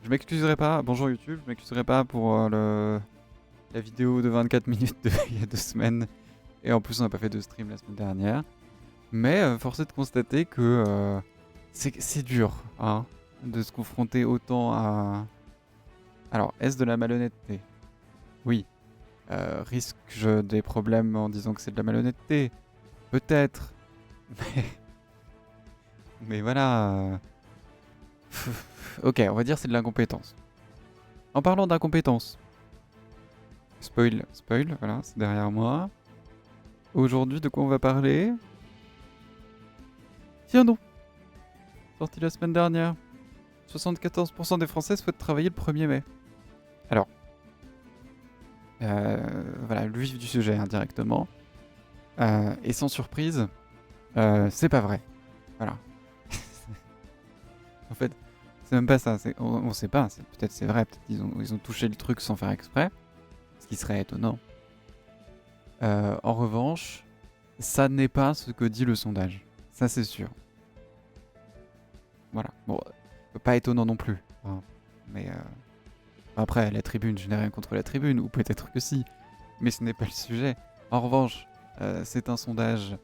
Je m'excuserai pas, bonjour YouTube, je m'excuserai pas pour la vidéo de 24 minutes il y a 2 semaines. Et en plus, on n'a pas fait de stream la semaine dernière. Mais force est de constater que c'est dur hein, de se confronter autant à... Alors, est-ce de la malhonnêteté? Oui. Risque-je des problèmes en disant que c'est de la malhonnêteté? Peut-être. Mais voilà. Ok, on va dire c'est de l'incompétence. En parlant d'incompétence, spoil, voilà, c'est derrière moi. Aujourd'hui, de quoi on va parler? Tiens donc, sorti la semaine dernière. 74% des Français souhaitent travailler le 1er mai. Alors, voilà, le vif du sujet indirectement. Et sans surprise, c'est pas vrai. Voilà. En fait, c'est même pas ça. On sait pas. Peut-être c'est vrai. Peut-être ils ont touché le truc sans faire exprès. Ce qui serait étonnant. En revanche, ça n'est pas ce que dit le sondage. Ça, c'est sûr. Voilà. Bon, pas étonnant non plus. Hein. Mais après, la tribune, je n'ai rien contre la tribune. Ou peut-être que si. Mais ce n'est pas le sujet. En revanche, c'est un sondage...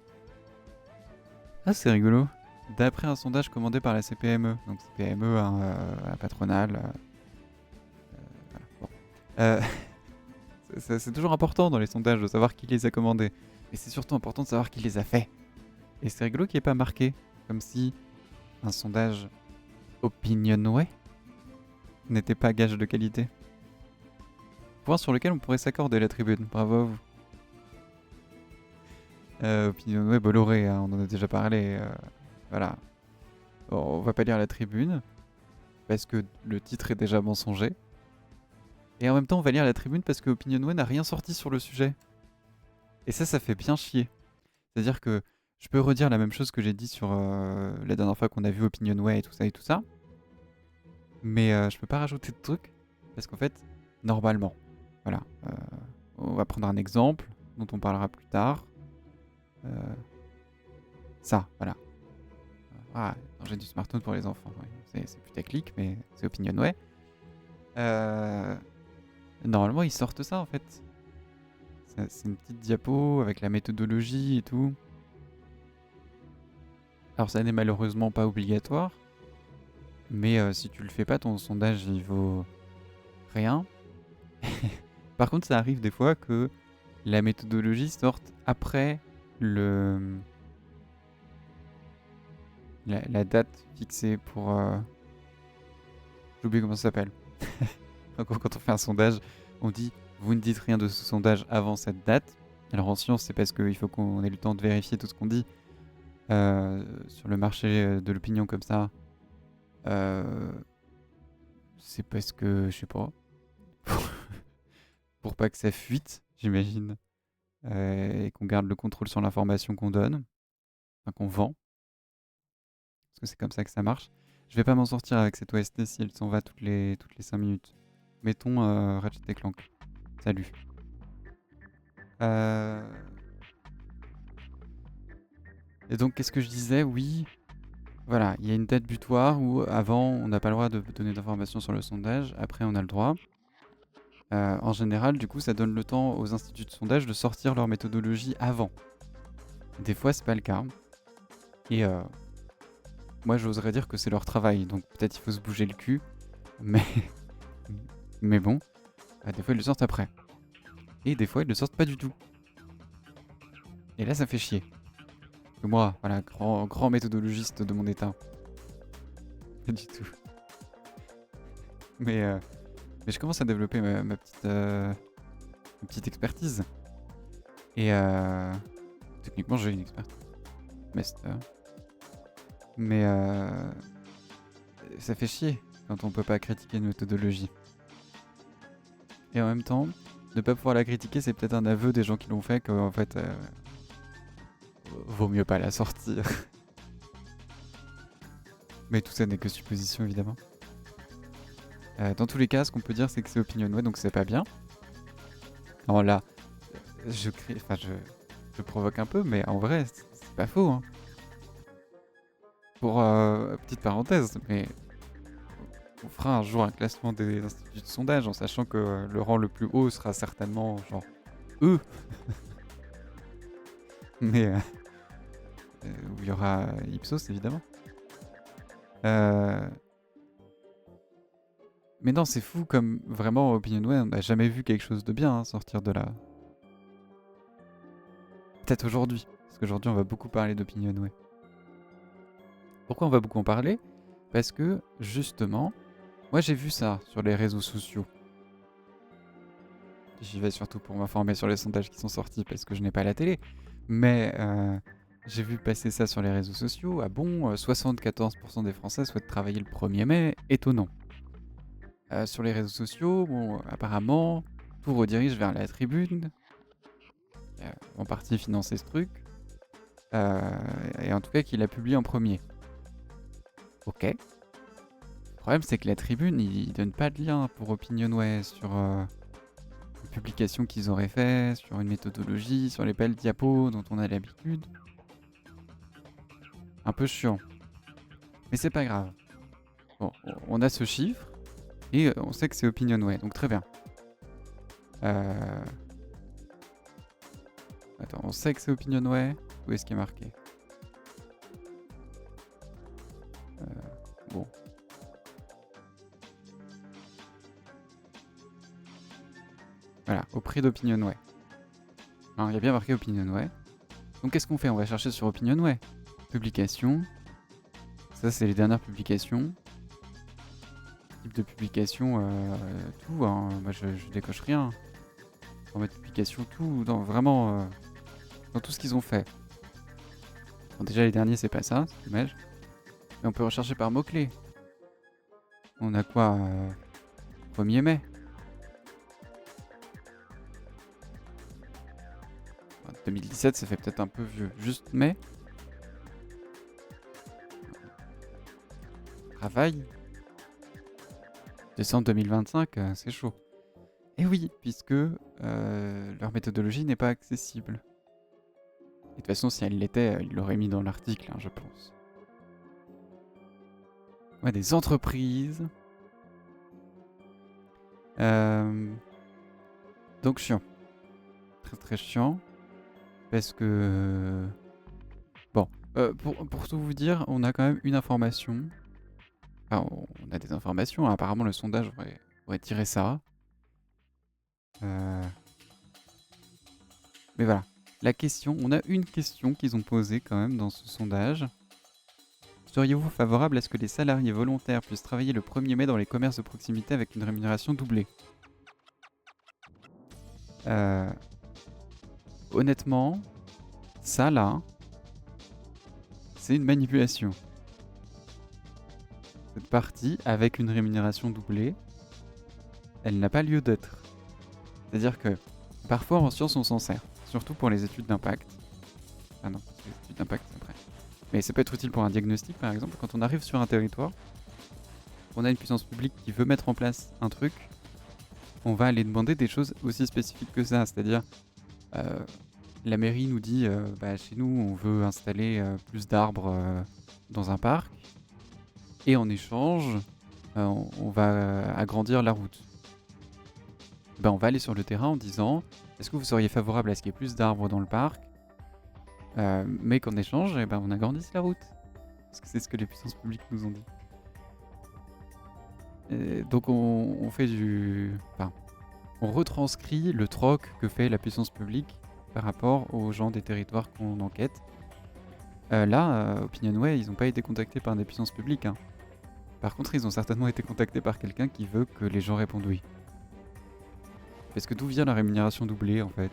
Ah, c'est rigolo. D'après un sondage commandé par la CPME. Donc CPME, hein, la patronale. Voilà. Bon. Euh, c'est toujours important dans les sondages de savoir qui les a commandés. Et c'est surtout important de savoir qui les a faits. Et c'est rigolo qu'il n'y ait pas marqué. Comme si un sondage Opinionway n'était pas gage de qualité. Point sur lequel on pourrait s'accorder la tribune. Bravo à vous. Opinionway, Bolloré, hein, on en a déjà parlé. Voilà. Bon, on va pas lire la tribune. Parce que le titre est déjà mensonger. Et en même temps, on va lire la tribune parce que Opinionway n'a rien sorti sur le sujet. Et ça fait bien chier. C'est-à-dire que je peux redire la même chose que j'ai dit sur la dernière fois qu'on a vu Opinionway et tout ça. Mais je peux pas rajouter de trucs. Parce qu'en fait, normalement, voilà. On va prendre un exemple dont on parlera plus tard. Ça, voilà. Ah, j'ai du smartphone pour les enfants. Ouais. C'est putaclic, mais c'est Opinionway. Normalement, ils sortent ça en fait. C'est une petite diapo avec la méthodologie et tout. Alors, ça n'est malheureusement pas obligatoire. Mais si tu le fais pas, ton sondage il vaut rien. Par contre, ça arrive des fois que la méthodologie sorte après la date fixée pour... J'ai oublié comment ça s'appelle. Quand on fait un sondage, on dit vous ne dites rien de ce sondage avant cette date. Alors en science, c'est parce qu'il faut qu'on ait le temps de vérifier tout ce qu'on dit sur le marché de l'opinion comme ça. C'est parce que, je sais pas, pour pas que ça fuite, j'imagine, et qu'on garde le contrôle sur l'information qu'on donne, enfin qu'on vend, parce que c'est comme ça que ça marche. Je vais pas m'en sortir avec cette OST si elle s'en va toutes les 5 minutes. Mettons Ratchet et Clank. Salut. Et donc, qu'est-ce que je disais? Oui, voilà, il y a une date butoir où avant, on n'a pas le droit de donner d'informations sur le sondage, après, on a le droit. En général, du coup, ça donne le temps aux instituts de sondage de sortir leur méthodologie avant. Des fois, c'est pas le cas. Et moi, j'oserais dire que c'est leur travail, donc peut-être il faut se bouger le cul. Mais, mais bon, des fois, ils le sortent après. Et des fois, ils le sortent pas du tout. Et là, ça fait chier. Que moi, voilà, grand méthodologiste de mon état. Pas du tout. Mais je commence à développer ma petite expertise. Et techniquement, j'ai une expertise. Master. Mais ça fait chier quand on peut pas critiquer une méthodologie. Et en même temps, ne pas pouvoir la critiquer, c'est peut-être un aveu des gens qui l'ont fait qu'en fait, vaut mieux pas la sortir. Mais tout ça n'est que supposition, évidemment. Dans tous les cas, ce qu'on peut dire, c'est que c'est Opinionway, donc c'est pas bien. Alors là, je provoque un peu, mais en vrai, c'est pas faux. Hein. Pour petite parenthèse, mais on fera un jour un classement des instituts de sondage en sachant que le rang le plus haut sera certainement genre eux, mais où il y aura Ipsos évidemment. Euh, Mais non, c'est fou comme vraiment Opinionway, on n'a jamais vu quelque chose de bien sortir de là. Peut-être aujourd'hui, parce qu'aujourd'hui on va beaucoup parler d'Opinionway. Pourquoi on va beaucoup en parler? Parce que justement, moi j'ai vu ça sur les réseaux sociaux. J'y vais surtout pour m'informer sur les sondages qui sont sortis parce que je n'ai pas la télé. Mais j'ai vu passer ça sur les réseaux sociaux. Ah bon, 74% des Français souhaitent travailler le 1er mai. Étonnant. Sur les réseaux sociaux, bon, apparemment, tout redirige vers la tribune, qui a en partie financé ce truc, et en tout cas qui l'a publié en premier. Ok. Le problème, c'est que la tribune, ils donnent pas de lien pour Opinionway sur une publication qu'ils auraient fait, sur une méthodologie, sur les belles diapos dont on a l'habitude. Un peu chiant. Mais c'est pas grave. Bon, on a ce chiffre, et on sait que c'est Opinionway, donc très bien. Attends, on sait que c'est Opinionway. Où est-ce qu'il est marqué? Bon. Voilà, au prix d'Opinionway. Il y a bien marqué Opinionway. Donc qu'est-ce qu'on fait? On va chercher sur Opinionway. Publication. Ça, c'est les dernières publications. Type de publication, tout. Hein. Moi, je décoche rien. Format de publication, tout. Vraiment, dans tout ce qu'ils ont fait. Bon, déjà, les derniers, c'est pas ça. C'est dommage. Mais on peut rechercher par mots-clés. On a quoi 1er mai. 2017, ça fait peut-être un peu vieux. Juste mai. Travail. Décembre 2025, c'est chaud. Et oui, puisque leur méthodologie n'est pas accessible. Et de toute façon, si elle l'était, ils l'auraient mis dans l'article, je pense. Ouais, des entreprises. Donc chiant. Très très chiant. Parce que... Bon, pour tout vous dire, on a quand même une information. Enfin, on a des informations. Apparemment, le sondage aurait tiré ça. Mais voilà. La question, on a une question qu'ils ont posée quand même dans ce sondage. Seriez-vous favorable à ce que les salariés volontaires puissent travailler le 1er mai dans les commerces de proximité avec une rémunération doublée? Honnêtement, ça là, c'est une manipulation. Cette partie, avec une rémunération doublée, elle n'a pas lieu d'être. C'est-à-dire que parfois en sciences on s'en sert, surtout pour les études d'impact. Ah non, les études d'impact après. Mais ça peut être utile pour un diagnostic par exemple. Quand on arrive sur un territoire, on a une puissance publique qui veut mettre en place un truc, on va aller demander des choses aussi spécifiques que ça. C'est-à-dire, la mairie nous dit, chez nous on veut installer plus d'arbres dans un parc, et en échange, on va agrandir la route. On va aller sur le terrain en disant, est-ce que vous seriez favorable à ce qu'il y ait plus d'arbres dans le parc, mais qu'en échange, on agrandisse la route. Parce que c'est ce que les puissances publiques nous ont dit. Et donc on fait on retranscrit le troc que fait la puissance publique par rapport aux gens des territoires qu'on enquête. Là, Opinionway, ils n'ont pas été contactés par des puissances publiques. Hein. Par contre, ils ont certainement été contactés par quelqu'un qui veut que les gens répondent oui. Parce que d'où vient la rémunération doublée en fait?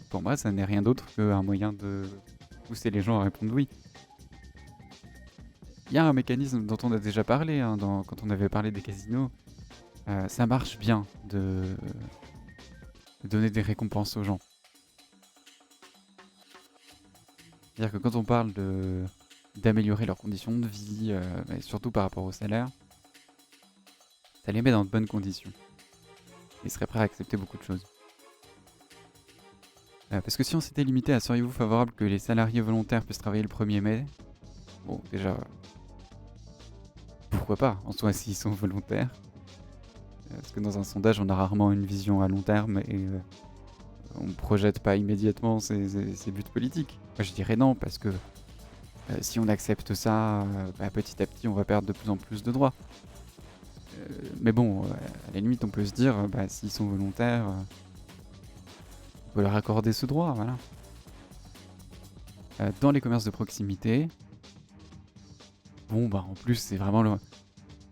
Pour moi, ça n'est rien d'autre qu'un moyen de pousser les gens à répondre oui. Il y a un mécanisme dont on a déjà parlé quand on avait parlé des casinos. Ça marche bien de donner des récompenses aux gens. C'est-à-dire que quand on parle d'améliorer leurs conditions de vie, et surtout par rapport au salaire, ça les met dans de bonnes conditions. Ils seraient prêts à accepter beaucoup de choses. Parce que si on s'était limité à seriez-vous favorable que les salariés volontaires puissent travailler le 1er mai, bon déjà, pourquoi pas, en soi, s'ils sont volontaires. Parce que dans un sondage, on a rarement une vision à long terme et on ne projette pas immédiatement ses buts politiques. Moi, je dirais non, parce que si on accepte ça, petit à petit, on va perdre de plus en plus de droits. Mais bon, à la limite, on peut se dire, s'ils sont volontaires, on peut leur accorder ce droit, voilà. Dans les commerces de proximité, bon, en plus, c'est vraiment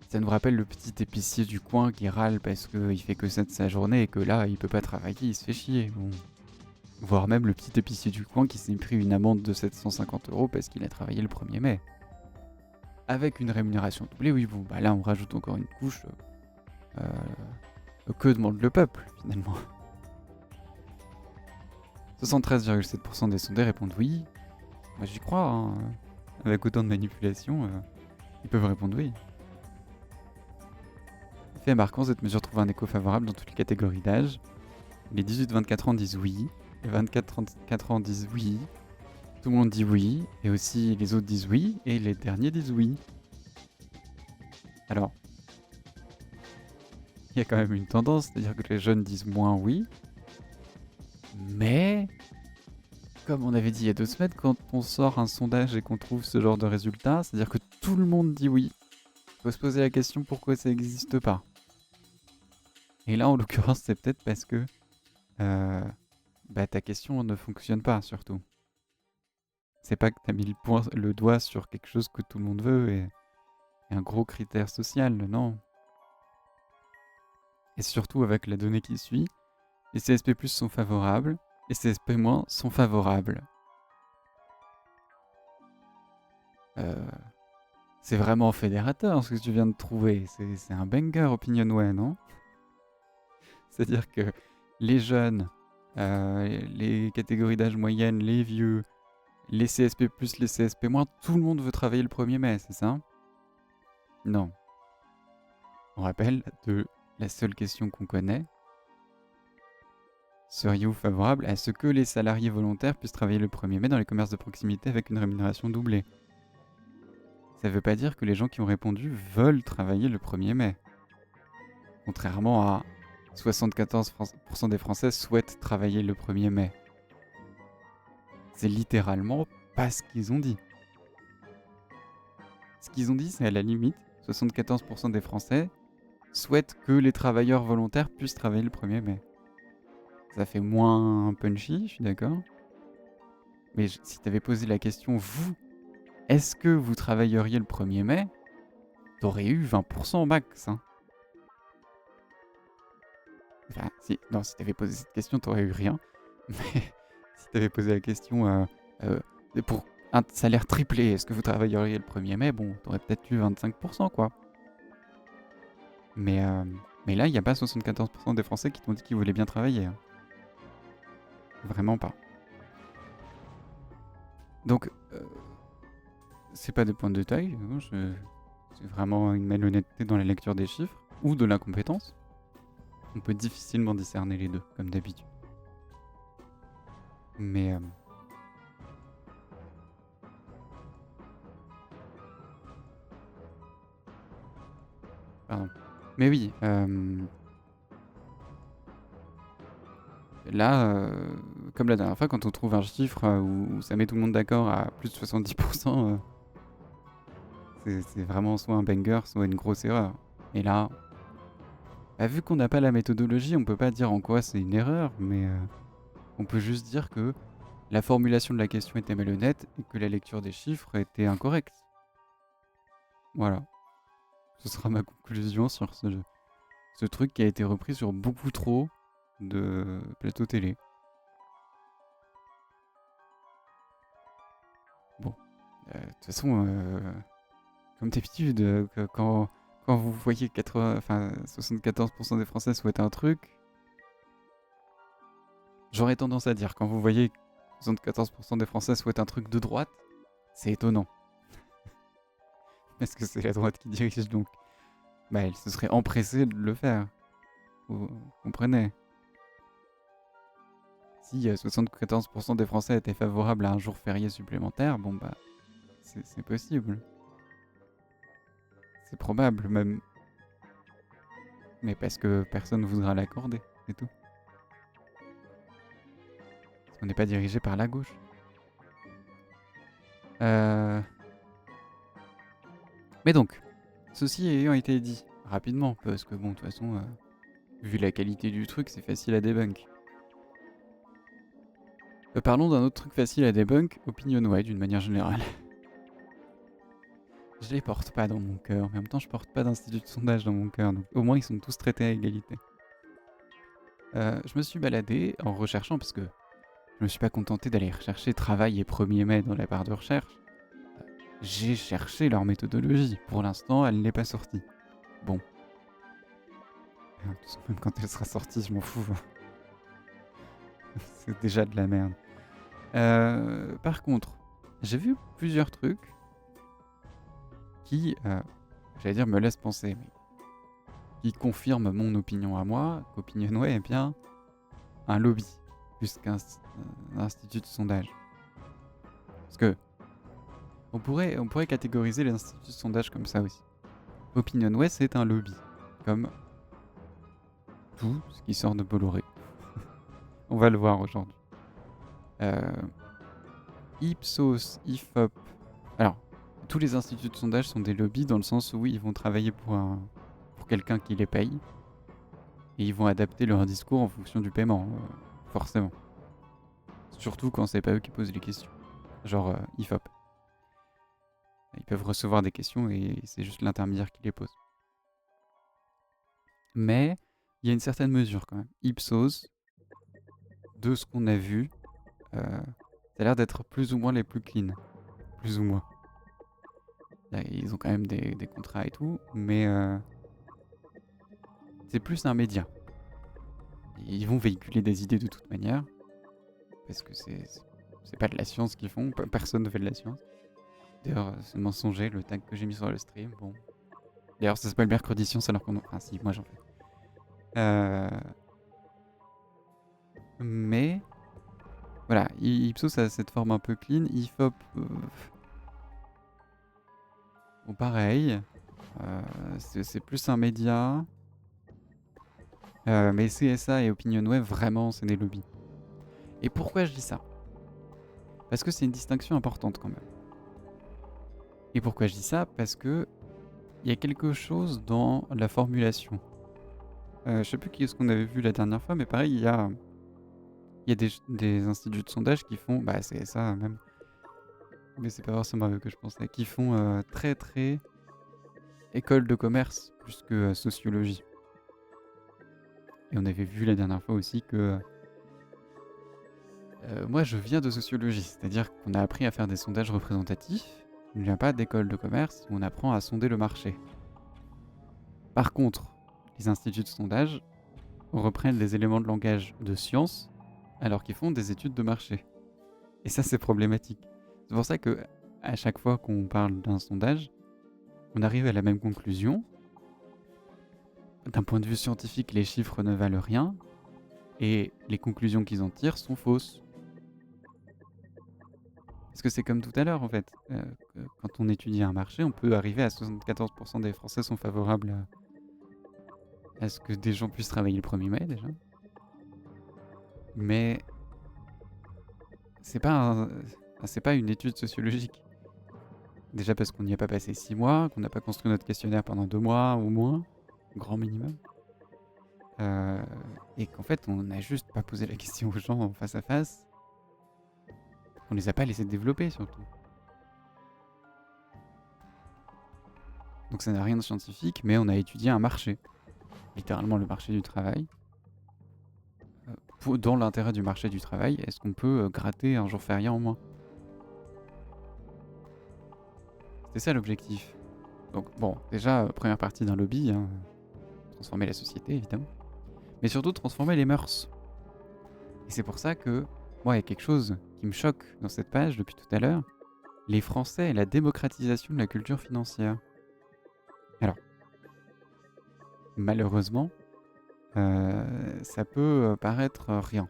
ça nous rappelle le petit épicier du coin qui râle parce qu'il fait que ça de sa journée et que là, il peut pas travailler, il se fait chier. Bon. Voire même le petit épicier du coin qui s'est pris une amende de 750 € parce qu'il a travaillé le 1er mai. Avec une rémunération doublée, oui, bon, là, on rajoute encore une couche. Que demande le peuple, finalement? 73,7% des sondés répondent oui. Moi, j'y crois, hein. Avec autant de manipulation, ils peuvent répondre oui. Fait marquant, cette mesure trouve un écho favorable dans toutes les catégories d'âge. Les 18-24 ans disent oui, les 24-34 ans disent oui, tout le monde dit oui, et aussi les autres disent oui, et les derniers disent oui. Alors, il y a quand même une tendance, c'est-à-dire que les jeunes disent moins oui, mais comme on avait dit il y a 2 semaines, quand on sort un sondage et qu'on trouve ce genre de résultat, c'est-à-dire que tout le monde dit oui. Il faut se poser la question pourquoi ça n'existe pas. Et là, en l'occurrence, c'est peut-être parce que ta question ne fonctionne pas, surtout. C'est pas que t'as mis le doigt sur quelque chose que tout le monde veut et un gros critère social, non. Et surtout avec la donnée qui suit, les CSP+, sont favorables, les CSP- sont favorables. C'est vraiment fédérateur ce que tu viens de trouver. C'est un banger Opinionway, non? C'est-à-dire que les jeunes, les catégories d'âge moyenne, les vieux, les CSP+, les CSP-, tout le monde veut travailler le 1er mai, c'est ça? Non. On rappelle de la seule question qu'on connaît. Seriez-vous favorable à ce que les salariés volontaires puissent travailler le 1er mai dans les commerces de proximité avec une rémunération doublée? Ça ne veut pas dire que les gens qui ont répondu veulent travailler le 1er mai. Contrairement à 74% des Français souhaitent travailler le 1er mai. C'est littéralement pas ce qu'ils ont dit. Ce qu'ils ont dit, c'est à la limite, 74% des Français souhaitent que les travailleurs volontaires puissent travailler le 1er mai. Ça fait moins punchy, je suis d'accord. Mais si t'avais posé la question, vous, est-ce que vous travailleriez le 1er mai? T'aurais eu 20% max. Hein. Enfin, si t'avais posé cette question, t'aurais eu rien. Mais si t'avais posé la question pour un salaire triplé, est-ce que vous travailleriez le 1er mai? Bon, t'aurais peut-être eu 25%, quoi. Mais là, il n'y a pas 74% des Français qui t'ont dit qu'ils voulaient bien travailler. Hein. Vraiment pas. Donc, c'est pas des points de détail. C'est vraiment une malhonnêteté dans la lecture des chiffres ou de l'incompétence. On peut difficilement discerner les deux, comme d'habitude. Mais... Pardon. Mais oui, là, comme la dernière fois, quand on trouve un chiffre où ça met tout le monde d'accord à plus de 70%, c'est vraiment soit un banger, soit une grosse erreur. Et là, vu qu'on n'a pas la méthodologie, on peut pas dire en quoi c'est une erreur, mais on peut juste dire que la formulation de la question était malhonnête et que la lecture des chiffres était incorrecte. Voilà. Ce sera ma conclusion sur ce truc qui a été repris sur beaucoup trop de plateaux télé. Bon. De toute façon, comme d'habitude, quand vous voyez 74% des Français souhaitent un truc, j'aurais tendance à dire, quand vous voyez 74% des Français souhaitent un truc de droite, c'est étonnant. Parce que c'est la droite qui dirige, donc elle se serait empressée de le faire. Vous comprenez? Si 74% des Français étaient favorables à un jour férié supplémentaire, c'est possible. C'est probable même, mais parce que personne ne voudra l'accorder, c'est tout. Parce qu'on n'est pas dirigé par la gauche. Mais donc, ceci ayant été dit, rapidement, parce que bon, de toute façon, vu la qualité du truc, c'est facile à debunk. Parlons d'un autre truc facile à debunk, Opinionway d'une manière générale. Je les porte pas dans mon cœur, mais en même temps je porte pas d'institut de sondage dans mon cœur, donc au moins ils sont tous traités à égalité. Je me suis baladé en recherchant, parce que je me suis pas contenté d'aller rechercher travail et 1er mai dans la barre de recherche. J'ai cherché leur méthodologie. Pour l'instant, elle n'est pas sortie. Bon. Même quand elle sera sortie, je m'en fous. C'est déjà de la merde. Par contre, j'ai vu plusieurs trucs qui, j'allais dire, me laissent penser, mais qui confirment mon opinion à moi, qu'Opinionway est bien un lobby, plus qu'un institut de sondage. Parce que on pourrait catégoriser les instituts de sondage comme ça aussi. Opinionway, c'est un lobby, comme tout ce qui sort de Bolloré. On va le voir aujourd'hui. Ipsos, Ifop. Alors, tous les instituts de sondage sont des lobbies dans le sens où ils vont travailler pour quelqu'un qui les paye et ils vont adapter leur discours en fonction du paiement, forcément. Surtout quand c'est pas eux qui posent les questions. Genre Ifop. Ils peuvent recevoir des questions et c'est juste l'intermédiaire qui les pose. Mais il y a une certaine mesure quand même. Ipsos, de ce qu'on a vu, ça a l'air d'être plus ou moins les plus clean. Plus ou moins. Ils ont quand même des contrats et tout, mais c'est plus un média. Ils vont véhiculer des idées de toute manière, parce que c'est pas de la science qu'ils font, personne ne fait de la science. D'ailleurs, c'est mensonger le tag que j'ai mis sur le stream. Bon. D'ailleurs, ça s'appelle Mercredi Science alors qu'on... Enfin si, moi j'en fais. Mais... Voilà, Ipsos a cette forme un peu clean. Ifop... Bon, pareil. C'est plus un média. Mais CSA et Opinionway, vraiment, c'est des lobbies. Et pourquoi je dis ça? Parce que c'est une distinction importante quand même. Et pourquoi je dis ça? Parce que il y a quelque chose dans la formulation. Je sais plus qui est-ce qu'on avait vu la dernière fois, mais pareil, il y a des instituts de sondage qui font, bah c'est ça même, mais c'est pas forcément à eux que je pensais, qui font très très école de commerce plus que sociologie. Et on avait vu la dernière fois aussi que moi je viens de sociologie, c'est-à-dire qu'on a appris à faire des sondages représentatifs. Il n'y a pas d'école de commerce où on apprend à sonder le marché. Par contre, les instituts de sondage reprennent les éléments de langage de science alors qu'ils font des études de marché. Et ça, c'est problématique. C'est pour ça que à chaque fois qu'on parle d'un sondage, on arrive à la même conclusion. D'un point de vue scientifique, les chiffres ne valent rien et les conclusions qu'ils en tirent sont fausses. Parce que c'est comme tout à l'heure en fait. Quand on étudie un marché, on peut arriver à 74% des Français sont favorables à ce que des gens puissent travailler le 1er mai déjà. Mais c'est pas une étude sociologique. Déjà parce qu'on n'y a pas passé 6 mois, qu'on n'a pas construit notre questionnaire pendant 2 mois au moins, grand minimum. Et qu'en fait on n'a juste pas posé la question aux gens en face à face. On les a pas laissés développer surtout. Donc ça n'a rien de scientifique, mais on a étudié un marché. Littéralement le marché du travail. Dans l'intérêt du marché du travail, est-ce qu'on peut gratter un jour férié en moins? C'était ça l'objectif. Donc bon, déjà, première partie d'un lobby, hein, transformer la société évidemment. Mais surtout transformer les mœurs. Et c'est pour ça que, moi, il y a quelque chose qui me choque dans cette page depuis tout à l'heure. Les Français et la démocratisation de la culture financière. Alors, malheureusement, ça peut paraître rien.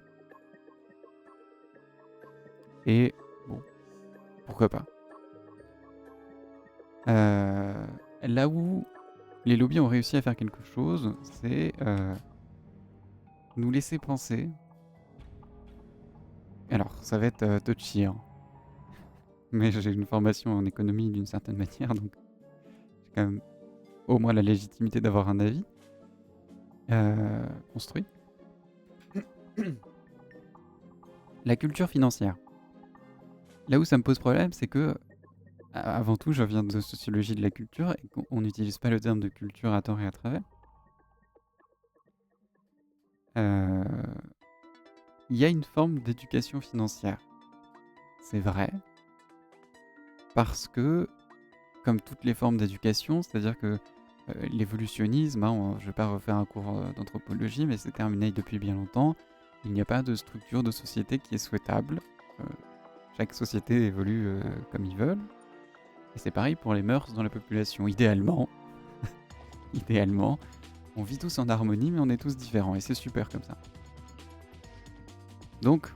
Et bon, pourquoi pas. Là où les lobbies ont réussi à faire quelque chose, c'est nous laisser penser. Alors, ça va être touchy, hein, mais j'ai une formation en économie d'une certaine manière, donc j'ai quand même au moins la légitimité d'avoir un avis construit. La culture financière. Là où ça me pose problème, c'est que, avant tout, je viens de sociologie de la culture et qu'on n'utilise pas le terme de culture à tort et à travers. Euh, Il y a une forme d'éducation financière. C'est vrai, parce que, comme toutes les formes d'éducation, c'est-à-dire que l'évolutionnisme, je ne vais pas refaire un cours d'anthropologie, mais c'est terminé depuis bien longtemps. Il n'y a pas de structure de société qui est souhaitable. Euh, Chaque société évolue comme ils veulent. Et c'est pareil pour les mœurs dans la population. Idéalement, on vit tous en harmonie, mais on est tous différents. Et c'est super comme ça. Donc,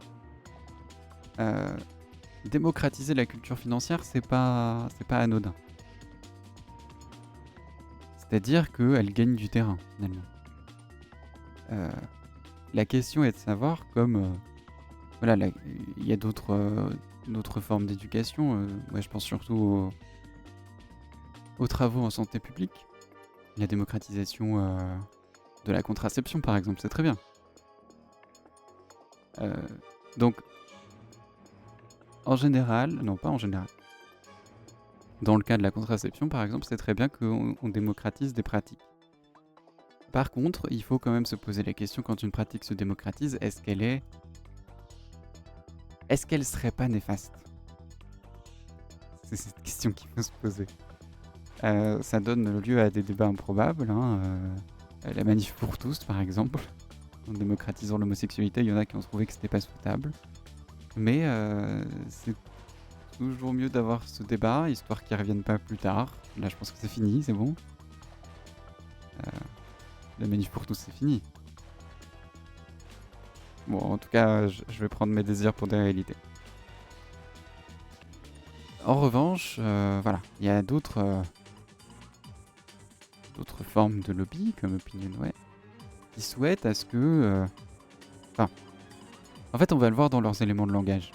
démocratiser la culture financière, c'est pas anodin. C'est-à-dire qu'elle gagne du terrain, finalement. La question est de savoir, comme... voilà, il y a d'autres formes d'éducation. Je pense surtout aux travaux en santé publique. La démocratisation de la contraception, par exemple, c'est très bien. Donc, en général, non pas en général, dans le cas de la contraception, par exemple, c'est très bien qu'on démocratise des pratiques. Par contre, il faut quand même se poser la question, quand une pratique se démocratise, est-ce qu'elle serait pas néfaste? C'est cette question qu'il faut se poser. Ça donne lieu à des débats improbables. La manif pour tous, par exemple. En démocratisant l'homosexualité, il y en a qui ont trouvé que c'était pas souhaitable. Mais c'est toujours mieux d'avoir ce débat, histoire qu'il ne revienne pas plus tard. Là, je pense que c'est fini, c'est bon. La manif pour tous, c'est fini. Bon, en tout cas, je vais prendre mes désirs pour des réalités. En revanche, voilà, il y a d'autres formes de lobby, comme Opinionway, qui souhaitent à ce que... en fait, on va le voir dans leurs éléments de langage.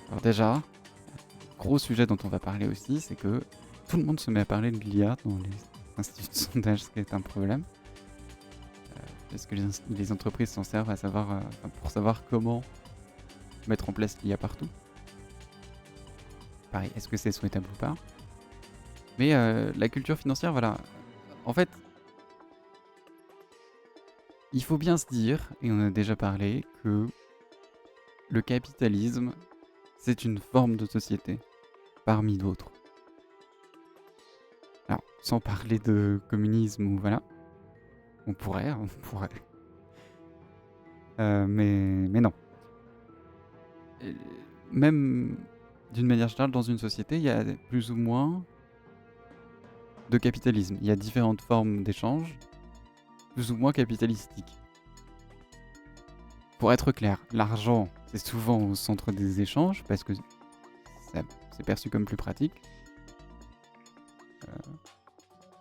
Alors déjà, gros sujet dont on va parler aussi, c'est que tout le monde se met à parler de l'IA dans les instituts de sondage, ce qui est un problème. Parce que les entreprises s'en servent pour savoir comment mettre en place l'IA partout. Pareil, est-ce que c'est souhaitable ou pas? Mais la culture financière, voilà. En fait, il faut bien se dire, et on en a déjà parlé, que le capitalisme, c'est une forme de société, parmi d'autres. Alors, sans parler de communisme ou voilà, on pourrait. Mais non. Même d'une manière générale, dans une société, il y a plus ou moins de capitalisme. Il y a différentes formes d'échange, plus ou moins capitalistiques. Pour être clair, l'argent, c'est souvent au centre des échanges, parce que c'est perçu comme plus pratique.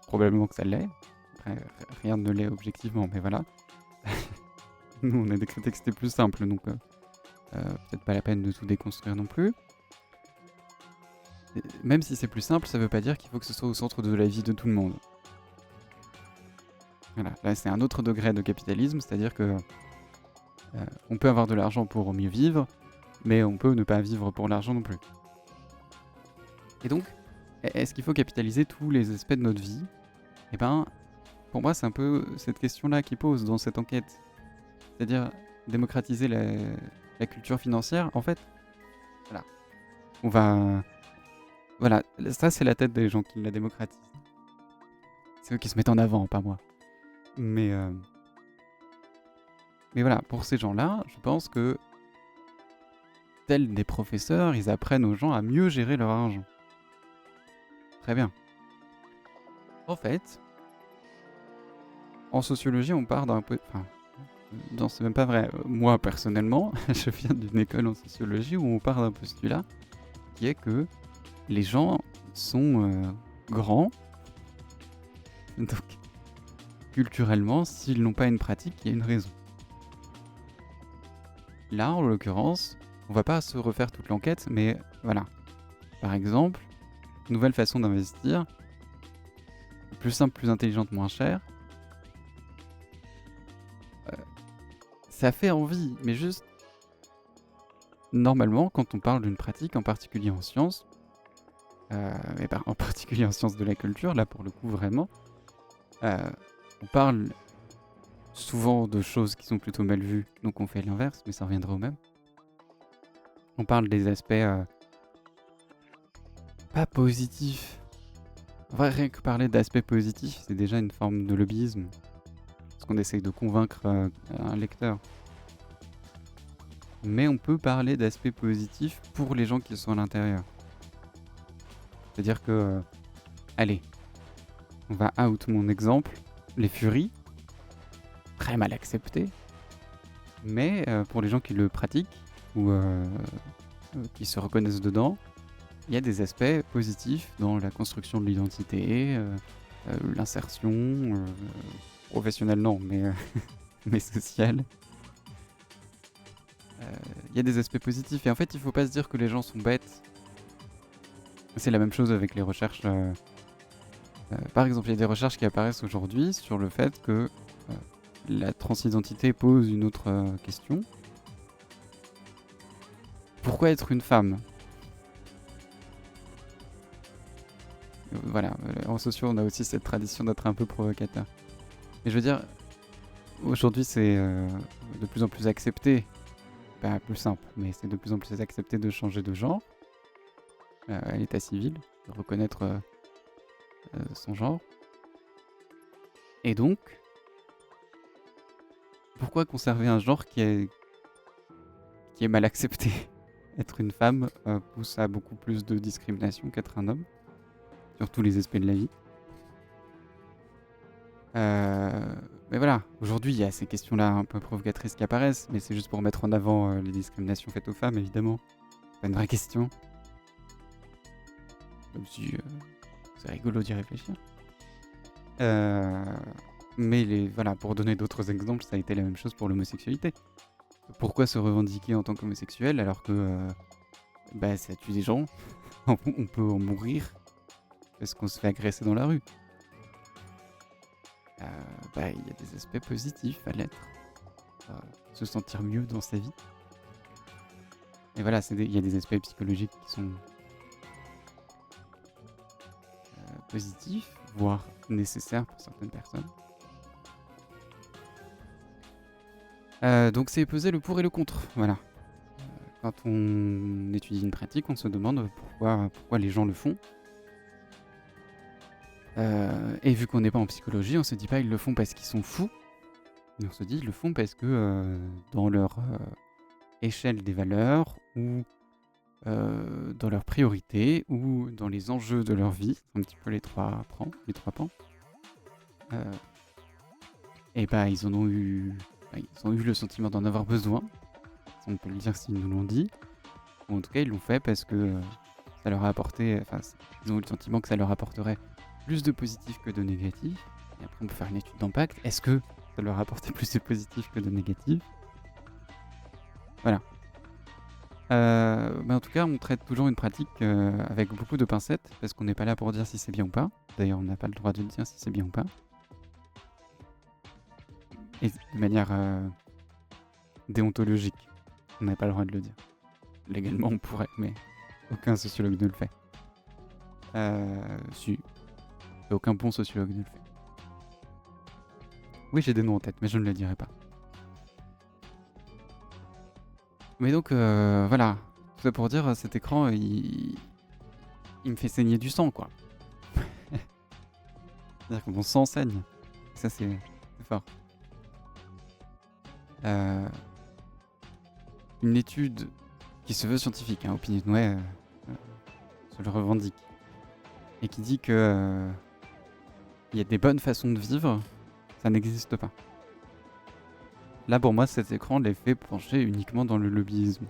Probablement que ça l'est. Après, rien ne l'est objectivement, mais voilà. Nous, on a décrété que c'était plus simple, donc peut-être pas la peine de tout déconstruire non plus. Et même si c'est plus simple, ça veut pas dire qu'il faut que ce soit au centre de la vie de tout le monde. Voilà, là c'est un autre degré de capitalisme, c'est-à-dire que on peut avoir de l'argent pour mieux vivre, mais on peut ne pas vivre pour l'argent non plus. Et donc, est-ce qu'il faut capitaliser tous les aspects de notre vie? Eh ben, pour moi, c'est un peu cette question-là qui pose dans cette enquête. C'est-à-dire démocratiser la culture financière. En fait, voilà, on va... Voilà, ça c'est la tête des gens qui la démocratisent. C'est eux qui se mettent en avant, pas moi. Mais voilà, pour ces gens-là, je pense que, tels des professeurs, ils apprennent aux gens à mieux gérer leur argent. Très bien. En fait, en sociologie, on part d'un peu... Enfin, non, c'est même pas vrai. Moi, personnellement, je viens d'une école en sociologie où on part d'un postulat qui est que les gens sont grands. Donc, culturellement, s'ils n'ont pas une pratique, il y a une raison. Là, en l'occurrence, on va pas se refaire toute l'enquête, mais voilà. Par exemple, nouvelle façon d'investir, plus simple, plus intelligente, moins cher. Ça fait envie, mais juste, normalement, quand on parle d'une pratique, en particulier en sciences, en particulier en sciences de la culture, là pour le coup vraiment, on parle souvent de choses qui sont plutôt mal vues, donc on fait l'inverse, mais ça reviendra au même. On parle des aspects pas positifs. En vrai, rien que parler d'aspects positifs, c'est déjà une forme de lobbyisme. Parce qu'on essaye de convaincre un lecteur. Mais on peut parler d'aspects positifs pour les gens qui sont à l'intérieur. C'est-à-dire que, allez, on va out mon exemple, les furies, très mal accepté, mais pour les gens qui le pratiquent ou qui se reconnaissent dedans, il y a des aspects positifs dans la construction de l'identité, l'insertion, professionnelle non, mais, mais sociale. Il y a des aspects positifs et en fait il faut pas se dire que les gens sont bêtes. C'est la même chose avec les recherches. Par exemple, il y a des recherches qui apparaissent aujourd'hui sur le fait que la transidentité pose une autre question. Pourquoi être une femme ? Voilà, en sociaux, on a aussi cette tradition d'être un peu provocateur. Mais je veux dire, aujourd'hui, c'est de plus en plus accepté. Pas plus simple, mais c'est de plus en plus accepté de changer de genre à l'état civil, de reconnaître son genre. Et donc, pourquoi conserver un genre qui est mal accepté ? Être une femme pousse à beaucoup plus de discrimination qu'être un homme, sur tous les aspects de la vie. Mais voilà, aujourd'hui il y a ces questions-là un peu provocatrices qui apparaissent, mais c'est juste pour mettre en avant les discriminations faites aux femmes, évidemment. C'est pas une vraie question. Même si c'est rigolo d'y réfléchir. Mais voilà, pour donner d'autres exemples, ça a été la même chose pour l'homosexualité. Pourquoi se revendiquer en tant qu'homosexuel alors que ça tue des gens, on peut en mourir parce qu'on se fait agresser dans la rue. Il y a des aspects positifs à l'être. Se sentir mieux dans sa vie. Et voilà, il y a des aspects psychologiques qui sont positifs, voire nécessaires pour certaines personnes. Donc c'est peser le pour et le contre, voilà. Quand on étudie une pratique, on se demande pourquoi les gens le font. Et vu qu'on n'est pas en psychologie, on se dit pas ils le font parce qu'ils sont fous, mais on se dit ils le font parce que dans leur échelle des valeurs ou dans leurs priorités ou dans les enjeux de leur vie, un petit peu les trois pans, et ils ont eu le sentiment d'en avoir besoin, on peut le dire s'ils nous l'ont dit, ou en tout cas ils l'ont fait parce que ça leur a apporté, ils ont eu le sentiment que ça leur apporterait plus de positif que de négatif. Et après on peut faire une étude d'impact, est-ce que ça leur a apporté plus de positif que de négatif ? Voilà. En tout cas, on traite toujours une pratique avec beaucoup de pincettes, parce qu'on n'est pas là pour dire si c'est bien ou pas. D'ailleurs, on n'a pas le droit de dire si c'est bien ou pas. Et de manière déontologique, on n'a pas le droit de le dire. Légalement, on pourrait, mais aucun sociologue ne le fait. Si. Aucun bon sociologue ne le fait. Oui, j'ai des noms en tête, mais je ne le dirai pas. Mais donc, voilà. Tout ça pour dire, cet écran, il me fait saigner du sang, quoi. C'est-à-dire que mon sang saigne. Ça, c'est fort. Une étude qui se veut scientifique, Opinionway se le revendique, et qui dit que il y a des bonnes façons de vivre, ça n'existe pas. Là, pour moi, cet écran les fait pencher uniquement dans le lobbyisme.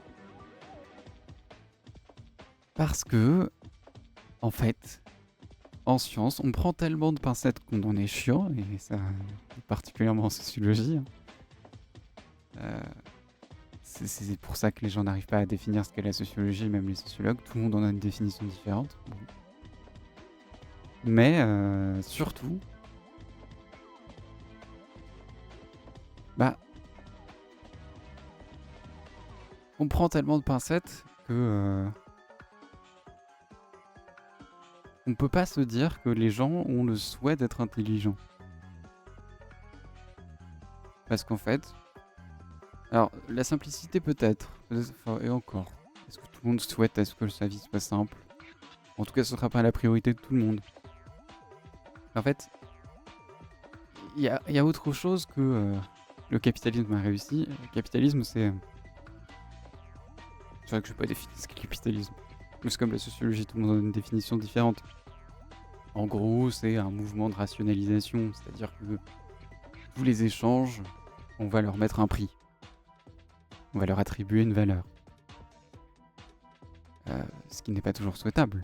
Parce que, en fait, en sciences, on prend tellement de pincettes qu'on en est chiant, et ça, particulièrement en sociologie, hein. Euh, c'est pour ça que les gens n'arrivent pas à définir ce qu'est la sociologie, même les sociologues. Tout le monde en a une définition différente. Bon. Mais surtout, bah, on prend tellement de pincettes que on peut pas se dire que les gens ont le souhait d'être intelligents. Parce qu'en fait, alors la simplicité peut-être, enfin, et encore, est-ce que tout le monde souhaite à ce que sa vie soit simple? En tout cas, ce sera pas la priorité de tout le monde. En fait, il y a autre chose que le capitalisme a réussi. Le capitalisme, c'est vrai que je vais pas définir ce qu'est le capitalisme. Mais c'est comme la sociologie, tout le monde a une définition différente. En gros, c'est un mouvement de rationalisation, c'est-à-dire que tous les échanges, on va leur mettre un prix. On va leur attribuer une valeur. Ce qui n'est pas toujours souhaitable.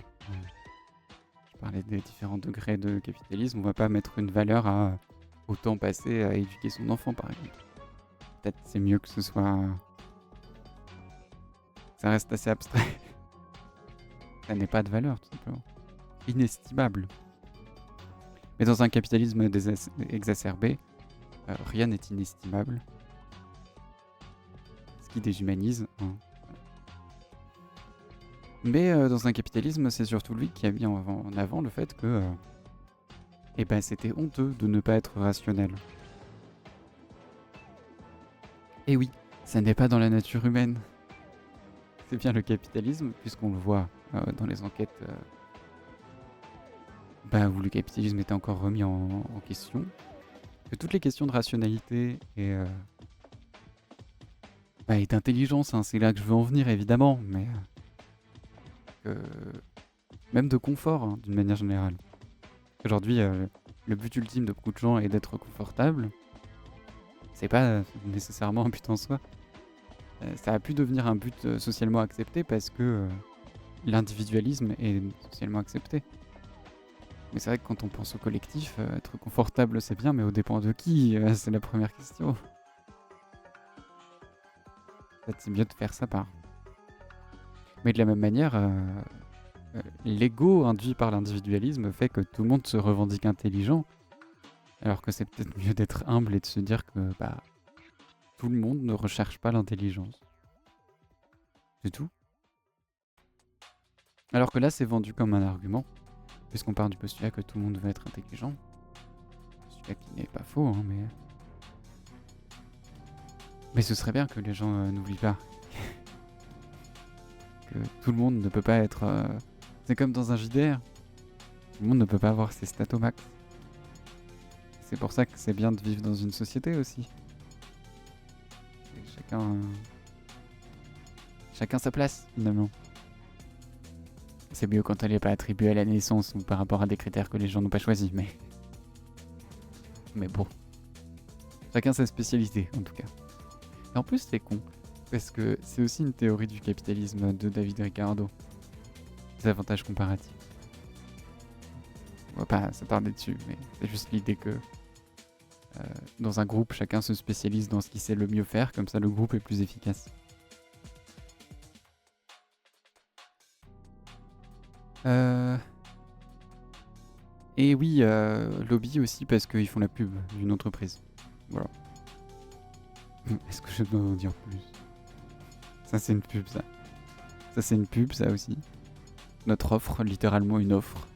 Je parlais des différents degrés de capitalisme, on va pas mettre une valeur à autant passer à éduquer son enfant, par exemple. Peut-être c'est mieux que ce soit... Ça reste assez abstrait. Ça n'est pas de valeur, tout simplement. Inestimable. Mais dans un capitalisme exacerbé, rien n'est inestimable. Ce qui déshumanise. Hein. Mais dans un capitalisme, c'est surtout lui qui a mis en avant le fait que c'était honteux de ne pas être rationnel. Et oui, ça n'est pas dans la nature humaine. C'est bien le capitalisme, puisqu'on le voit dans les enquêtes où le capitalisme était encore remis en question, que toutes les questions de rationalité et d'intelligence, hein, c'est là que je veux en venir évidemment, mais même de confort, hein, d'une manière générale. Aujourd'hui, le but ultime de beaucoup de gens est d'être confortable. C'est pas nécessairement un but en soi. Ça a pu devenir un but socialement accepté parce que l'individualisme est socialement accepté. Mais c'est vrai que quand on pense au collectif, être confortable c'est bien, mais au dépend de qui c'est la première question. Peut-être c'est mieux de faire ça par. Mais de la même manière, l'ego induit par l'individualisme fait que tout le monde se revendique intelligent, alors que c'est peut-être mieux d'être humble et de se dire que tout le monde ne recherche pas l'intelligence. C'est tout. Alors que là, c'est vendu comme un argument, puisqu'on part du postulat que tout le monde veut être intelligent. Postulat qui n'est pas faux, hein, mais... Mais ce serait bien que les gens n'oublient pas que tout le monde ne peut pas être... C'est comme dans un JDR. Tout le monde ne peut pas avoir ses stats au max. C'est pour ça que c'est bien de vivre dans une société aussi. Et chacun sa place, finalement. C'est mieux quand elle n'est pas attribuée à la naissance ou par rapport à des critères que les gens n'ont pas choisis, mais... Mais bon. Chacun sa spécialité, en tout cas. Et en plus, c'est con. Parce que c'est aussi une théorie du capitalisme de David Ricardo. Les avantages comparatifs. On va pas s'attarder dessus, mais c'est juste l'idée que dans un groupe, chacun se spécialise dans ce qu'il sait le mieux faire, comme ça le groupe est plus efficace. Et oui, lobby aussi parce qu'ils font la pub d'une entreprise. Voilà. Est-ce que je dois en dire plus? Ça c'est une pub, ça. Ça c'est une pub, ça aussi. Notre offre, littéralement une offre.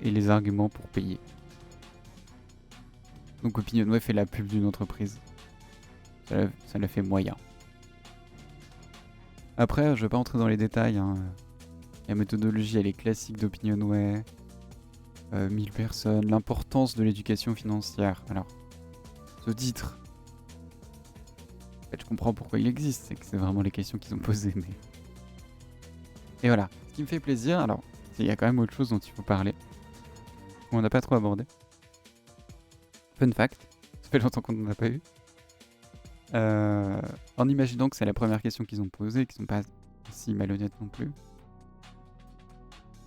Et les arguments pour payer. Donc Opinionway fait la pub d'une entreprise. Ça la fait moyen. Après, je vais pas entrer dans les détails. Hein. La méthodologie, elle est classique d'Opinionway. 1000 personnes. L'importance de l'éducation financière. Alors, ce titre... En fait, je comprends pourquoi il existe. C'est que c'est vraiment les questions qu'ils ont posées. Mais... Et voilà. Ce qui me fait plaisir, alors, il y a quand même autre chose dont il faut parler. On n'a pas trop abordé. Fun fact. Ça fait longtemps qu'on n'en a pas eu. En imaginant que c'est la première question qu'ils ont posée, qu'ils sont pas si malhonnêtes non plus.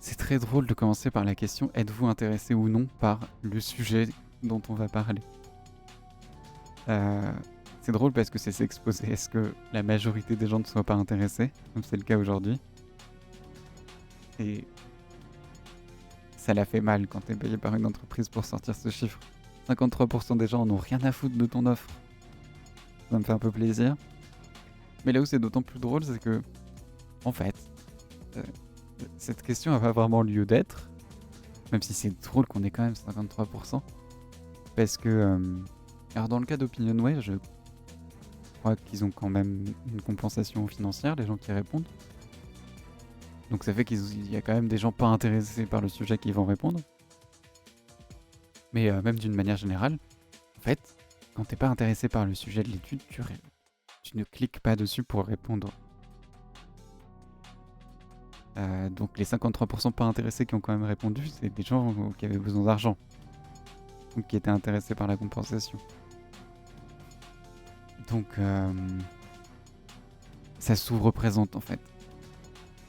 c'est très drôle de commencer par la question: êtes-vous intéressé ou non par le sujet dont on va parler? Euh, c'est drôle parce que c'est s'exposer. Est-ce que la majorité des gens ne soient pas intéressés, comme c'est le cas aujourd'hui? Et ça l'a fait mal quand t'es payé par une entreprise pour sortir ce chiffre. 53% des gens en ont rien à foutre de ton offre. Ça me fait un peu plaisir. Mais là où c'est d'autant plus drôle, c'est que, en fait, euh, cette question n'a pas vraiment lieu d'être. Même si c'est drôle qu'on ait quand même 53%. Parce que, alors dans le cas d'Opinionway, je crois qu'ils ont quand même une compensation financière, les gens qui répondent. Donc ça fait qu'il y a quand même des gens pas intéressés par le sujet qui vont répondre. Mais même d'une manière générale, en fait, quand t'es pas intéressé par le sujet de l'étude, tu ne cliques pas dessus pour répondre. Donc les 53% pas intéressés qui ont quand même répondu, c'est des gens qui avaient besoin d'argent. Donc qui étaient intéressés par la compensation. Donc ça sous-représente en fait.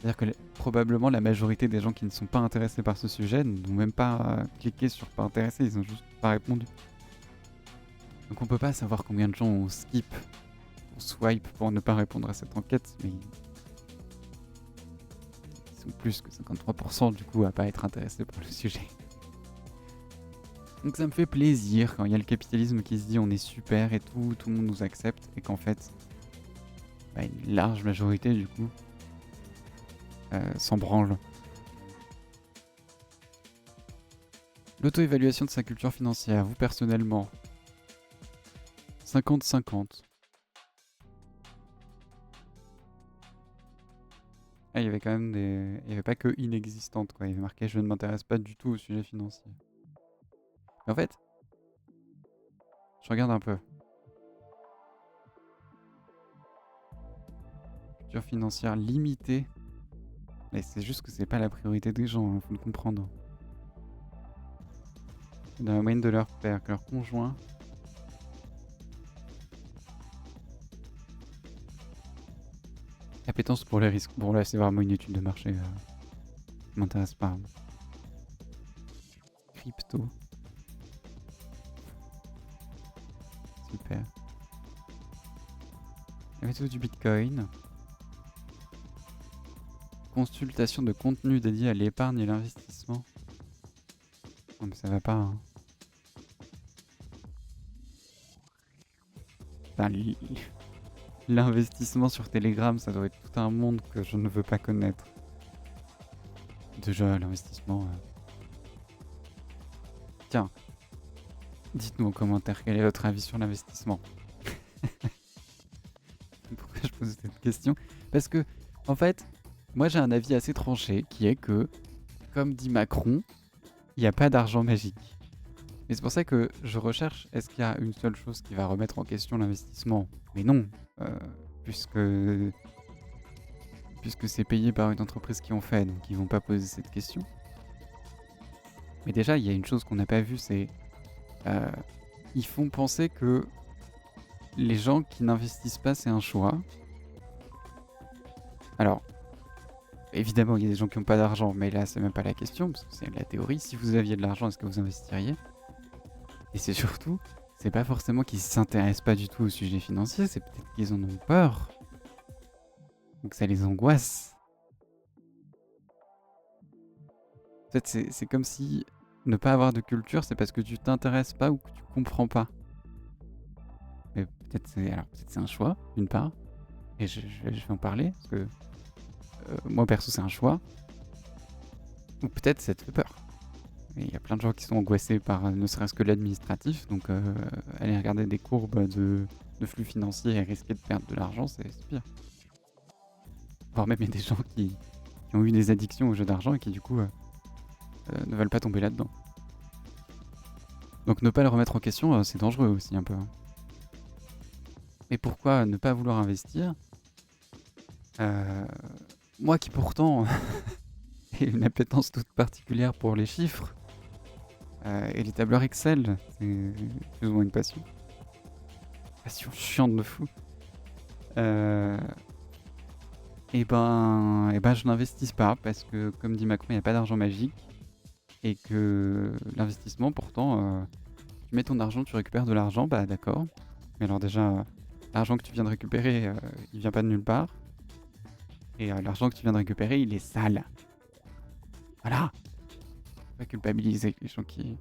C'est-à-dire que probablement la majorité des gens qui ne sont pas intéressés par ce sujet n'ont même pas cliqué sur pas intéressé, ils ont juste pas répondu. Donc on peut pas savoir combien de gens ont skip, ou swipe pour ne pas répondre à cette enquête, mais ils sont plus que 53% du coup à pas être intéressés par le sujet. Donc ça me fait plaisir quand il y a le capitalisme qui se dit on est super et tout le monde nous accepte, et qu'en fait, une large majorité du coup s'en branle. L'auto-évaluation de sa culture financière, vous personnellement, 50-50. Ah, il y avait quand même des... Il n'y avait pas que inexistante, quoi. Il y avait marqué « Je ne m'intéresse pas du tout au sujet financier ». Mais en fait, je regarde un peu. Culture financière limitée. Mais c'est juste que c'est pas la priorité des gens, faut le comprendre. Dans la moyenne de leur père, que leur conjoint... Appétence pour les risques. Bon là c'est vraiment une étude de marché. Ça m'intéresse pas. Crypto. Super. La méthode du Bitcoin. Consultation de contenu dédié à l'épargne et l'investissement. Non mais ça va pas. Hein. Enfin, l'investissement sur Telegram, ça doit être tout un monde que je ne veux pas connaître. Déjà, l'investissement... Tiens, dites-nous en commentaire quel est votre avis sur l'investissement. Pourquoi je pose cette question? Parce que, en fait, moi j'ai un avis assez tranché qui est que, comme dit Macron, il n'y a pas d'argent magique. Et c'est pour ça que je recherche, est-ce qu'il y a une seule chose qui va remettre en question l'investissement? Mais non, puisque c'est payé par une entreprise qui en fait, donc ils vont pas poser cette question. Mais déjà, il y a une chose qu'on n'a pas vue, c'est... ils font penser que les gens qui n'investissent pas, c'est un choix. Alors, évidemment, il y a des gens qui n'ont pas d'argent, mais là, c'est même pas la question, parce que c'est la théorie. Si vous aviez de l'argent, est-ce que vous investiriez? Et c'est surtout, c'est pas forcément qu'ils s'intéressent pas du tout au sujet financier, c'est peut-être qu'ils en ont peur. Donc ça les angoisse. En fait, c'est comme si ne pas avoir de culture, c'est parce que tu t'intéresses pas ou que tu comprends pas. Mais peut-être c'est un choix, d'une part. Et je vais en parler, parce que moi perso c'est un choix. Ou peut-être ça te fait peur. Il y a plein de gens qui sont angoissés par ne serait-ce que l'administratif, donc aller regarder des courbes de flux financiers et risquer de perdre de l'argent, c'est pire. Voire même il y a des gens qui ont eu des addictions au jeu d'argent et qui du coup ne veulent pas tomber là-dedans. Donc ne pas le remettre en question, c'est dangereux aussi un peu. Et pourquoi ne pas vouloir investir? Moi qui pourtant ai une appétence toute particulière pour les chiffres, et les tableurs Excel, c'est plus ou moins une passion. Passion chiante de fou. et ben je n'investis pas parce que, comme dit Macron, il n'y a pas d'argent magique et que l'investissement, pourtant, tu mets ton argent, tu récupères de l'argent, bah d'accord. Mais alors déjà, l'argent que tu viens de récupérer, il vient pas de nulle part. Et l'argent que tu viens de récupérer, il est sale. Voilà. Faut pas culpabiliser les gens qui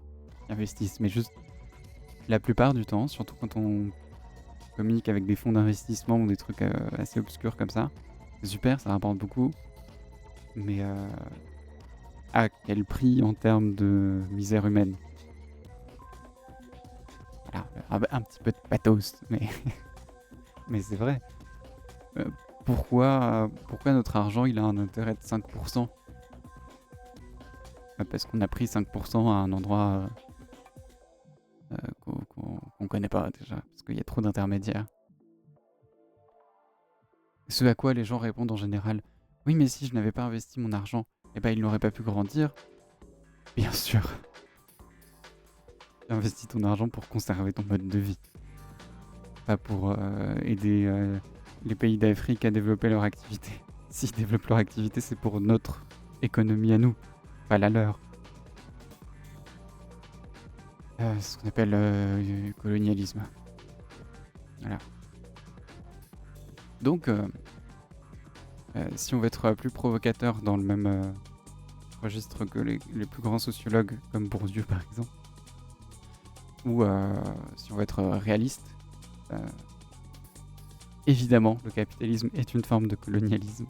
investissent, mais juste la plupart du temps, surtout quand on communique avec des fonds d'investissement ou des trucs assez obscurs comme ça, c'est super, ça rapporte beaucoup. Mais à quel prix en termes de misère humaine? Voilà, un petit peu de pathos, mais, mais c'est vrai. Euh, pourquoi notre argent il a un intérêt de 5%? Parce qu'on a pris 5% à un endroit qu'on connaît pas déjà, parce qu'il y a trop d'intermédiaires. Ce à quoi les gens répondent en général: oui, mais si je n'avais pas investi mon argent, eh ben il n'aurait pas pu grandir. Bien sûr, tu investis ton argent pour conserver ton mode de vie, pas pour aider les pays d'Afrique à développer leur activité. S'ils développent leur activité, c'est pour notre économie à nous, pas la leur. Ce qu'on appelle colonialisme. Voilà. Donc, si on veut être plus provocateur dans le même registre que les plus grands sociologues, comme Bourdieu par exemple, ou si on veut être réaliste, évidemment, le capitalisme est une forme de colonialisme.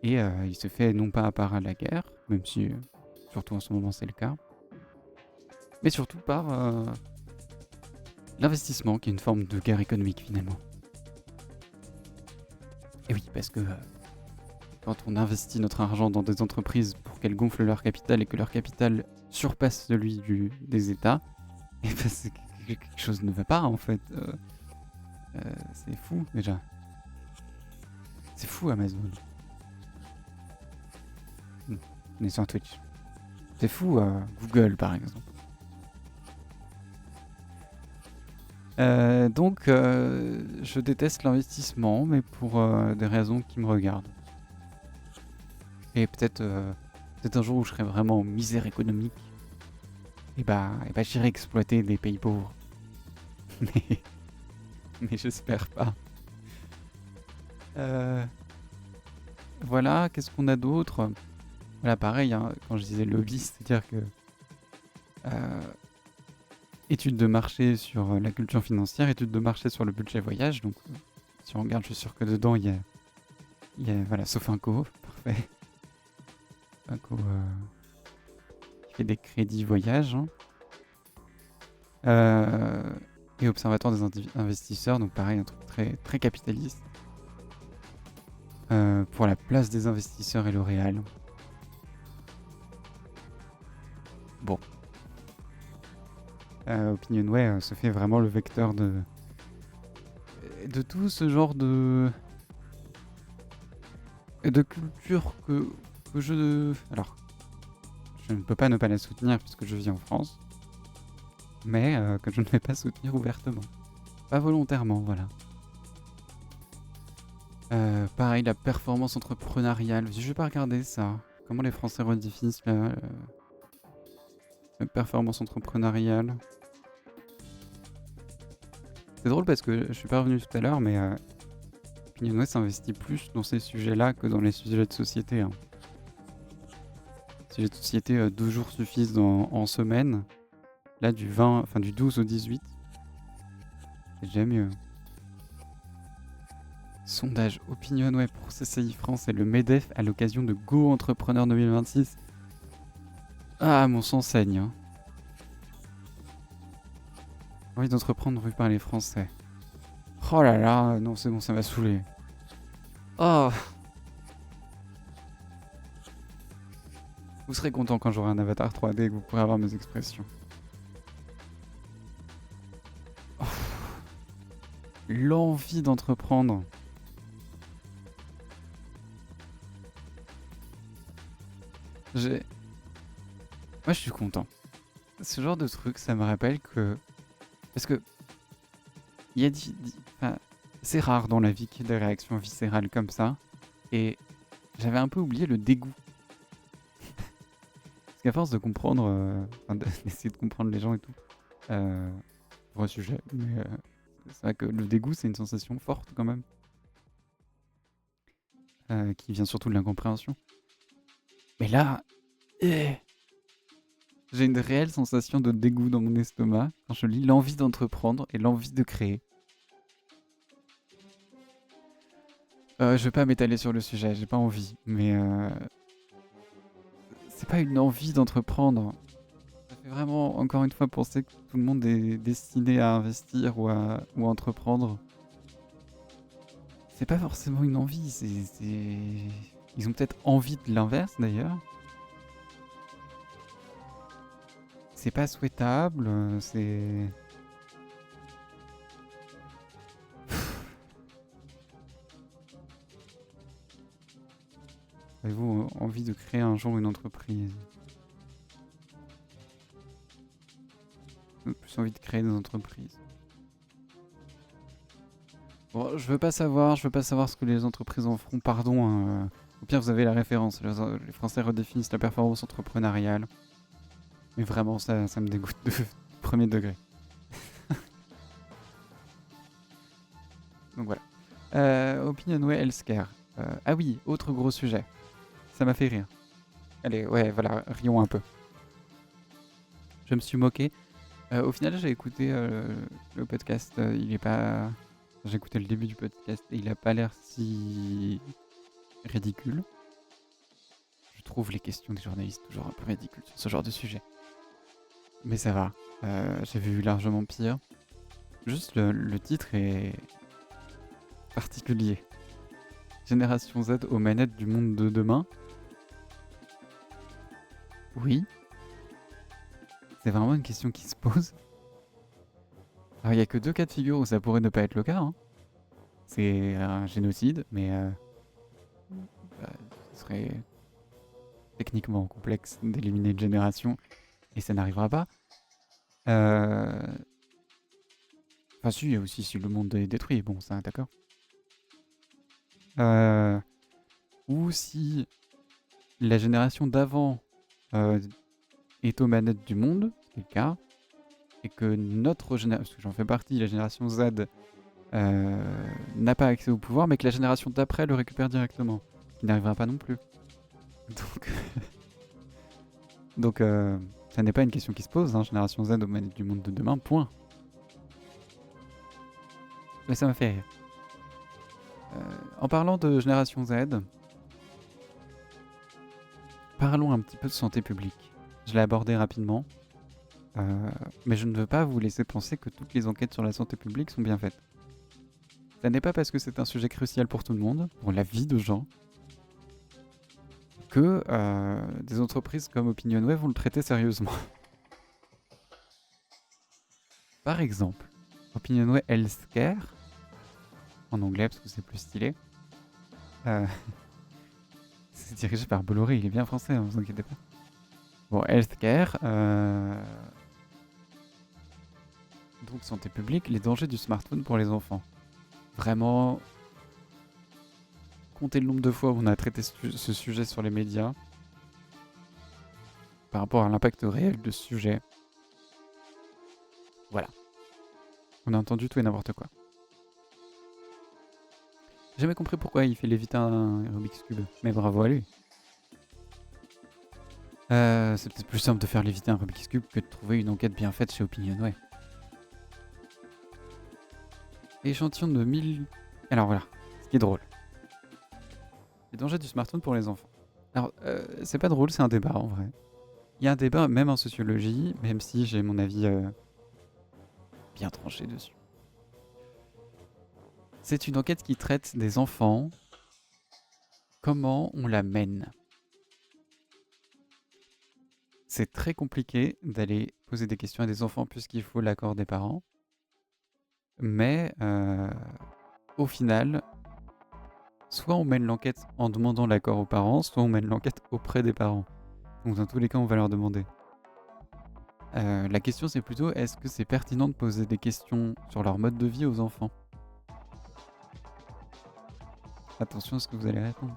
Et il se fait non pas par la guerre, même si surtout en ce moment c'est le cas, mais surtout par l'investissement, qui est une forme de guerre économique finalement. Et oui, parce que quand on investit notre argent dans des entreprises pour qu'elles gonflent leur capital et que leur capital surpasse celui des États, et ben c'est quelque chose ne va pas en fait. C'est fou déjà. C'est fou Amazon. On est sur Twitch. C'est fou Google par exemple. Donc je déteste l'investissement, mais pour des raisons qui me regardent. Et peut-être un jour où je serai vraiment en misère économique, et bah j'irai exploiter des pays pauvres. mais j'espère pas. Voilà, qu'est-ce qu'on a d'autre? Voilà, pareil, hein, quand je disais lobby, c'est-à-dire que étude de marché sur la culture financière, étude de marché sur le budget voyage. Donc, si on regarde, je suis sûr que dedans, il y a voilà, Sofinco, parfait. Sofinco qui fait des crédits voyage. Hein. Et Observatoire des investisseurs, donc pareil, un truc très, très capitaliste. Pour la place des investisseurs et L'Oréal. Bon. Opinionway se fait vraiment le vecteur de tout ce genre de culture que je... Alors, je ne peux pas ne pas la soutenir puisque je vis en France, mais que je ne vais pas soutenir ouvertement. Pas volontairement, voilà. Pareil, la performance entrepreneuriale. Je vais pas regarder ça. Comment les Français redéfinissent la performance entrepreneuriale. C'est drôle parce que je suis pas revenu tout à l'heure, mais Opinionway s'investit plus dans ces sujets-là que dans les sujets de société. Hein. Sujets de société, 2 jours suffisent en semaine. Là, du 12 au 18. C'est déjà mieux. Sondage Opinionway pour CCI France et le MEDEF à l'occasion de Go Entrepreneur 2026. Ah, mon sang saigne. Hein. Envie d'entreprendre vu par les Français. Oh là là, non, c'est bon, ça m'a saoulé. Oh. Vous serez content quand j'aurai un avatar 3D et que vous pourrez avoir mes expressions. Oh. L'envie d'entreprendre. Moi, je suis content. Ce genre de truc, ça me rappelle que... Parce que... Il y a c'est rare dans la vie qu'il y ait des réactions viscérales comme ça. Et j'avais un peu oublié le dégoût. Parce qu'à force de comprendre, d'essayer de comprendre les gens et tout, pour un sujet, mais c'est vrai que le dégoût, c'est une sensation forte quand même, qui vient surtout de l'incompréhension. Mais là, j'ai une réelle sensation de dégoût dans mon estomac quand je lis l'envie d'entreprendre et l'envie de créer. Je vais pas m'étaler sur le sujet, j'ai pas envie, mais c'est pas une envie d'entreprendre. Ça fait vraiment, encore une fois, penser que tout le monde est destiné à investir ou à entreprendre. C'est pas forcément une envie, Ils ont peut-être envie de l'inverse d'ailleurs. C'est pas souhaitable, c'est... Avez-vous envie de créer un jour une entreprise? J'ai plus envie de créer des entreprises. Bon, je veux pas savoir ce que les entreprises en feront, pardon. Hein. Au pire, vous avez la référence. Les Français redéfinissent la performance entrepreneuriale. Mais vraiment, ça me dégoûte de premier degré. Donc voilà. Opinionway Healthcare. Ah oui, autre gros sujet. Ça m'a fait rire. Allez, ouais, voilà, rions un peu. Je me suis moqué. Au final, j'ai écouté le podcast. Il est pas... J'ai écouté le début du podcast et il a pas l'air si ridicule. Je trouve les questions des journalistes toujours un peu ridicules sur ce genre de sujet. Mais ça va. J'ai vu largement pire. Juste le titre est particulier. Génération Z aux manettes du monde de demain. Oui. C'est vraiment une question qui se pose. Alors il n'y a que 2 cas de figure où ça pourrait ne pas être le cas. Hein. C'est un génocide, mais ce serait techniquement complexe d'éliminer une génération et ça n'arrivera pas. Enfin si, il y a aussi si le monde est détruit, bon ça d'accord. Ou si la génération d'avant est aux manettes du monde, c'est le cas, et que notre génération, parce que j'en fais partie, la génération Z n'a pas accès au pouvoir, mais que la génération d'après le récupère directement, ce qui n'arrivera pas non plus. Donc ça n'est pas une question qui se pose, hein, génération Z aux manettes du monde de demain, point. Mais ça m'a fait rire. En parlant de génération Z, parlons un petit peu de santé publique. Je l'ai abordé rapidement, mais je ne veux pas vous laisser penser que toutes les enquêtes sur la santé publique sont bien faites. Ça n'est pas parce que c'est un sujet crucial pour tout le monde, pour la vie de gens, que des entreprises comme Opinionway vont le traiter sérieusement. Par exemple, Opinionway Healthcare, en anglais parce que c'est plus stylé, c'est dirigé par Bolloré, il est bien français, hein, vous inquiétez pas. Bon, Healthcare, donc santé publique, les dangers du smartphone pour les enfants. Vraiment, comptez le nombre de fois où on a traité ce sujet sur les médias par rapport à l'impact réel de ce sujet. Voilà. On a entendu tout et n'importe quoi. J'ai jamais compris pourquoi il fait léviter un Rubik's Cube, mais bravo à lui. C'est peut-être plus simple de faire léviter un Rubik's Cube que de trouver une enquête bien faite chez Opinionway. Échantillon de 1000... Alors voilà, ce qui est drôle. Les dangers du smartphone pour les enfants. Alors, c'est pas drôle, c'est un débat en vrai. Il y a un débat même en sociologie, même si j'ai mon avis bien tranché dessus. C'est une enquête qui traite des enfants. Comment on la mène? C'est très compliqué d'aller poser des questions à des enfants puisqu'il faut l'accord des parents. Mais au final, soit on mène l'enquête en demandant l'accord aux parents, soit on mène l'enquête auprès des parents. Donc dans tous les cas, on va leur demander. La question c'est plutôt, est-ce que c'est pertinent de poser des questions sur leur mode de vie aux enfants? Attention à ce que vous allez répondre.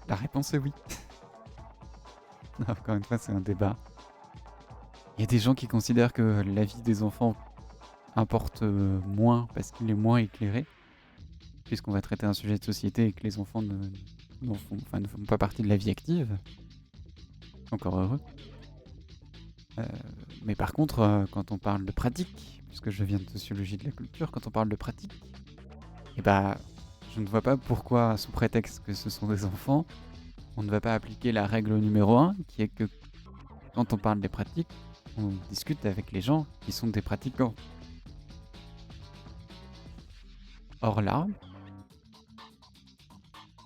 La réponse est oui. Non, encore une fois, c'est un débat. Il y a des gens qui considèrent que la vie des enfants importe moins parce qu'il est moins éclairé, puisqu'on va traiter un sujet de société et que les enfants ne font pas partie de la vie active. Encore heureux. Mais par contre, quand on parle de pratique, puisque je viens de sociologie de la culture, quand on parle de pratique, eh bah, je ne vois pas pourquoi, sous prétexte que ce sont des enfants, on ne va pas appliquer la règle numéro 1, qui est que quand on parle des pratiques, on discute avec les gens qui sont des pratiquants. Or là,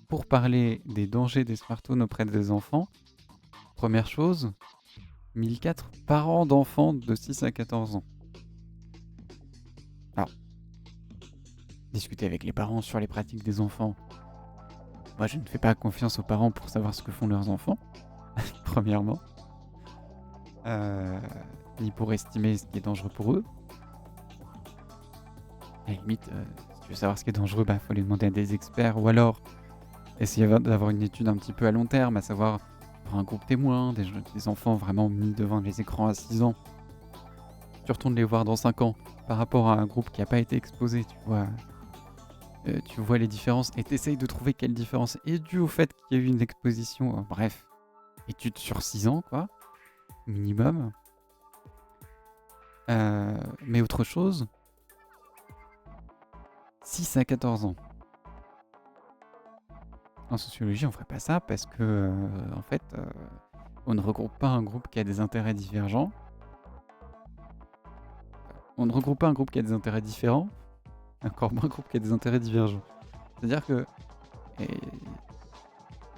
pour parler des dangers des smartphones auprès des enfants, première chose, 1004 parents d'enfants de 6 à 14 ans. Alors, discuter avec les parents sur les pratiques des enfants. Moi, je ne fais pas confiance aux parents pour savoir ce que font leurs enfants, premièrement. Ni pour estimer ce qui est dangereux pour eux. À la limite, si tu veux savoir ce qui est dangereux, bah faut les demander à des experts, ou alors essayer d'avoir une étude un petit peu à long terme, à savoir pour un groupe témoin, des enfants vraiment mis devant les écrans à 6 ans. Tu retournes les voir dans 5 ans, par rapport à un groupe qui n'a pas été exposé, tu vois les différences, et t'essayes de trouver quelle différence est due au fait qu'il y a eu une exposition, bref, étude sur 6 ans, quoi, minimum. Mais autre chose, 6 à 14 ans. En sociologie, on ferait pas ça parce que, en fait, on ne regroupe pas un groupe qui a des intérêts divergents. On ne regroupe pas un groupe qui a des intérêts différents, encore moins un groupe qui a des intérêts divergents. C'est-à-dire que, et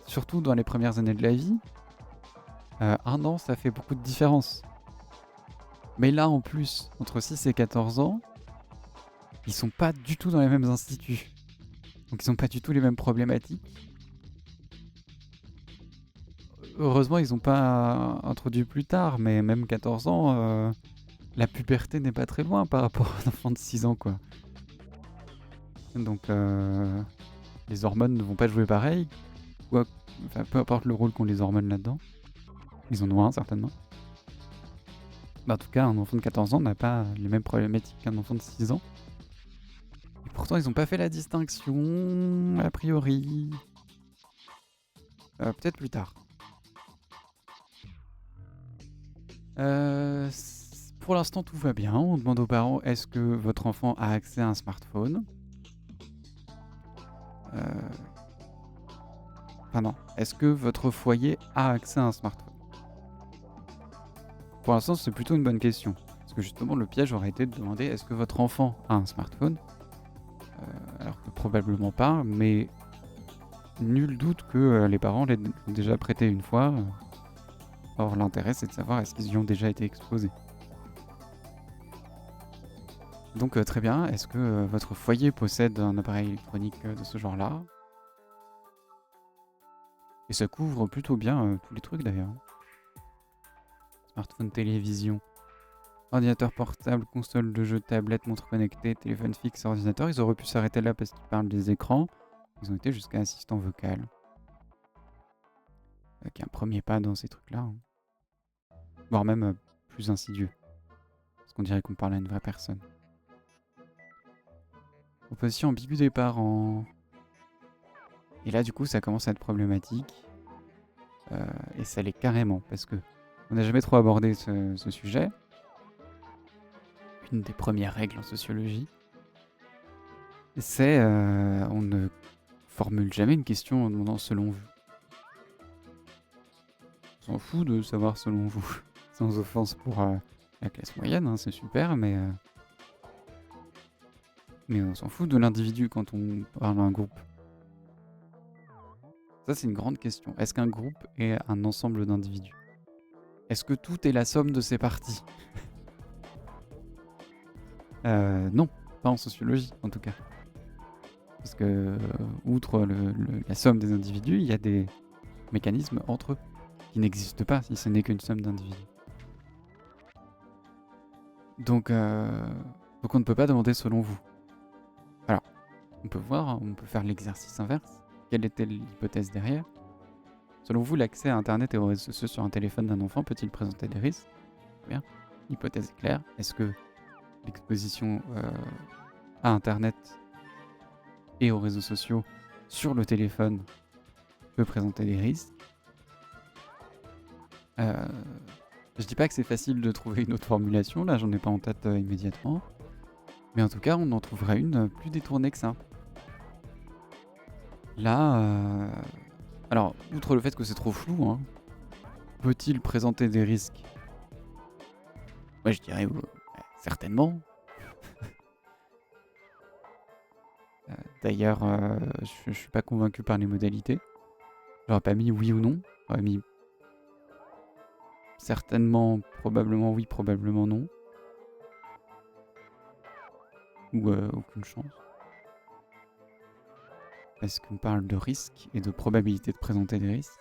surtout dans les premières années de la vie, 1 an, ça fait beaucoup de différence. Mais là, en plus, entre 6 et 14 ans, ils sont pas du tout dans les mêmes instituts. Donc ils ont pas du tout les mêmes problématiques. Heureusement, ils n'ont pas introduit plus tard, mais même 14 ans, la puberté n'est pas très loin par rapport à un enfant de 6 ans, quoi. Donc les hormones ne vont pas jouer pareil. Enfin, peu importe le rôle qu'ont les hormones là-dedans. Ils en ont un, certainement. En tout cas, un enfant de 14 ans n'a pas les mêmes problématiques qu'un enfant de 6 ans. Et pourtant, ils n'ont pas fait la distinction, a priori. Peut-être plus tard. Pour l'instant, tout va bien. On demande aux parents, est-ce que votre enfant a accès à un smartphone ? Enfin non, est-ce que votre foyer a accès à un smartphone ? Pour l'instant, c'est plutôt une bonne question. Parce que justement, le piège aurait été de demander, est-ce que votre enfant a un smartphone ? Alors que probablement pas, mais nul doute que les parents l'ont déjà prêté une fois. Or, l'intérêt, c'est de savoir est-ce qu'ils y ont déjà été exposés. Donc très bien, est-ce que votre foyer possède un appareil électronique de ce genre-là ? Et ça couvre plutôt bien tous les trucs d'ailleurs. Smartphone, télévision, ordinateur portable, console de jeu, tablette, montre connectée, téléphone fixe, ordinateur. Ils auraient pu s'arrêter là parce qu'ils parlent des écrans. Ils ont été jusqu'à assistant vocal. Qui est un premier pas dans ces trucs-là. Hein. Voire même plus insidieux. Parce qu'on dirait qu'on parle à une vraie personne. Opposition ambiguë des parents. Et là, du coup, ça commence à être problématique. Et ça l'est carrément, parce que on n'a jamais trop abordé ce sujet. Une des premières règles en sociologie, c'est on ne formule jamais une question en demandant selon vous. On s'en fout de savoir selon vous. Sans offense pour la classe moyenne, hein, c'est super, mais on s'en fout de l'individu quand on parle d'un groupe. Ça, c'est une grande question. Est-ce qu'un groupe est un ensemble d'individus ? Est-ce que tout est la somme de ses parties ? Non, pas en sociologie, en tout cas. Parce que, outre la somme des individus, il y a des mécanismes entre eux qui n'existent pas si ce n'est qu'une somme d'individus. Donc on ne peut pas demander selon vous. Alors, on peut voir, on peut faire l'exercice inverse. quelle était l'hypothèse derrière? Selon vous, l'accès à Internet et aux réseaux sociaux sur un téléphone d'un enfant peut-il présenter des risques? Bien. L'hypothèse est claire. Est-ce que l'exposition à Internet et aux réseaux sociaux sur le téléphone peut présenter des risques? Je dis pas que c'est facile de trouver une autre formulation, là j'en ai pas en tête immédiatement. Mais en tout cas, on en trouverait une plus détournée que ça. Là, alors, outre le fait que c'est trop flou, hein, peut-il présenter des risques? Moi je dirais certainement. D'ailleurs, je suis pas convaincu par les modalités. J'aurais pas mis oui ou non. J'aurais mis certainement, probablement oui, probablement non. Ou aucune chance. Parce qu'on parle de risque et de probabilité de présenter des risques.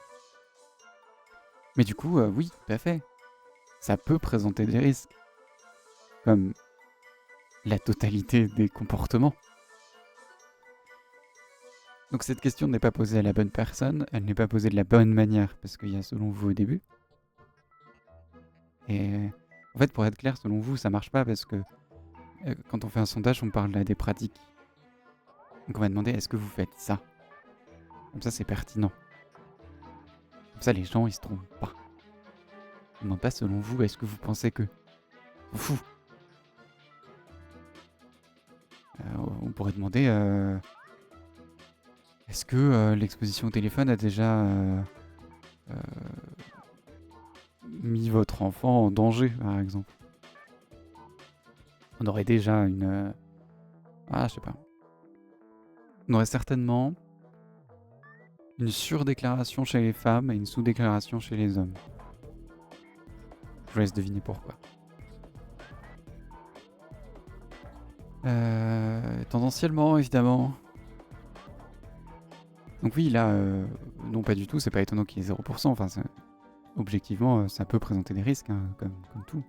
Mais du coup, oui, tout à fait. Ça peut présenter des risques. Comme la totalité des comportements. Donc cette question n'est pas posée à la bonne personne, elle n'est pas posée de la bonne manière, parce qu'il y a selon vous au début. Et en fait, pour être clair, selon vous, ça marche pas, parce que quand on fait un sondage, on parle là des pratiques. Donc on va demander, est-ce que vous faites ça? Comme ça, c'est pertinent. Comme ça, les gens, ils se trompent pas. On demande pas, selon vous, est-ce que vous pensez que... Fou. On pourrait demander... Est-ce que l'exposition au téléphone a déjà mis votre enfant en danger, par exemple? On aurait déjà une... je sais pas. On aurait certainement une surdéclaration chez les femmes et une sous-déclaration chez les hommes. Je vous laisse deviner pourquoi. Tendanciellement, évidemment. Donc oui, là, non pas du tout, c'est pas étonnant qu'il y ait 0%. Enfin, objectivement, ça peut présenter des risques, hein, comme tout.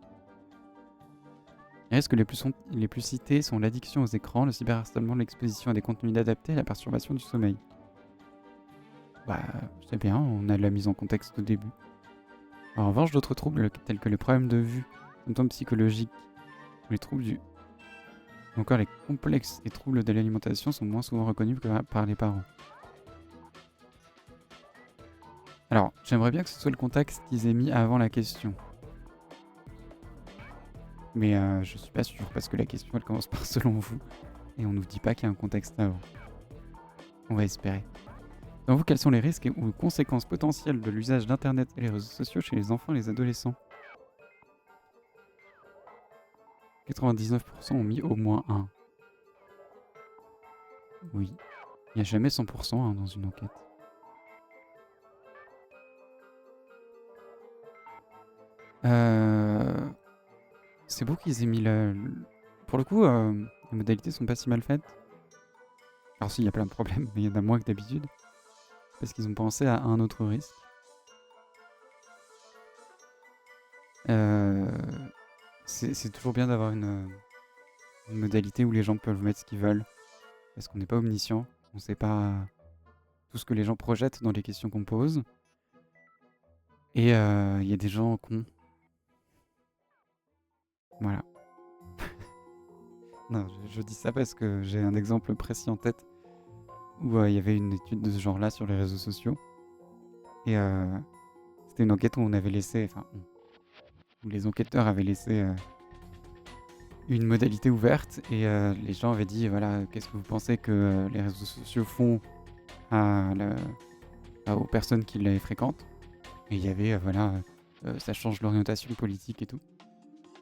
Les risques les plus cités sont l'addiction aux écrans, le cyberharcèlement, l'exposition à des contenus inadaptés et la perturbation du sommeil. Bah, c'est bien, on a la mise en contexte au début. En revanche, d'autres troubles, tels que les problèmes de vue, symptômes psychologiques, ou les troubles du... ou encore les complexes et troubles de l'alimentation sont moins souvent reconnus que par les parents. Alors, j'aimerais bien que ce soit le contexte qu'ils aient mis avant la question. Mais je suis pas sûr, parce que la question, elle commence par selon vous, et on nous dit pas qu'il y a un contexte avant. On va espérer. Selon vous, quels sont les risques ou conséquences potentielles de l'usage d'Internet et les réseaux sociaux chez les enfants et les adolescents? 99% ont mis au moins 1. Oui. Il n'y a jamais 100% hein, dans une enquête. C'est beau qu'ils aient mis Pour le coup, les modalités sont pas si mal faites. Alors si, il y a plein de problèmes, mais il y en a moins que d'habitude. Parce qu'ils ont pensé à un autre risque. C'est toujours bien d'avoir une modalité où les gens peuvent mettre ce qu'ils veulent. Parce qu'on n'est pas omniscient. On sait pas tout ce que les gens projettent dans les questions qu'on pose. Et il y a des gens cons. Voilà. Non, je dis ça parce que j'ai un exemple précis en tête où il y avait une étude de ce genre-là sur les réseaux sociaux. Et c'était une enquête où on avait laissé... où les enquêteurs avaient laissé une modalité ouverte et les gens avaient dit, voilà, qu'est-ce que vous pensez que les réseaux sociaux font aux personnes qui les fréquentent? Et il y avait, ça change l'orientation politique et tout.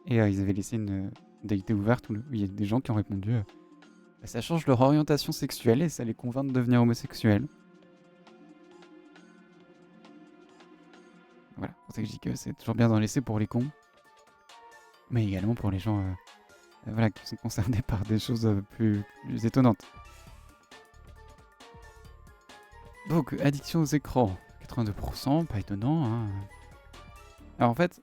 Et ils avaient laissé une modalité ouverte où il y a des gens qui ont répondu ça change leur orientation sexuelle et ça les convainc de devenir homosexuels. Voilà, c'est pour ça que je dis que c'est toujours bien d'en laisser pour les cons. Mais également pour les gens qui sont concernés par des choses plus étonnantes. Donc, addiction aux écrans, 82%, pas étonnant. Hein. Alors en fait,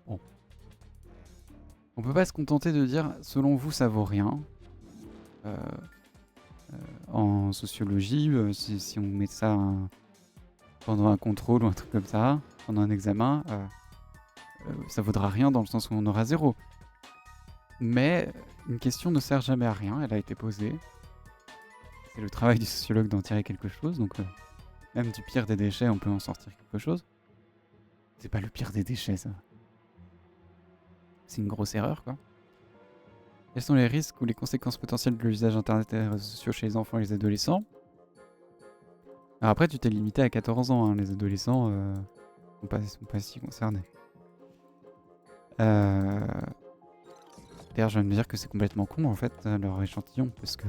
on peut pas se contenter de dire selon vous ça vaut rien. en sociologie, si on met ça pendant un contrôle ou un truc comme ça, pendant un examen, ça vaudra rien dans le sens où on aura 0. Mais une question ne sert jamais à rien, elle a été posée. C'est le travail du sociologue d'en tirer quelque chose, donc même du pire des déchets, on peut en sortir quelque chose. C'est pas le pire des déchets, ça. C'est une grosse erreur, quoi. Quels sont les risques ou les conséquences potentielles de l'usage Internet et des réseaux sociaux chez les enfants et les adolescents? Alors après, tu t'es limité à 14 ans, hein. Les adolescents sont pas si concernés. D'ailleurs, je viens de me dire que c'est complètement con, en fait, leur échantillon, parce que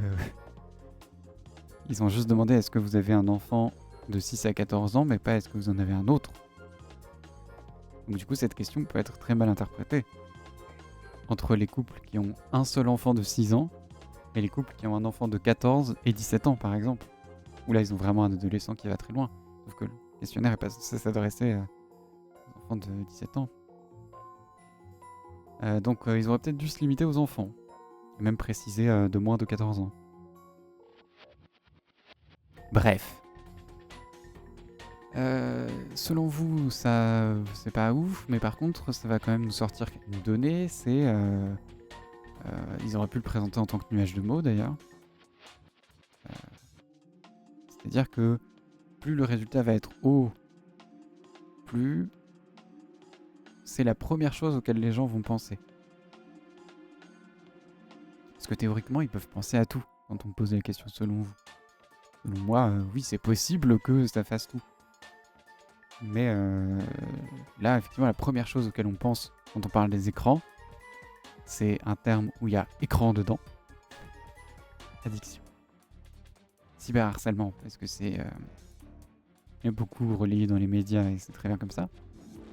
ils ont juste demandé est-ce que vous avez un enfant de 6 à 14 ans, mais pas est-ce que vous en avez un autre. Donc du coup, cette question peut être très mal interprétée entre les couples qui ont un seul enfant de 6 ans et les couples qui ont un enfant de 14 et 17 ans, par exemple. Où là, ils ont vraiment un adolescent qui va très loin. Sauf que le questionnaire n'est pas censé s'adresser aux enfants de 17 ans. Donc ils auraient peut-être dû se limiter aux enfants. Et même préciser de moins de 14 ans. Bref. Selon vous, ça c'est pas ouf, mais par contre, ça va quand même nous sortir une donnée, c'est... ils auraient pu le présenter en tant que nuage de mots, d'ailleurs. C'est-à-dire que plus le résultat va être haut, plus c'est la première chose auquel les gens vont penser. Parce que théoriquement, ils peuvent penser à tout quand on pose la question selon vous. Selon moi, oui, c'est possible que ça fasse tout. Mais là, effectivement, la première chose auquel on pense quand on parle des écrans, c'est un terme où il y a écran dedans. Addiction. Cyberharcèlement, parce que c'est il y a beaucoup relayé dans les médias et c'est très bien comme ça.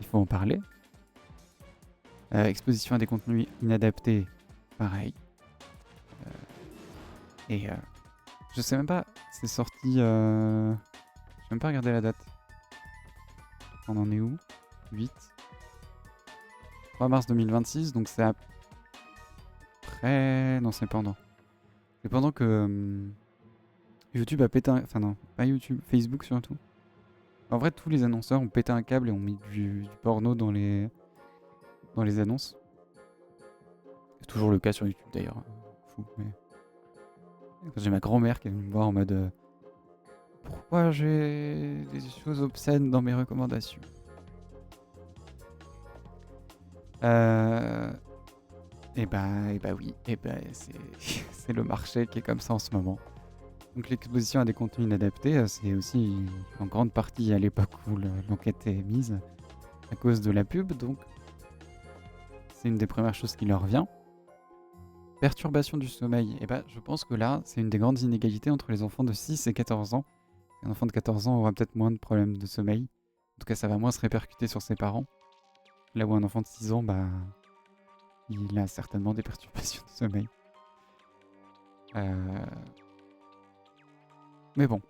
Il faut en parler. Exposition à des contenus inadaptés, pareil. Et je sais même pas, c'est sorti... Je vais même pas regarder la date. On en est où 8 3 mars 2026, donc c'est après... Non, c'est pendant. C'est pendant que YouTube a pété un... Enfin non, pas YouTube, Facebook surtout. En vrai, tous les annonceurs ont pété un câble et ont mis du porno dans les annonces. C'est toujours le cas sur YouTube d'ailleurs. Fou, mais... J'ai ma grand-mère qui est venue me voir en mode... pourquoi j'ai des choses obscènes dans mes recommandations? Et bah oui, c'est le marché qui est comme ça en ce moment. Donc l'exposition à des contenus inadaptés, c'est aussi en grande partie à l'époque où l'enquête est mise à cause de la pub, donc c'est une des premières choses qui leur vient. Perturbation du sommeil, et bah je pense que là, c'est une des grandes inégalités entre les enfants de 6 et 14 ans. Un enfant de 14 ans aura peut-être moins de problèmes de sommeil. En tout cas, ça va moins se répercuter sur ses parents. Là où un enfant de 6 ans, bah, il a certainement des perturbations de sommeil. Mais bon.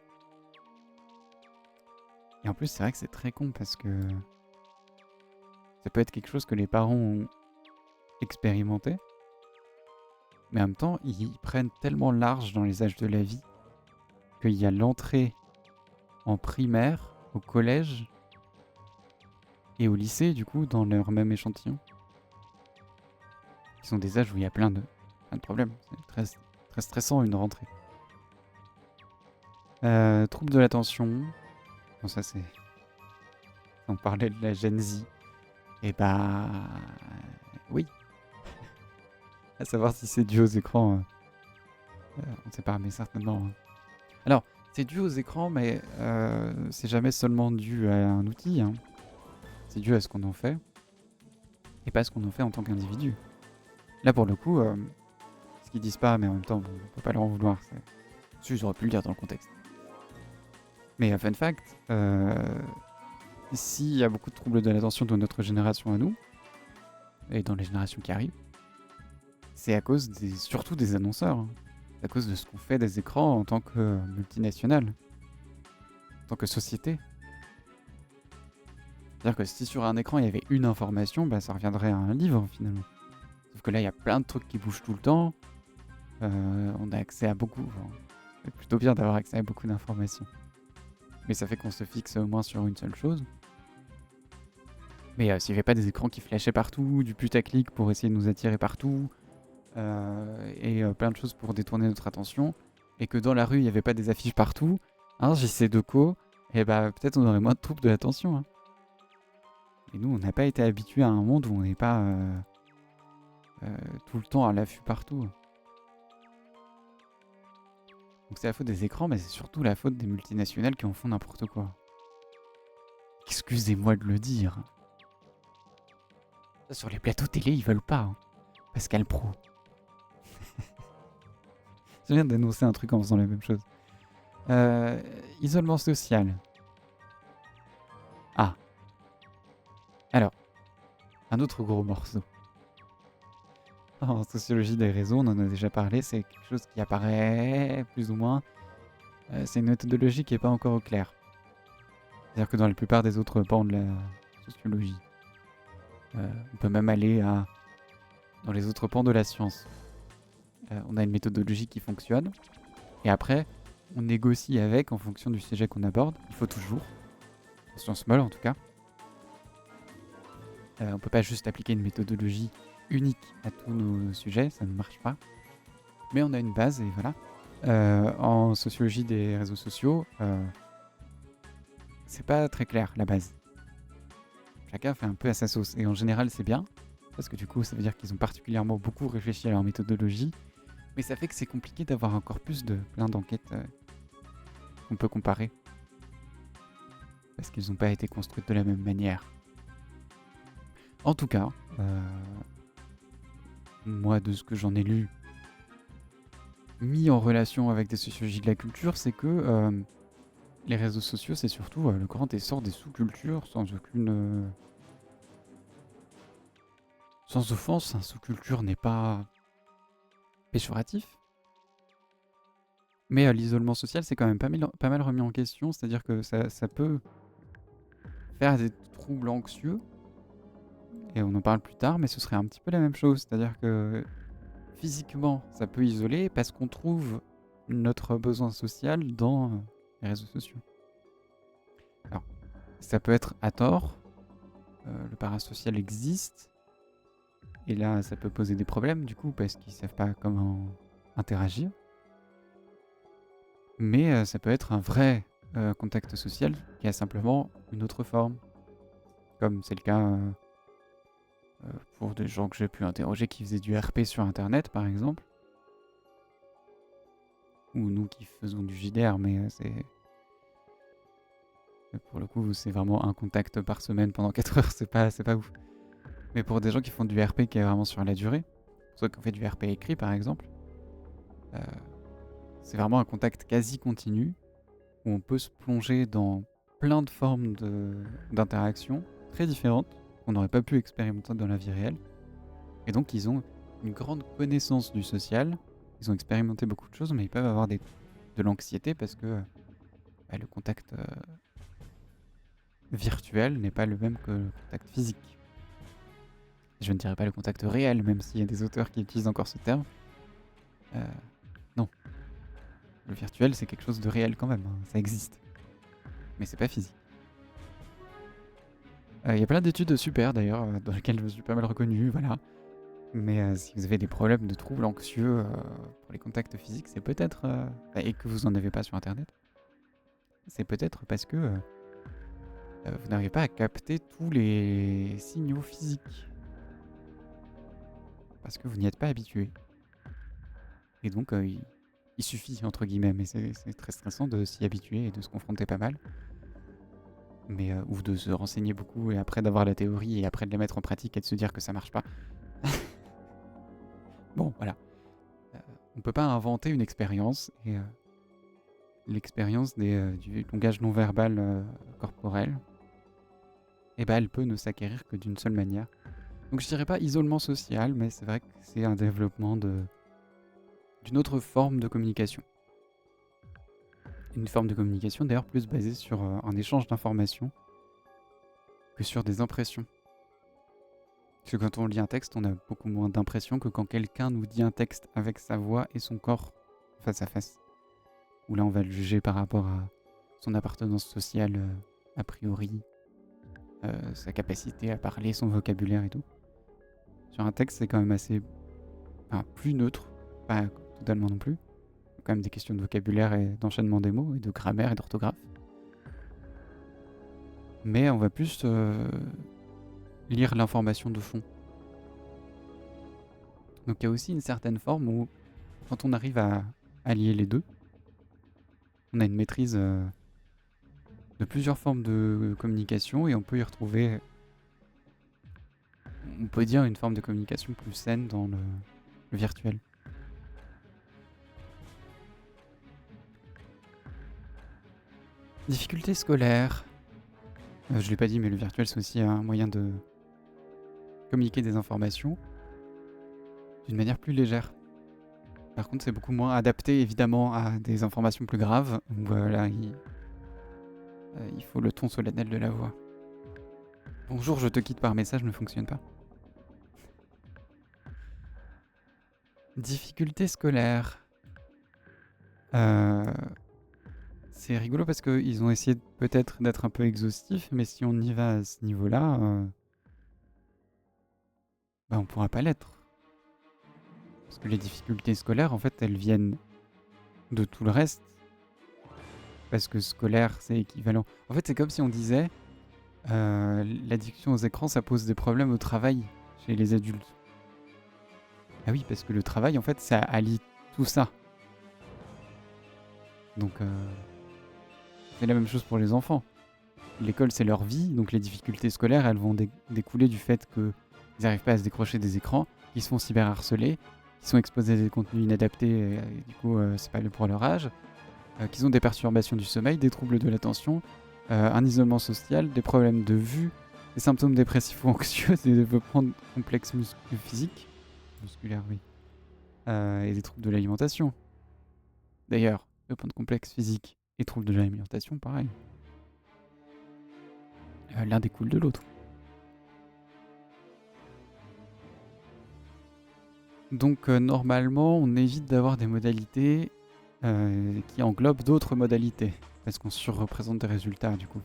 Et en plus, c'est vrai que c'est très con parce que ça peut être quelque chose que les parents ont expérimenté. Mais en même temps, ils prennent tellement large dans les âges de la vie qu'il y a l'entrée en primaire, au collège et au lycée, du coup, dans leur même échantillon. Qui sont des âges où il y a plein de problèmes. C'est très, très stressant une rentrée. Troubles de l'attention. Bon, ça c'est... On parlait de la Gen Z. Et bah... oui. À savoir si c'est dû aux écrans. On ne sait pas, mais certainement. Alors, c'est dû aux écrans, mais c'est jamais seulement dû à un outil. Hein. C'est dû à ce qu'on en fait. Et pas ce qu'on en fait en tant qu'individu. Là, pour le coup, ce qu'ils disent pas, mais en même temps, on peut pas leur en vouloir. Si, j'aurais pu le dire dans le contexte. Mais fun fact, s'il y a beaucoup de troubles de l'attention de notre génération à nous, et dans les générations qui arrivent, c'est à cause surtout des annonceurs. Hein. C'est à cause de ce qu'on fait des écrans en tant que multinationale, en tant que société. C'est-à-dire que si sur un écran il y avait une information, bah, ça reviendrait à un livre finalement. Sauf que là il y a plein de trucs qui bougent tout le temps. On a accès à beaucoup. Enfin, C'est plutôt bien d'avoir accès à beaucoup d'informations. Mais ça fait qu'on se fixe au moins sur une seule chose. Mais s'il n'y avait pas des écrans qui flashaient partout, du putaclic pour essayer de nous attirer partout, et plein de choses pour détourner notre attention, et que dans la rue il n'y avait pas des affiches partout, hein, JC Deco, et bah peut-être on aurait moins de troubles de l'attention. Hein. Et nous on n'a pas été habitués à un monde où on n'est pas tout le temps à l'affût partout. Donc c'est la faute des écrans, mais c'est surtout la faute des multinationales qui en font n'importe quoi. Excusez-moi de le dire. Ça, sur les plateaux télé, ils veulent pas. Hein. Pascal Pro. Je viens d'annoncer un truc en faisant la même chose. Isolement social. Ah. Alors, un autre gros morceau. En sociologie des réseaux, on en a déjà parlé, c'est quelque chose qui apparaît plus ou moins. C'est une méthodologie qui n'est pas encore au clair. C'est-à-dire que dans la plupart des autres pans de la sociologie, on peut même aller dans les autres pans de la science. On a une méthodologie qui fonctionne, et après, on négocie avec en fonction du sujet qu'on aborde. Il faut toujours, en sciences molles en tout cas. On peut pas juste appliquer une méthodologie unique à tous nos sujets, ça ne marche pas. Mais on a une base, et voilà. En sociologie des réseaux sociaux, c'est pas très clair la base. Chacun fait un peu à sa sauce, et en général c'est bien, parce que du coup ça veut dire qu'ils ont particulièrement beaucoup réfléchi à leur méthodologie, mais ça fait que c'est compliqué d'avoir encore plus de plein d'enquêtes qu'on peut comparer, parce qu'ils n'ont pas été construites de la même manière. En tout cas, moi de ce que j'en ai lu, mis en relation avec des sociologies de la culture, c'est que les réseaux sociaux, c'est surtout le grand essor des sous-cultures, sans aucune... sans offense, un sous-culture n'est pas péjoratif. Mais l'isolement social, c'est quand même pas mal remis en question, c'est-à-dire que ça peut faire des troubles anxieux, et on en parle plus tard, mais ce serait un petit peu la même chose, c'est-à-dire que physiquement, ça peut isoler parce qu'on trouve notre besoin social dans les réseaux sociaux. Alors, ça peut être à tort, le parasocial existe, et là, ça peut poser des problèmes, du coup, parce qu'ils savent pas comment interagir. Mais ça peut être un vrai contact social qui a simplement une autre forme. Comme c'est le cas pour des gens que j'ai pu interroger qui faisaient du RP sur Internet, par exemple. Ou nous qui faisons du JDR, mais c'est... Pour le coup, c'est vraiment un contact par semaine pendant 4 heures, c'est pas ouf. Mais pour des gens qui font du RP qui est vraiment sur la durée, pour ceux qui ont fait du RP écrit, par exemple, c'est vraiment un contact quasi continu, où on peut se plonger dans plein de formes d'interaction très différentes qu'on n'aurait pas pu expérimenter dans la vie réelle. Et donc ils ont une grande connaissance du social, ils ont expérimenté beaucoup de choses, mais ils peuvent avoir de l'anxiété parce que le contact virtuel n'est pas le même que le contact physique. Je ne dirais pas le contact réel, même s'il y a des auteurs qui utilisent encore ce terme. Non. Le virtuel, c'est quelque chose de réel quand même, hein, ça existe. Mais c'est pas physique. Il y a plein d'études super d'ailleurs, dans lesquelles je me suis pas mal reconnu, voilà. Mais si vous avez des problèmes de troubles anxieux pour les contacts physiques, c'est peut-être... et que vous n'en avez pas sur Internet, c'est peut-être parce que vous n'arrivez pas à capter tous les signaux physiques. Parce que vous n'y êtes pas habitué. Et donc, il suffit, entre guillemets, mais c'est très stressant de s'y habituer et de se confronter pas mal. Mais, ou de se renseigner beaucoup et après d'avoir la théorie et après de la mettre en pratique et de se dire que ça marche pas. Bon, voilà. On peut pas inventer une expérience et l'expérience du langage non verbal corporel, eh ben, elle peut ne s'acquérir que d'une seule manière. Donc je dirais pas isolement social, mais c'est vrai que c'est un développement d'une autre forme de communication. Une forme de communication d'ailleurs plus basée sur un échange d'informations que sur des impressions. Parce que quand on lit un texte, on a beaucoup moins d'impressions que quand quelqu'un nous dit un texte avec sa voix et son corps face à face. où là on va le juger par rapport à son appartenance sociale a priori, sa capacité à parler, son vocabulaire et tout. Sur un texte, c'est quand même assez plus neutre, pas totalement non plus. Il y a quand même des questions de vocabulaire et d'enchaînement des mots, et de grammaire et d'orthographe. Mais on va plus lire l'information de fond. Donc il y a aussi une certaine forme où, quand on arrive à allier les deux, on a une maîtrise de plusieurs formes de communication et on peut y retrouver, on peut dire, une forme de communication plus saine dans le virtuel. Difficultés scolaires. Je l'ai pas dit, mais le virtuel c'est aussi un moyen de communiquer des informations d'une manière plus légère. Par contre, c'est beaucoup moins adapté évidemment à des informations plus graves, où voilà, il faut le ton solennel de la voix. Bonjour, je te quitte par message ne fonctionne pas. Difficultés scolaires. C'est rigolo parce qu'ils ont essayé peut-être d'être un peu exhaustifs, mais si on y va à ce niveau-là, on pourra pas l'être. Parce que les difficultés scolaires, en fait, elles viennent de tout le reste. Parce que scolaire, c'est équivalent. En fait, c'est comme si on disait l'addiction aux écrans, ça pose des problèmes au travail chez les adultes. Ah oui, parce que le travail, en fait, ça allie tout ça. Donc, c'est la même chose pour les enfants. L'école, c'est leur vie, donc les difficultés scolaires, elles vont découler du fait qu'ils n'arrivent pas à se décrocher des écrans, qu'ils se font cyberharceler, qu'ils sont exposés à des contenus inadaptés, et du coup, c'est pas le pour leur âge, qu'ils ont des perturbations du sommeil, des troubles de l'attention, un isolement social, des problèmes de vue, des symptômes dépressifs ou anxieux, des développements de complexes musculaires, oui, et des troubles de l'alimentation. D'ailleurs, développement de complexes physiques et troubles de l'alimentation, pareil. L'un découle de l'autre. Donc normalement, on évite d'avoir des modalités qui englobent d'autres modalités, parce qu'on surreprésente des résultats du coup.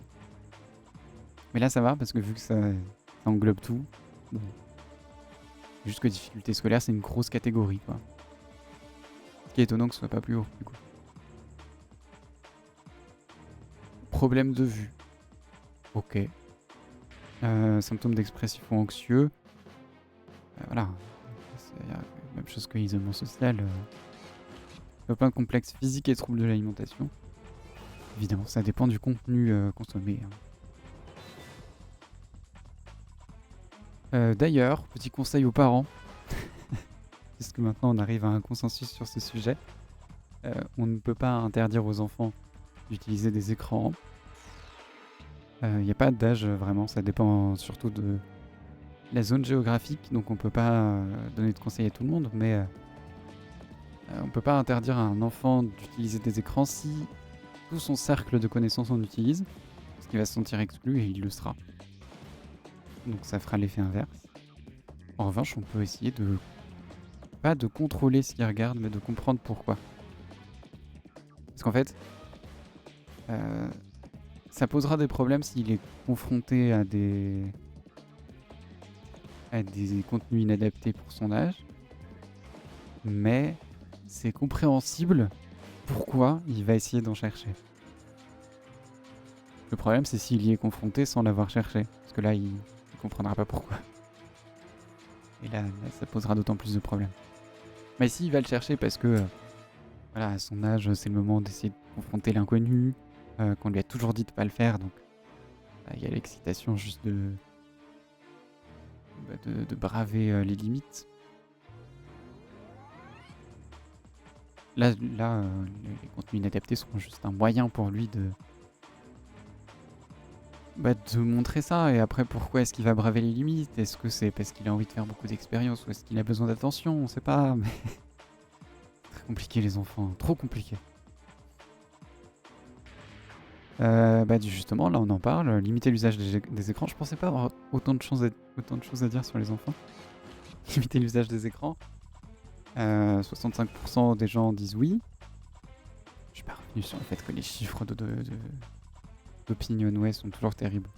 Mais là ça va, parce que vu que ça englobe tout, bon. Juste que difficulté scolaire, c'est une grosse catégorie, quoi. Ce qui est étonnant que ce soit pas plus haut, du coup. Problème de vue. Ok. Symptômes d'expressif ou anxieux. Voilà. C'est la même chose que l'isolement social. Plein de complexes physiques et troubles de l'alimentation. Évidemment, ça dépend du contenu consommé. D'ailleurs, petit conseil aux parents, puisque maintenant on arrive à un consensus sur ce sujet, on ne peut pas interdire aux enfants d'utiliser des écrans. Il n'y a pas d'âge vraiment, ça dépend surtout de la zone géographique, donc on peut pas donner de conseils à tout le monde, mais on peut pas interdire à un enfant d'utiliser des écrans si tout son cercle de connaissances en utilise, parce qu'il va se sentir exclu et il le sera. Donc ça fera l'effet inverse. En revanche, on peut essayer de pas de contrôler ce qu'il regarde, mais de comprendre pourquoi. Parce qu'en fait, ça posera des problèmes s'il est confronté à des contenus inadaptés pour son âge, mais c'est compréhensible pourquoi il va essayer d'en chercher. Le problème, c'est s'il y est confronté sans l'avoir cherché, parce que là, il comprendra pas pourquoi. Et là, ça posera d'autant plus de problèmes. Mais s'il va le chercher parce que, voilà, à son âge, c'est le moment d'essayer de confronter l'inconnu, qu'on lui a toujours dit de pas le faire, donc il y a l'excitation juste de braver les limites. Là, les contenus inadaptés seront juste un moyen pour lui de montrer ça. Et après, pourquoi est-ce qu'il va braver les limites? Est-ce que c'est parce qu'il a envie de faire beaucoup d'expérience ou est-ce qu'il a besoin d'attention? On sait pas, mais très compliqué les enfants, trop compliqué. Justement, là on en parle, limiter l'usage des écrans. Je pensais pas avoir autant de choses à dire sur les enfants. Limiter l'usage des écrans. 65% des gens disent oui. Je vais pas revenir revenu sur le fait que les chiffres d'Opinionway sont toujours terribles.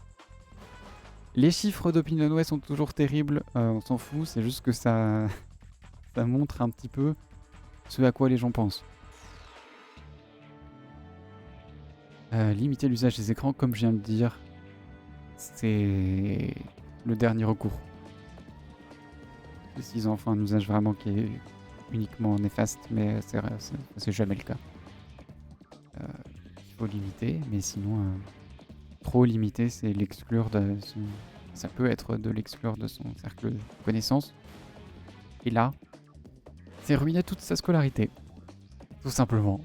Les chiffres d'Opinionway sont toujours terribles, on s'en fout, c'est juste que ça montre un petit peu ce à quoi les gens pensent. Limiter l'usage des écrans, comme je viens de le dire, c'est le dernier recours. S'ils ont fait un usage vraiment qui est uniquement néfaste, mais c'est jamais le cas. Il faut limiter, mais sinon, trop limiter, c'est l'exclure de son... Ça peut être de l'exclure de son cercle de connaissances. Et là, c'est ruiner toute sa scolarité. Tout simplement.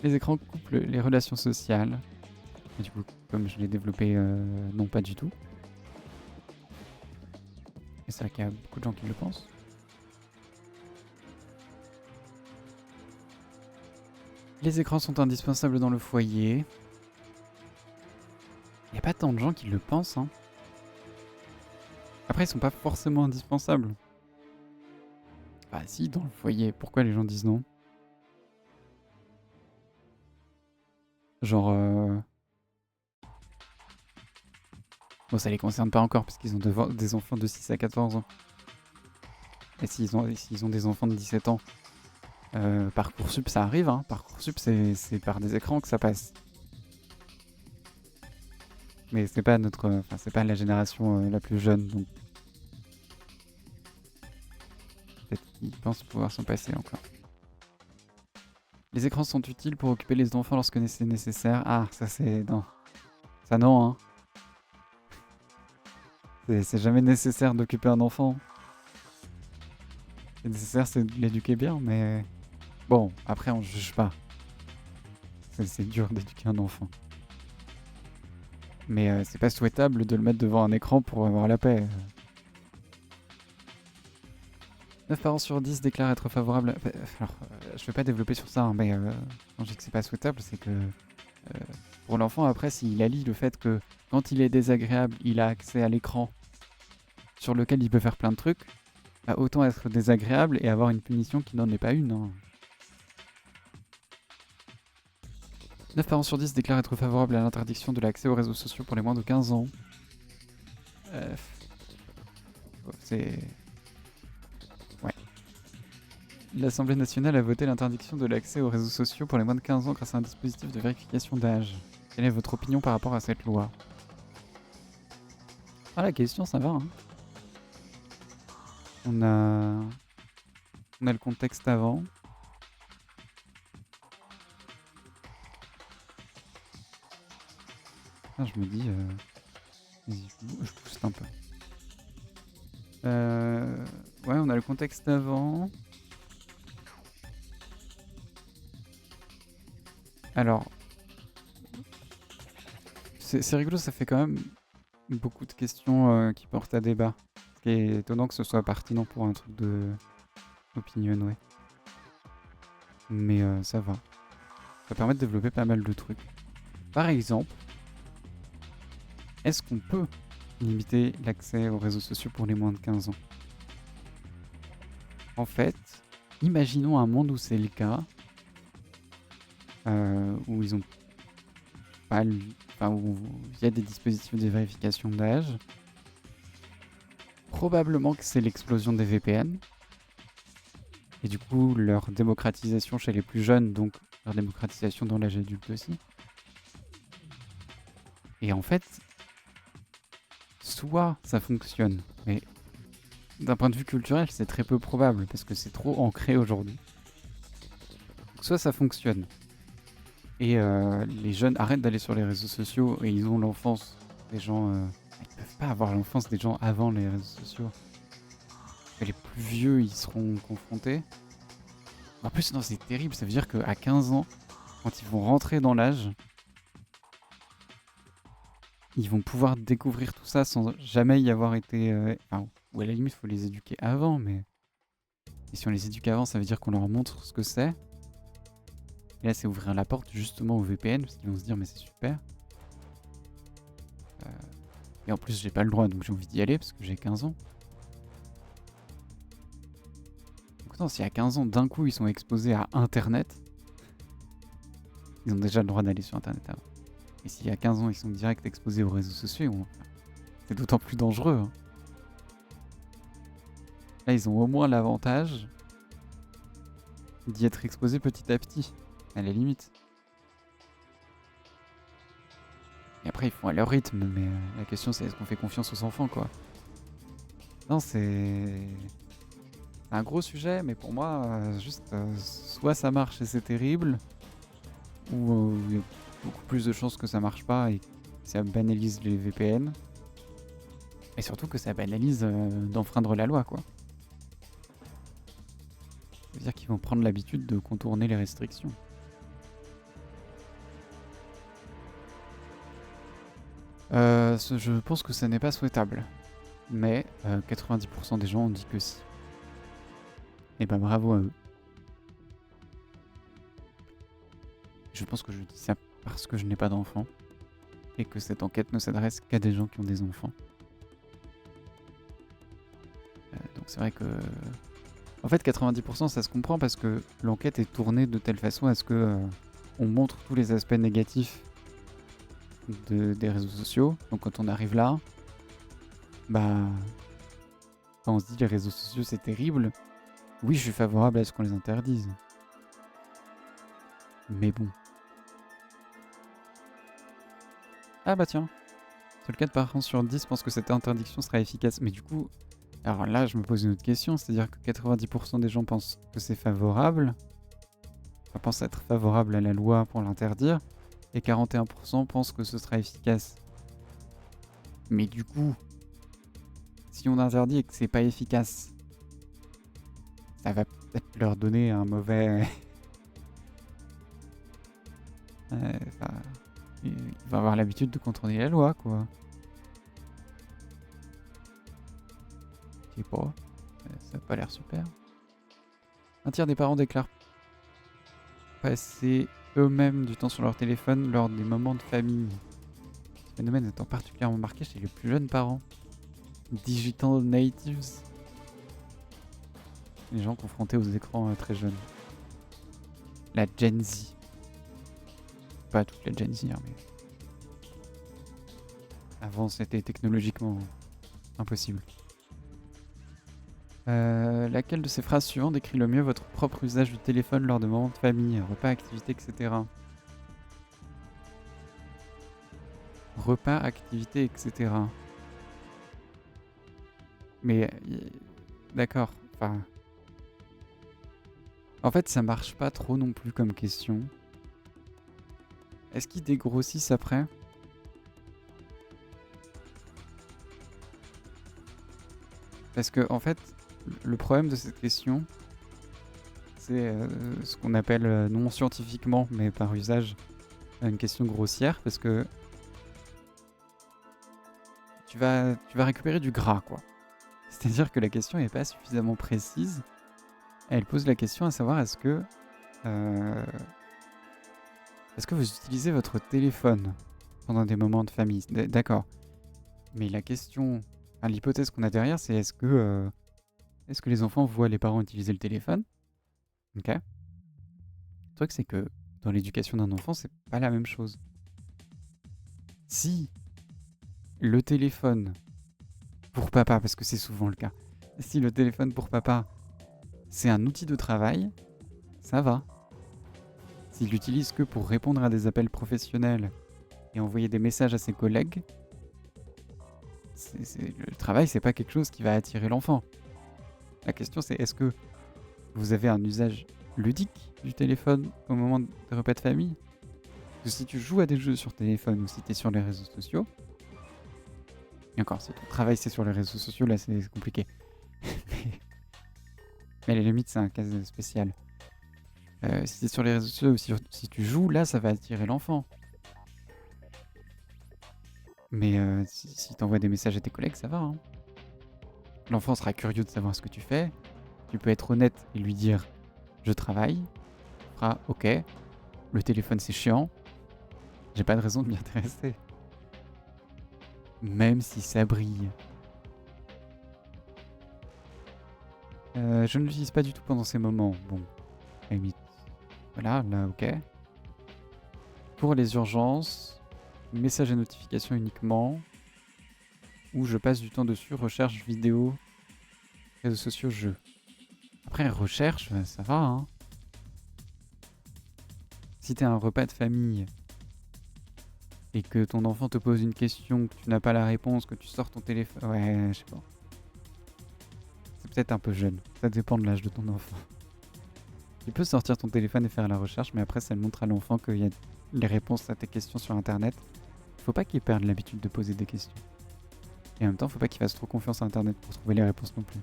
Les écrans coupent les relations sociales. Et du coup, comme je l'ai développé, non pas du tout. Et c'est vrai qu'il y a beaucoup de gens qui le pensent. Les écrans sont indispensables dans le foyer. Il n'y a pas tant de gens qui le pensent, hein. Après, ils sont pas forcément indispensables. Bah si, dans le foyer. Pourquoi les gens disent non? Genre... Bon, ça les concerne pas encore, parce qu'ils ont des enfants de 6 à 14 ans. Et s'ils ont des enfants de 17 ans, Parcoursup, ça arrive, hein. Parcoursup, c'est par des écrans que ça passe. Mais c'est pas c'est pas la génération la plus jeune, donc peut-être qu'ils pensent pouvoir s'en passer encore. Les écrans sont utiles pour occuper les enfants lorsque c'est nécessaire. Ah, ça c'est... Non. Ça non, hein. C'est jamais nécessaire d'occuper un enfant. C'est nécessaire, c'est de l'éduquer bien, mais... Bon, après on juge pas. C'est dur d'éduquer un enfant. Mais c'est pas souhaitable de le mettre devant un écran pour avoir la paix. 9 parents sur 10 déclarent être favorables... Alors, je vais pas développer sur ça, hein, mais quand je dis que c'est pas souhaitable, c'est que... pour l'enfant, après, s'il allie le fait que quand il est désagréable, il a accès à l'écran sur lequel il peut faire plein de trucs, bah, autant être désagréable et avoir une punition qui n'en est pas une. Hein. 9 parents sur 10 déclarent être favorables à l'interdiction de l'accès aux réseaux sociaux pour les moins de 15 ans. C'est... Ouais. L'Assemblée nationale a voté l'interdiction de l'accès aux réseaux sociaux pour les moins de 15 ans grâce à un dispositif de vérification d'âge. Quelle est votre opinion par rapport à cette loi? Ah, la question, ça va, hein. On a le contexte avant. Ah, je me dis... Je pousse un peu. Ouais, on a le contexte avant. Alors... C'est rigolo, ça fait quand même beaucoup de questions qui portent à débat. Ce qui est étonnant que ce soit pertinent pour un truc de... Opinion, ouais. Mais ça va. Ça permet de développer pas mal de trucs. Par exemple, est-ce qu'on peut limiter l'accès aux réseaux sociaux pour les moins de 15 ans? En fait, imaginons un monde où c'est le cas, où ils ont pas... où il y a des dispositifs de vérification d'âge. Probablement que c'est l'explosion des VPN. Et du coup, leur démocratisation chez les plus jeunes, donc leur démocratisation dans l'âge adulte aussi. Et en fait, soit ça fonctionne, mais d'un point de vue culturel, c'est très peu probable, parce que c'est trop ancré aujourd'hui. Soit ça fonctionne, et les jeunes arrêtent d'aller sur les réseaux sociaux, et ils ont l'enfance des gens... ils peuvent pas avoir l'enfance des gens avant les réseaux sociaux. Et les plus vieux, ils seront confrontés. En plus, non, c'est terrible, ça veut dire qu'à 15 ans, quand ils vont rentrer dans l'âge, ils vont pouvoir découvrir tout ça sans jamais y avoir été... ou à la limite, il faut les éduquer avant, mais... Et si on les éduque avant, ça veut dire qu'on leur montre ce que c'est. Et là, c'est ouvrir la porte justement au VPN, parce qu'ils vont se dire, mais c'est super. Et en plus, j'ai pas le droit, donc j'ai envie d'y aller, parce que j'ai 15 ans. Donc non, si à 15 ans, d'un coup, ils sont exposés à Internet, Ils ont déjà le droit d'aller sur Internet avant. Et s'il y a 15 ans, ils sont direct exposés aux réseaux sociaux, c'est d'autant plus dangereux, hein. Là, ils ont au moins l'avantage d'y être exposés petit à petit, à la limite. Et après, ils font à leur rythme, mais la question, c'est est-ce qu'on fait confiance aux enfants, quoi. Non, c'est un gros sujet, mais pour moi, soit ça marche et c'est terrible, ou il y a beaucoup plus de chances que ça marche pas et que ça banalise les VPN, et surtout que ça banalise d'enfreindre la loi, quoi. Ça veut dire qu'ils vont prendre l'habitude de contourner les restrictions. Je pense que ça n'est pas souhaitable, mais 90% des gens ont dit que si. Et bah bravo à eux. Je pense que je dis ça parce que je n'ai pas d'enfant et que cette enquête ne s'adresse qu'à des gens qui ont des enfants. Donc c'est vrai que... En fait, 90% ça se comprend parce que l'enquête est tournée de telle façon à ce que on montre tous les aspects négatifs des réseaux sociaux. Donc quand on arrive là, bah... Quand on se dit les réseaux sociaux c'est terrible, oui je suis favorable à ce qu'on les interdise. Mais bon. Ah bah tiens, seul 4 parents sur 10 pensent que cette interdiction sera efficace. Mais du coup, alors là je me pose une autre question, c'est-à-dire que 90% des gens pensent que c'est favorable, enfin, pensent être favorable à la loi pour l'interdire, et 41% pensent que ce sera efficace. Mais du coup, si on interdit et que c'est pas efficace, ça va peut-être leur donner un mauvais... enfin, ils vont avoir l'habitude de contourner la loi, quoi. Je sais pas, ça a pas l'air super. Un tiers des parents déclarent passer eux-mêmes du temps sur leur téléphone lors des moments de famille. Ce phénomène étant particulièrement marqué chez les plus jeunes parents. Digital natives. Les gens confrontés aux écrans très jeunes. La Gen Z. Pas toute la Gen Z, hein, mais... Avant, c'était technologiquement impossible. Laquelle de ces phrases suivantes décrit le mieux votre propre usage du téléphone lors de moments de famille, repas, activités, etc. Repas, activités, etc. Mais... D'accord, enfin... En fait, ça marche pas trop non plus comme question. Est-ce qu'ils dégrossissent après ? Parce que, en fait, le problème de cette question, c'est ce qu'on appelle non scientifiquement, mais par usage, une question grossière, parce que tu vas récupérer du gras, quoi. C'est-à-dire que la question n'est pas suffisamment précise. Elle pose la question à savoir est-ce que vous utilisez votre téléphone pendant des moments de famille ? D'accord. Mais la question, l'hypothèse qu'on a derrière, c'est est-ce que les enfants voient les parents utiliser le téléphone ? Ok. Le truc, c'est que dans l'éducation d'un enfant, c'est pas la même chose. Si le téléphone pour papa, parce que c'est souvent le cas, si le téléphone pour papa, c'est un outil de travail, ça va. S'il l'utilise que pour répondre à des appels professionnels et envoyer des messages à ses collègues, le travail, c'est pas quelque chose qui va attirer l'enfant. La question, c'est est-ce que vous avez un usage ludique du téléphone au moment des repas de famille ? Parce que si tu joues à des jeux sur téléphone ou si tu es sur les réseaux sociaux, et encore, si ton travail c'est sur les réseaux sociaux, là c'est compliqué. Mais à la limite, c'est un cas spécial. Si tu es sur les réseaux sociaux ou si tu joues, là ça va attirer l'enfant. Mais si tu envoies des messages à tes collègues, ça va. Hein. L'enfant sera curieux de savoir ce que tu fais. Tu peux être honnête et lui dire je travaille. Il fera ok, le téléphone c'est chiant. J'ai pas de raison de m'y intéresser. Même si ça brille. Je ne l'utilise pas du tout pendant ces moments. Bon, à la limite. Voilà, là ok. Pour les urgences, messages et notifications uniquement. Ou je passe du temps dessus, recherche vidéo, réseaux sociaux, jeux. Après, recherche, ça va, hein. Si t'es un repas de famille et que ton enfant te pose une question, que tu n'as pas la réponse, que tu sors ton téléphone... Ouais, je sais pas. C'est peut-être un peu jeune. Ça dépend de l'âge de ton enfant. Tu peux sortir ton téléphone et faire la recherche, mais après, ça montre à l'enfant qu'il y a les réponses à tes questions sur Internet. Faut pas qu'il perde l'habitude de poser des questions. Et en même temps, faut pas qu'il fasse trop confiance à Internet pour trouver les réponses non plus.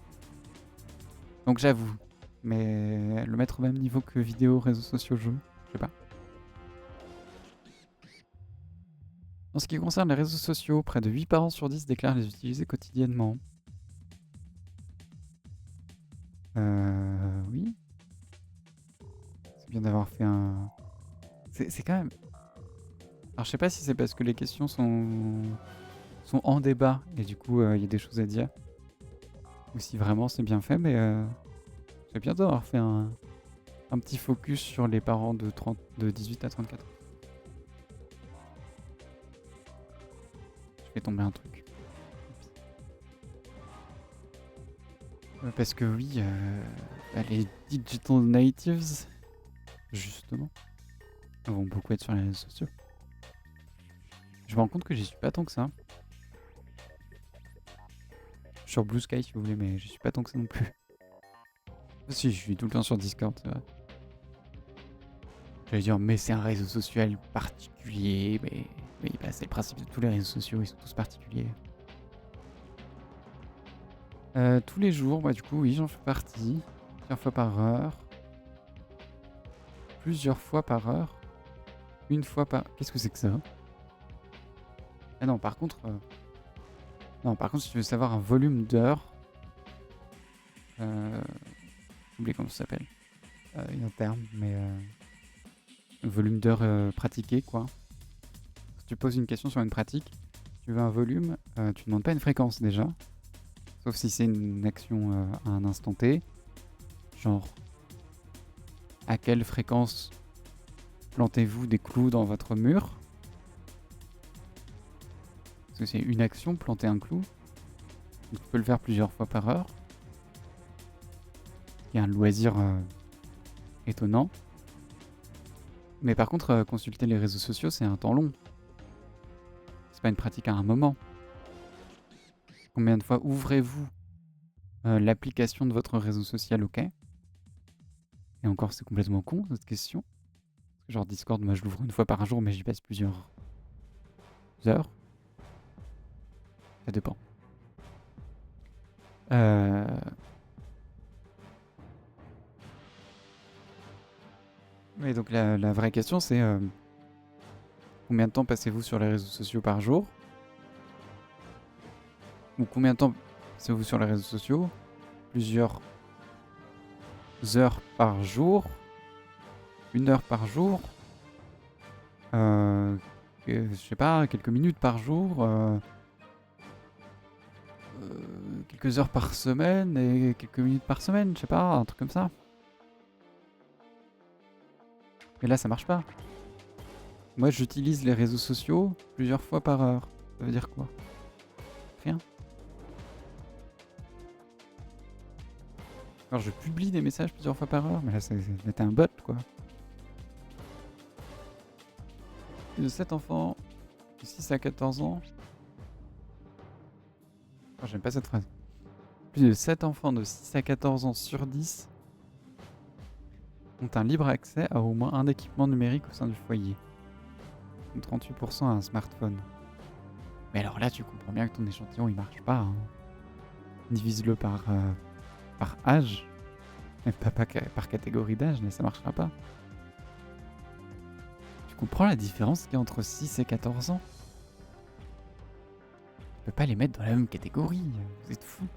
Donc j'avoue, mais le mettre au même niveau que vidéo, réseaux sociaux, jeux, je sais pas. En ce qui concerne les réseaux sociaux, près de 8 parents sur 10 déclarent les utiliser quotidiennement. Oui. C'est bien d'avoir fait un... C'est quand même... Alors je sais pas si c'est parce que les questions sont en débat et du coup il y a des choses à dire. Ou si vraiment c'est bien fait, mais c'est bien d'avoir fait un petit focus sur les parents de 18 à 34. Je vais tomber un truc. Parce que oui, les digital natives, justement, vont beaucoup être sur les réseaux sociaux. Je me rends compte que j'y suis pas tant que ça. Sur Blue Sky si vous voulez, mais j'y suis pas tant que ça non plus. Si, je suis tout le temps sur Discord, c'est vrai. J'allais dire, mais c'est un réseau social particulier, mais bah, c'est le principe de tous les réseaux sociaux, ils sont tous particuliers. Tous les jours, bah du coup, oui, j'en fais partie. Plusieurs fois par heure. Plusieurs fois par heure. Une fois par... Qu'est-ce que c'est que ça? Ah non, par contre... Non, par contre, si tu veux savoir un volume d'heures... J'ai oublié comment ça s'appelle. Il y a un terme, mais... volume d'heures pratiquées, quoi. Si tu poses une question sur une pratique, tu veux un volume, tu demandes pas une fréquence déjà. Sauf si c'est une action à un instant T. Genre, à quelle fréquence plantez-vous des clous dans votre mur? Parce que c'est une action, planter un clou. Donc, tu peux le faire plusieurs fois par heure. Il y a un loisir étonnant. Mais par contre, consulter les réseaux sociaux, c'est un temps long. C'est pas une pratique à un moment. Combien de fois ouvrez-vous l'application de votre réseau social, ok? Et encore, c'est complètement con, cette question. Parce que genre Discord, moi je l'ouvre une fois par jour, mais j'y passe plusieurs heures. Ça dépend. Mais donc la vraie question, c'est combien de temps passez-vous sur les réseaux sociaux par jour? Ou combien de temps passez-vous sur les réseaux sociaux? Plusieurs heures par jour? 1 heure par jour? Je sais pas, quelques minutes par jour? Quelques heures par semaine et quelques minutes par semaine, je sais pas, un truc comme ça. Mais là, ça marche pas. Moi, j'utilise les réseaux sociaux plusieurs fois par heure. Ça veut dire quoi? Rien. Alors, je publie des messages plusieurs fois par heure, mais là, c'était un bot, quoi. Plus de 7 enfants de 6 à 14 ans. Oh, j'aime pas cette phrase. Plus de 7 enfants de 6 à 14 ans sur 10 ont un libre accès à au moins un équipement numérique au sein du foyer. 38% a un smartphone. Mais alors là, tu comprends bien que ton échantillon, il marche pas. Hein. Divise-le par âge. Même pas par catégorie d'âge, mais ça marchera pas. Tu comprends la différence qu'il y a entre 6 et 14 ans? Tu peux pas les mettre dans la même catégorie. Vous êtes fous.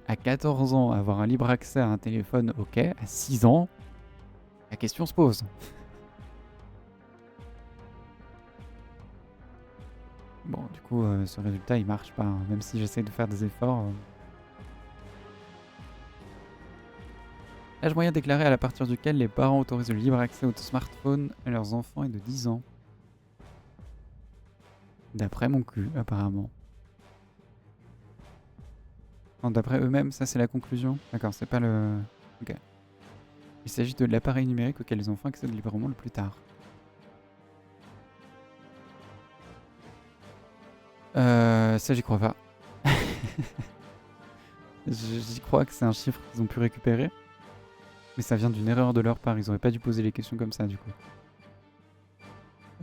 À 14 ans, avoir un libre accès à un téléphone, ok. À 6 ans, la question se pose. Bon, du coup, ce résultat, il marche pas. Hein. Même si j'essaie de faire des efforts. L'âge moyen déclaré à partir duquel les parents autorisent le libre accès au smartphone à leurs enfants est de 10 ans. D'après mon cul, apparemment. Non, d'après eux-mêmes, ça c'est la conclusion. D'accord, c'est pas le... Ok. Il s'agit de l'appareil numérique auquel les enfants accèdent librement le plus tard. Ça j'y crois pas. J'y crois que c'est un chiffre qu'ils ont pu récupérer. Mais ça vient d'une erreur de leur part, ils auraient pas dû poser les questions comme ça du coup.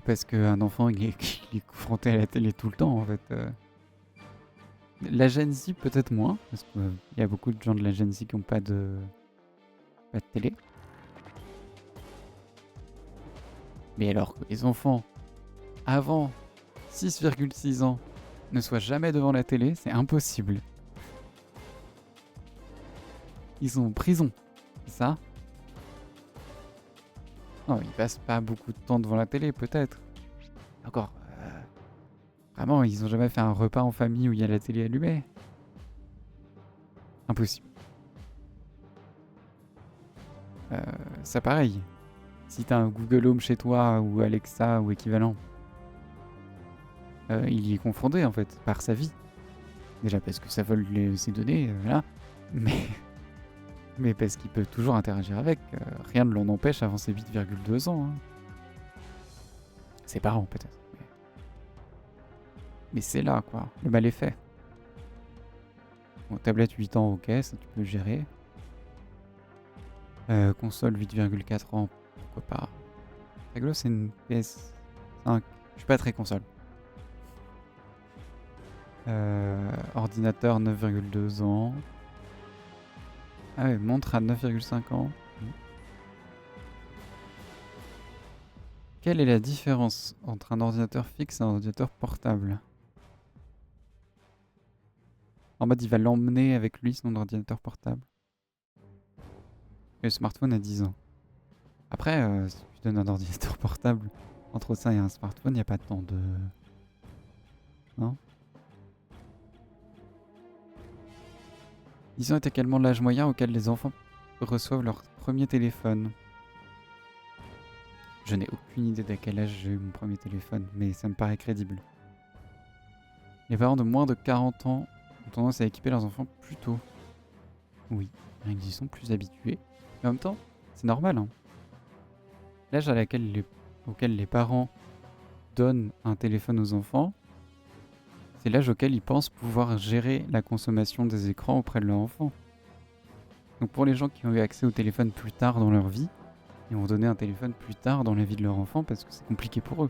Parce qu'un enfant il est confronté à la télé tout le temps en fait. La Gen Z peut-être moins, parce qu'il y a beaucoup de gens de la Gen Z qui n'ont pas de télé. Mais alors que les enfants, avant 6,6 ans, ne soient jamais devant la télé, c'est impossible. Ils sont en prison, c'est ça? Non, ils passent pas beaucoup de temps devant la télé, peut-être. Encore, vraiment, ils ont jamais fait un repas en famille où il y a la télé allumée. Impossible. Ça pareil. Si t'as un Google Home chez toi, ou Alexa, ou équivalent, il y est confronté en fait, par sa vie. Déjà parce que ça vole ses données, voilà. Mais parce qu'il peut toujours interagir avec. Rien ne l'en empêche avant ses 8,2 ans. Hein. Ses parents peut-être. Mais c'est là quoi, le mal est fait. Bon, tablette 8 ans, ok, ça tu peux gérer. Console 8,4 ans, pourquoi pas. Rigolo, c'est une PS5. Je suis pas très console. Ordinateur 9,2 ans. Ah ouais, montre à 9,5 ans. Quelle est la différence entre un ordinateur fixe et un ordinateur portable? En mode, il va l'emmener avec lui, son ordinateur portable. Et le smartphone a 10 ans. Après, si tu donnes un ordinateur portable, entre ça et un smartphone, il n'y a pas tant de... Non? 10 ans est également l'âge moyen auquel les enfants reçoivent leur premier téléphone. Je n'ai aucune idée d'à quel âge j'ai eu mon premier téléphone, mais ça me paraît crédible. Les parents de moins de 40 ans ont tendance à équiper leurs enfants plus tôt. Oui, ils y sont plus habitués. Mais en même temps, c'est normal. Hein. L'âge auquel les parents donnent un téléphone aux enfants, c'est l'âge auquel ils pensent pouvoir gérer la consommation des écrans auprès de leur enfant. Donc pour les gens qui ont eu accès au téléphone plus tard dans leur vie, ils vont donner un téléphone plus tard dans la vie de leur enfant parce que c'est compliqué pour eux.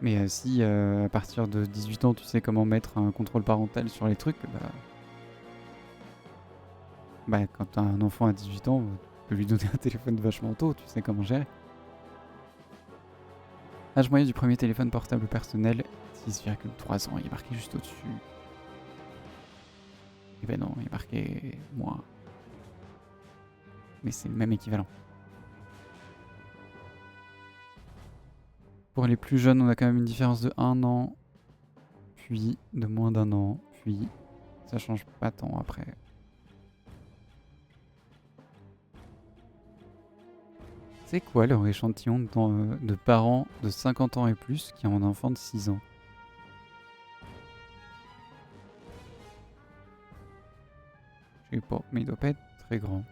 Mais si à partir de 18 ans tu sais comment mettre un contrôle parental sur les trucs, bah quand t'as un enfant à 18 ans, tu peux lui donner un téléphone vachement tôt, tu sais comment gérer. Âge moyen du premier téléphone portable personnel, 6,3 ans, il est marqué juste au-dessus. Et ben non, il est marqué moins. Mais c'est le même équivalent. Pour les plus jeunes, on a quand même une différence de 1 an, puis de moins d'1 an, puis ça change pas tant après. C'est quoi leur échantillon de parents de 50 ans et plus qui ont un enfant de 6 ans? Je sais pas, mais il doit pas être très grand.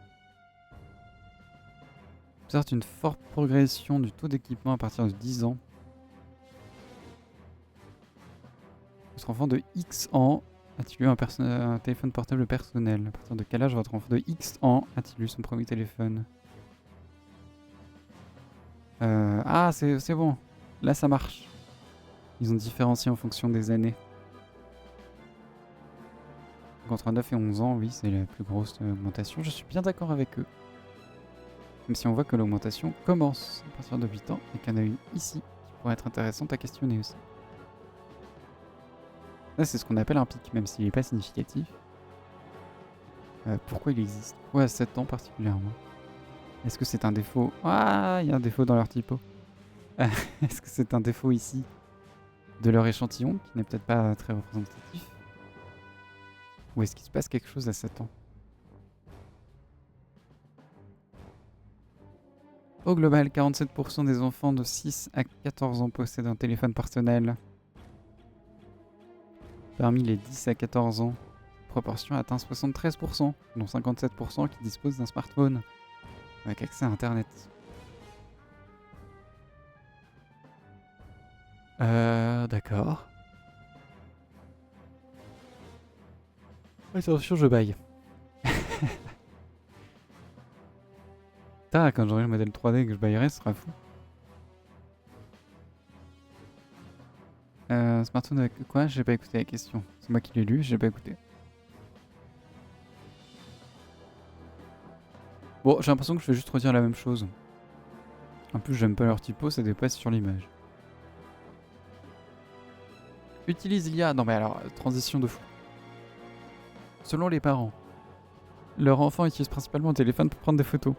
On observe une forte progression du taux d'équipement à partir de 10 ans. Votre enfant de X ans a-t-il eu un téléphone portable personnel? À partir de quel âge votre enfant de X ans a-t-il eu son premier téléphone? Ah, c'est bon. Là, ça marche. Ils ont différencié en fonction des années. Donc, entre 9 et 11 ans, oui, c'est la plus grosse augmentation. Je suis bien d'accord avec eux. Même si on voit que l'augmentation commence à partir de 8 ans et qu'il y en a une ici qui pourrait être intéressante à questionner aussi. Là, c'est ce qu'on appelle un pic, même s'il n'est pas significatif. Pourquoi il existe? Pourquoi à 7 ans particulièrement? Est-ce que c'est un défaut? Ah, il y a un défaut dans leur typo. Est-ce que c'est un défaut ici de leur échantillon, qui n'est peut-être pas très représentatif? Ou est-ce qu'il se passe quelque chose à 7 ans? Au global, 47% des enfants de 6 à 14 ans possèdent un téléphone personnel. Parmi les 10 à 14 ans, cette proportion atteint 73%, dont 57% qui disposent d'un smartphone avec accès à Internet. D'accord. Attention, je baille. Putain, quand j'aurai le modèle 3D que je baillerai, ce sera fou. Smartphone avec quoi? J'ai pas écouté la question. C'est moi qui l'ai lu, j'ai pas écouté. Bon, j'ai l'impression que je vais juste redire la même chose. En plus, j'aime pas leur typo, ça dépasse sur l'image. Utilise l'IA. Non mais alors, transition de fou. Selon les parents, leur enfant utilise principalement le téléphone pour prendre des photos,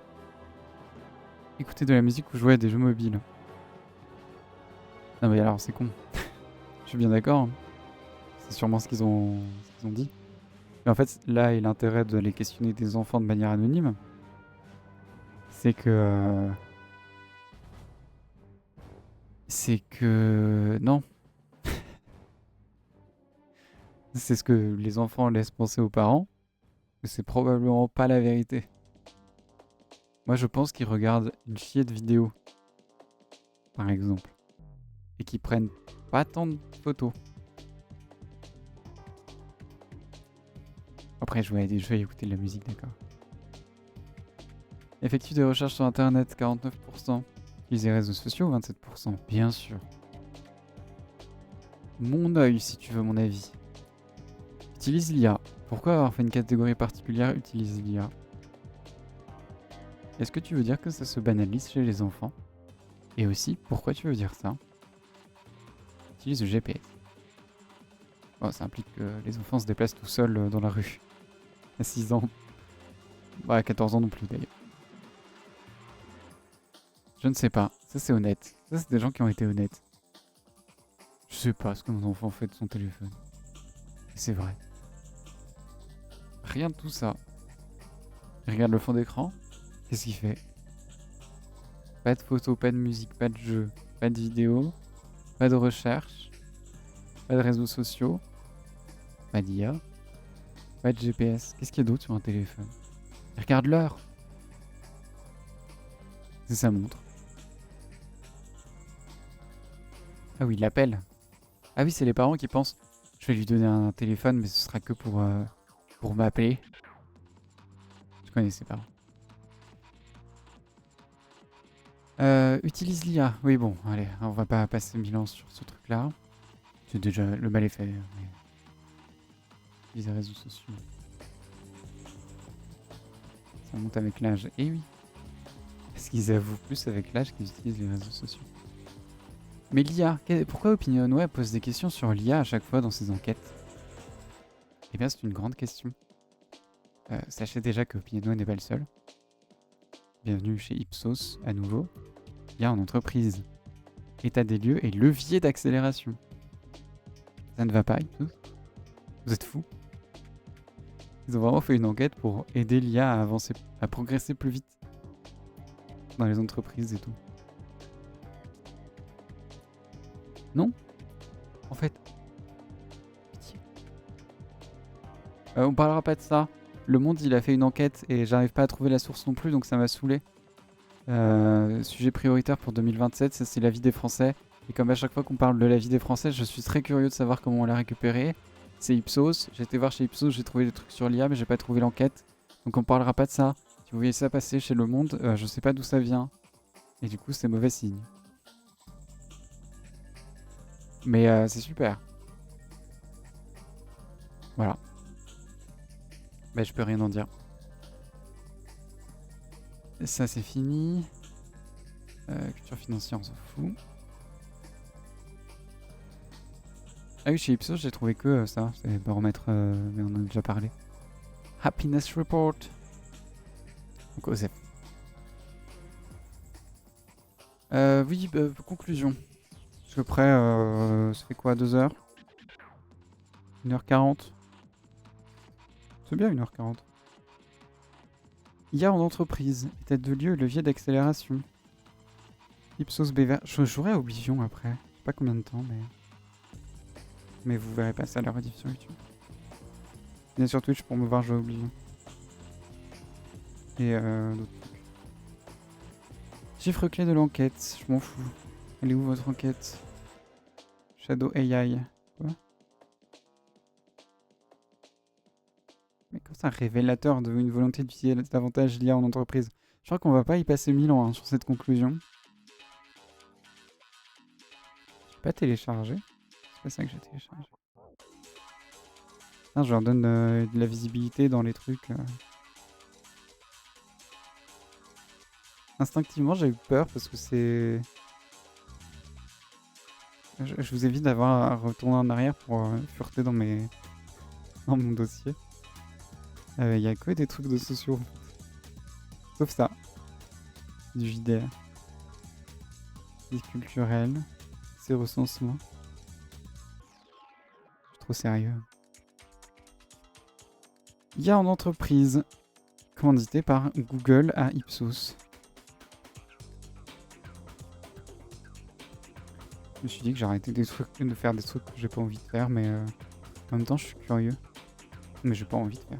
écouter de la musique ou jouer à des jeux mobiles. Non mais alors, c'est con. Je suis bien d'accord. C'est sûrement ce qu'ils ont dit. Mais en fait, là est l'intérêt de les questionner des enfants de manière anonyme. C'est que... Non. C'est ce que les enfants laissent penser aux parents. Mais c'est probablement pas la vérité. Moi, je pense qu'ils regardent une chier de vidéos, par exemple. Et qu'ils prennent pas tant de photos. Après, jouer à des jeux et écouter de la musique, d'accord. Effectue des recherches sur Internet, 49%. Utilise les réseaux sociaux, 27%. Bien sûr. Mon œil, si tu veux mon avis. Utilise l'IA. Pourquoi avoir fait une catégorie particulière utilise l'IA? Est-ce que tu veux dire que ça se banalise chez les enfants? Et aussi, pourquoi tu veux dire ça? Utilise le GPS. Bon, ça implique que les enfants se déplacent tout seuls dans la rue. À 6 ans. Bah, à 14 ans non plus d'ailleurs. Je ne sais pas. Ça, c'est honnête. Ça, c'est des gens qui ont été honnêtes. Je sais pas ce que mon enfant fait de son téléphone. C'est vrai. Rien de tout ça. Il regarde le fond d'écran. Qu'est-ce qu'il fait? Pas de photos, pas de musique, pas de jeu, pas de vidéo, pas de recherche, pas de réseaux sociaux, pas d'IA, pas de GPS. Qu'est-ce qu'il y a d'autre sur un téléphone? Il regarde l'heure. C'est sa montre. Ah oui, il l'appelle. Ah oui, c'est les parents qui pensent je vais lui donner un téléphone, mais ce sera que pour m'appeler. Je connais ses parents. Utilise l'IA. Oui, bon, allez, on va pas passer 1000 ans sur ce truc-là. C'est déjà le mal est fait. Mais... utilise les réseaux sociaux. Ça monte avec l'âge. Et oui. Parce qu'ils avouent plus avec l'âge qu'ils utilisent les réseaux sociaux. Mais l'IA, pourquoi OpinionWay pose des questions sur l'IA à chaque fois dans ses enquêtes? Eh bien, c'est une grande question. Sachez déjà que OpinionWay n'est pas le seul. Bienvenue chez Ipsos, à nouveau. Il y a en entreprise. État des lieux et levier d'accélération. Ça ne va pas, Ipsos? Vous êtes fous? Ils ont vraiment fait une enquête pour aider l'IA à avancer, à progresser plus vite dans les entreprises et tout. Non? En fait, pitié. On parlera pas de ça. Le Monde, il a fait une enquête et j'arrive pas à trouver la source non plus, donc ça m'a saoulé. Sujet prioritaire pour 2027, ça c'est la vie des Français. Et comme à chaque fois qu'on parle de la vie des Français, je suis très curieux de savoir comment on l'a récupéré. C'est Ipsos. J'ai été voir chez Ipsos, j'ai trouvé des trucs sur l'IA, mais j'ai pas trouvé l'enquête. Donc on parlera pas de ça. Si vous voyez ça passer chez Le Monde, je sais pas d'où ça vient. Et du coup, c'est mauvais signe. Mais c'est super. Voilà. Bah, je peux rien en dire. Ça, c'est fini. Culture financière, on s'en fout. Ah oui, chez Ipsos, j'ai trouvé que ça. C'est baromètre, mais on en a déjà parlé. Happiness Report. Donc, OSEF. Oui, conclusion. À peu près, ça fait quoi, 2 heures? 1h40. C'est bien 1h40. IA en entreprise, état de lieu et levier d'accélération. Ipsos Bever. Je jouerai à Oblivion après. Je sais pas combien de temps, mais vous verrez pas ça à la rediff sur YouTube. Venez sur Twitch pour me voir jouer à Oblivion. Et d'autres trucs. Chiffre clé de l'enquête, je m'en fous. Elle est où votre enquête? Shadow AI. Quoi? Mais comme ça, un révélateur d'une volonté d'utiliser davantage l'IA en entreprise. Je crois qu'on va pas y passer 1000 ans sur cette conclusion. J'ai pas téléchargé. C'est pas ça que j'ai téléchargé. Ah, je leur donne de la visibilité dans les trucs. Instinctivement, j'ai eu peur parce que c'est... Je vous évite d'avoir à retourner en arrière pour fureter dans mon dossier. Il y a que des trucs de sociaux. Sauf ça. Du JDR. Des culturels. C'est recensement. Je suis trop sérieux. Il y a en entreprise. Commandité par Google à Ipsos. Je me suis dit que j'arrêtais de faire des trucs que j'ai pas envie de faire, mais en même temps je suis curieux. Mais j'ai pas envie de faire.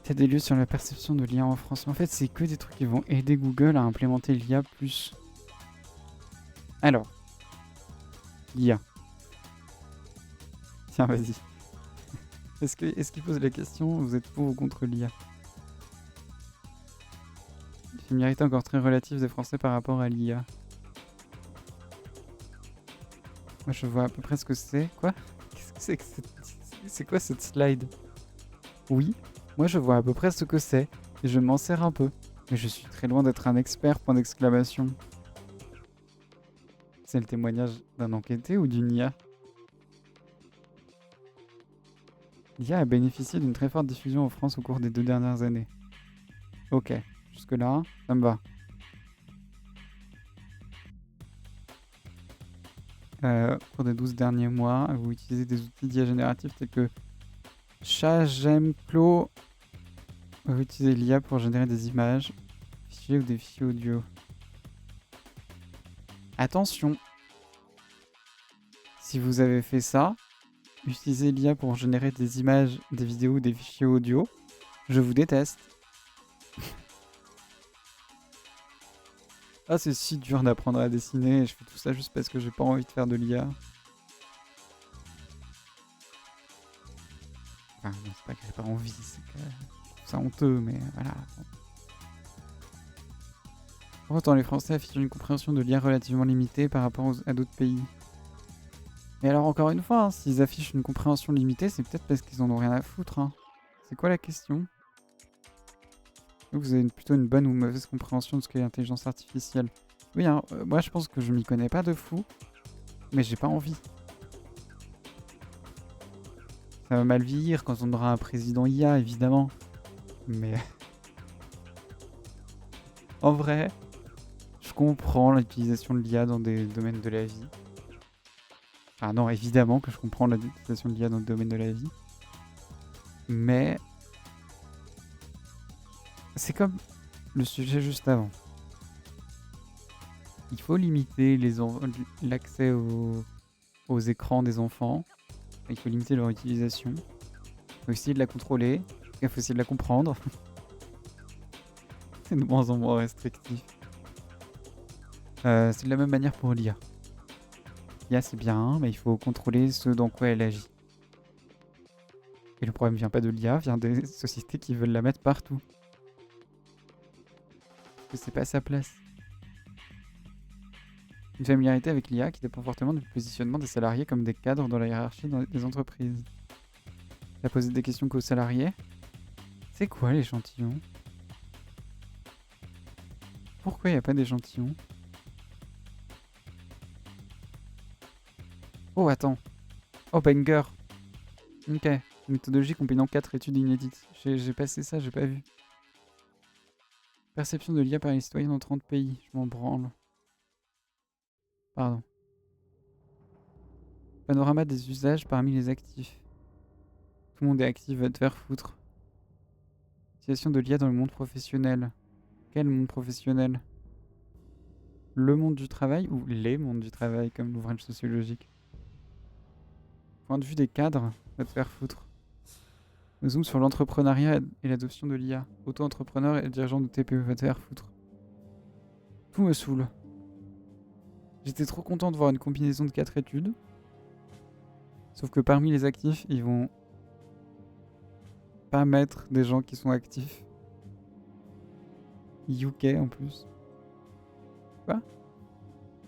T'as des lieux sur la perception de l'IA en France. En fait, c'est que des trucs qui vont aider Google à implémenter l'IA plus. Alors. L'IA. Tiens, vas-y. Est-ce qu'il pose la question, vous êtes pour ou contre l'IA? Familiarité encore très relative des Français par rapport à l'IA. Moi, je vois à peu près ce que c'est. Quoi? Qu'est-ce que c'est que c'est quoi cette slide? Oui, moi je vois à peu près ce que c'est, et je m'en sers un peu. Mais je suis très loin d'être un expert, point d'exclamation. C'est le témoignage d'un enquêté ou d'une IA? L'IA a bénéficié d'une très forte diffusion en France au cours des 2 dernières années. Ok, jusque-là, ça me va. Au cours des 12 derniers mois, vous utilisez des outils d'IA génératifs tels que Chagemclo. Vous utilisez l'IA pour générer des images, fichiers ou des fichiers audio. Attention! Si vous avez fait ça, utilisez l'IA pour générer des images, des vidéos, des fichiers audio, je vous déteste. Ah, c'est si dur d'apprendre à dessiner et je fais tout ça juste parce que j'ai pas envie de faire de l'IA. Enfin, non, c'est pas que j'ai pas envie, c'est que c'est honteux, mais voilà. Pourtant, les Français affichent une compréhension de l'IA relativement limitée par rapport à d'autres pays. Et alors, encore une fois, hein, s'ils affichent une compréhension limitée, c'est peut-être parce qu'ils en ont rien à foutre. Hein. C'est quoi la question? Vous avez plutôt une bonne ou mauvaise compréhension de ce qu'est l'intelligence artificielle? Oui, hein, moi je pense que je m'y connais pas de fou, mais j'ai pas envie. Ça va mal vieillir quand on aura un président IA, évidemment. Mais en vrai, je comprends l'utilisation de l'IA dans des domaines de la vie. Ah non, évidemment que je comprends l'utilisation de l'IA dans le domaine de la vie. Mais c'est comme le sujet juste avant. Il faut limiter l'accès aux écrans des enfants. Il faut limiter leur utilisation. Il faut essayer de la contrôler. Il faut essayer de la comprendre. C'est de moins en moins restrictif. C'est de la même manière pour l'IA. L'IA c'est bien, mais il faut contrôler ce dans quoi elle agit. Et le problème vient pas de l'IA, vient des sociétés qui veulent la mettre partout. Parce que c'est pas sa place. Une familiarité avec l'IA qui dépend fortement du positionnement des salariés comme des cadres dans la hiérarchie des entreprises. Elle a posé des questions qu'aux salariés. C'est quoi l'échantillon? Pourquoi il n'y a pas d'échantillon? Oh, attends. Oh, banger. Ok. Méthodologie combinant 4 études inédites. J'ai passé ça, j'ai pas vu. Perception de l'IA par les citoyens dans 30 pays. Je m'en branle. Pardon. Panorama des usages parmi les actifs. Tout le monde est actif, va te faire foutre. Utilisation de l'IA dans le monde professionnel. Quel monde professionnel? le monde du travail ou les mondes du travail comme l'ouvrage sociologique. Point de vue des cadres, va te faire foutre. Zoom sur l'entrepreneuriat et l'adoption de l'IA. Auto-entrepreneur et dirigeant de TPE, va te faire foutre. Tout me saoule. J'étais trop content de voir une combinaison de 4 études. Sauf que parmi les actifs, ils vont pas mettre des gens qui sont actifs. UK en plus. Quoi?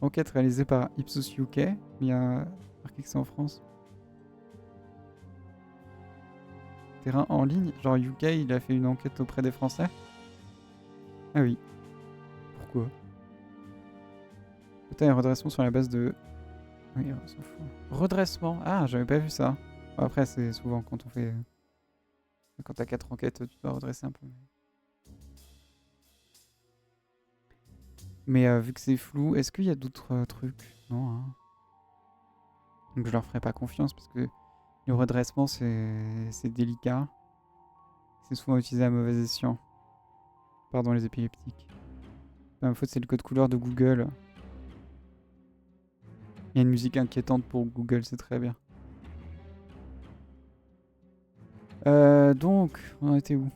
Enquête réalisée par Ipsos UK, mais il y a marqué que c'est en France. Terrain en ligne, genre UK, il a fait une enquête auprès des Français. Ah oui. Pourquoi? Putain, un redressement sur la base de... Oui, on s'en fout. Redressement. Ah, j'avais pas vu ça. Bon, après, c'est souvent quand on fait... Quand t'as 4 enquêtes, tu dois redresser un peu. Mais vu que c'est flou, est-ce qu'il y a d'autres trucs? Non, hein. Donc je leur ferai pas confiance parce que le redressement, c'est délicat. C'est souvent utilisé à mauvais escient. Pardon, les épileptiques. Ma faute, c'est le code couleur de Google. Il y a une musique inquiétante pour Google, c'est très bien. Donc, on en était où?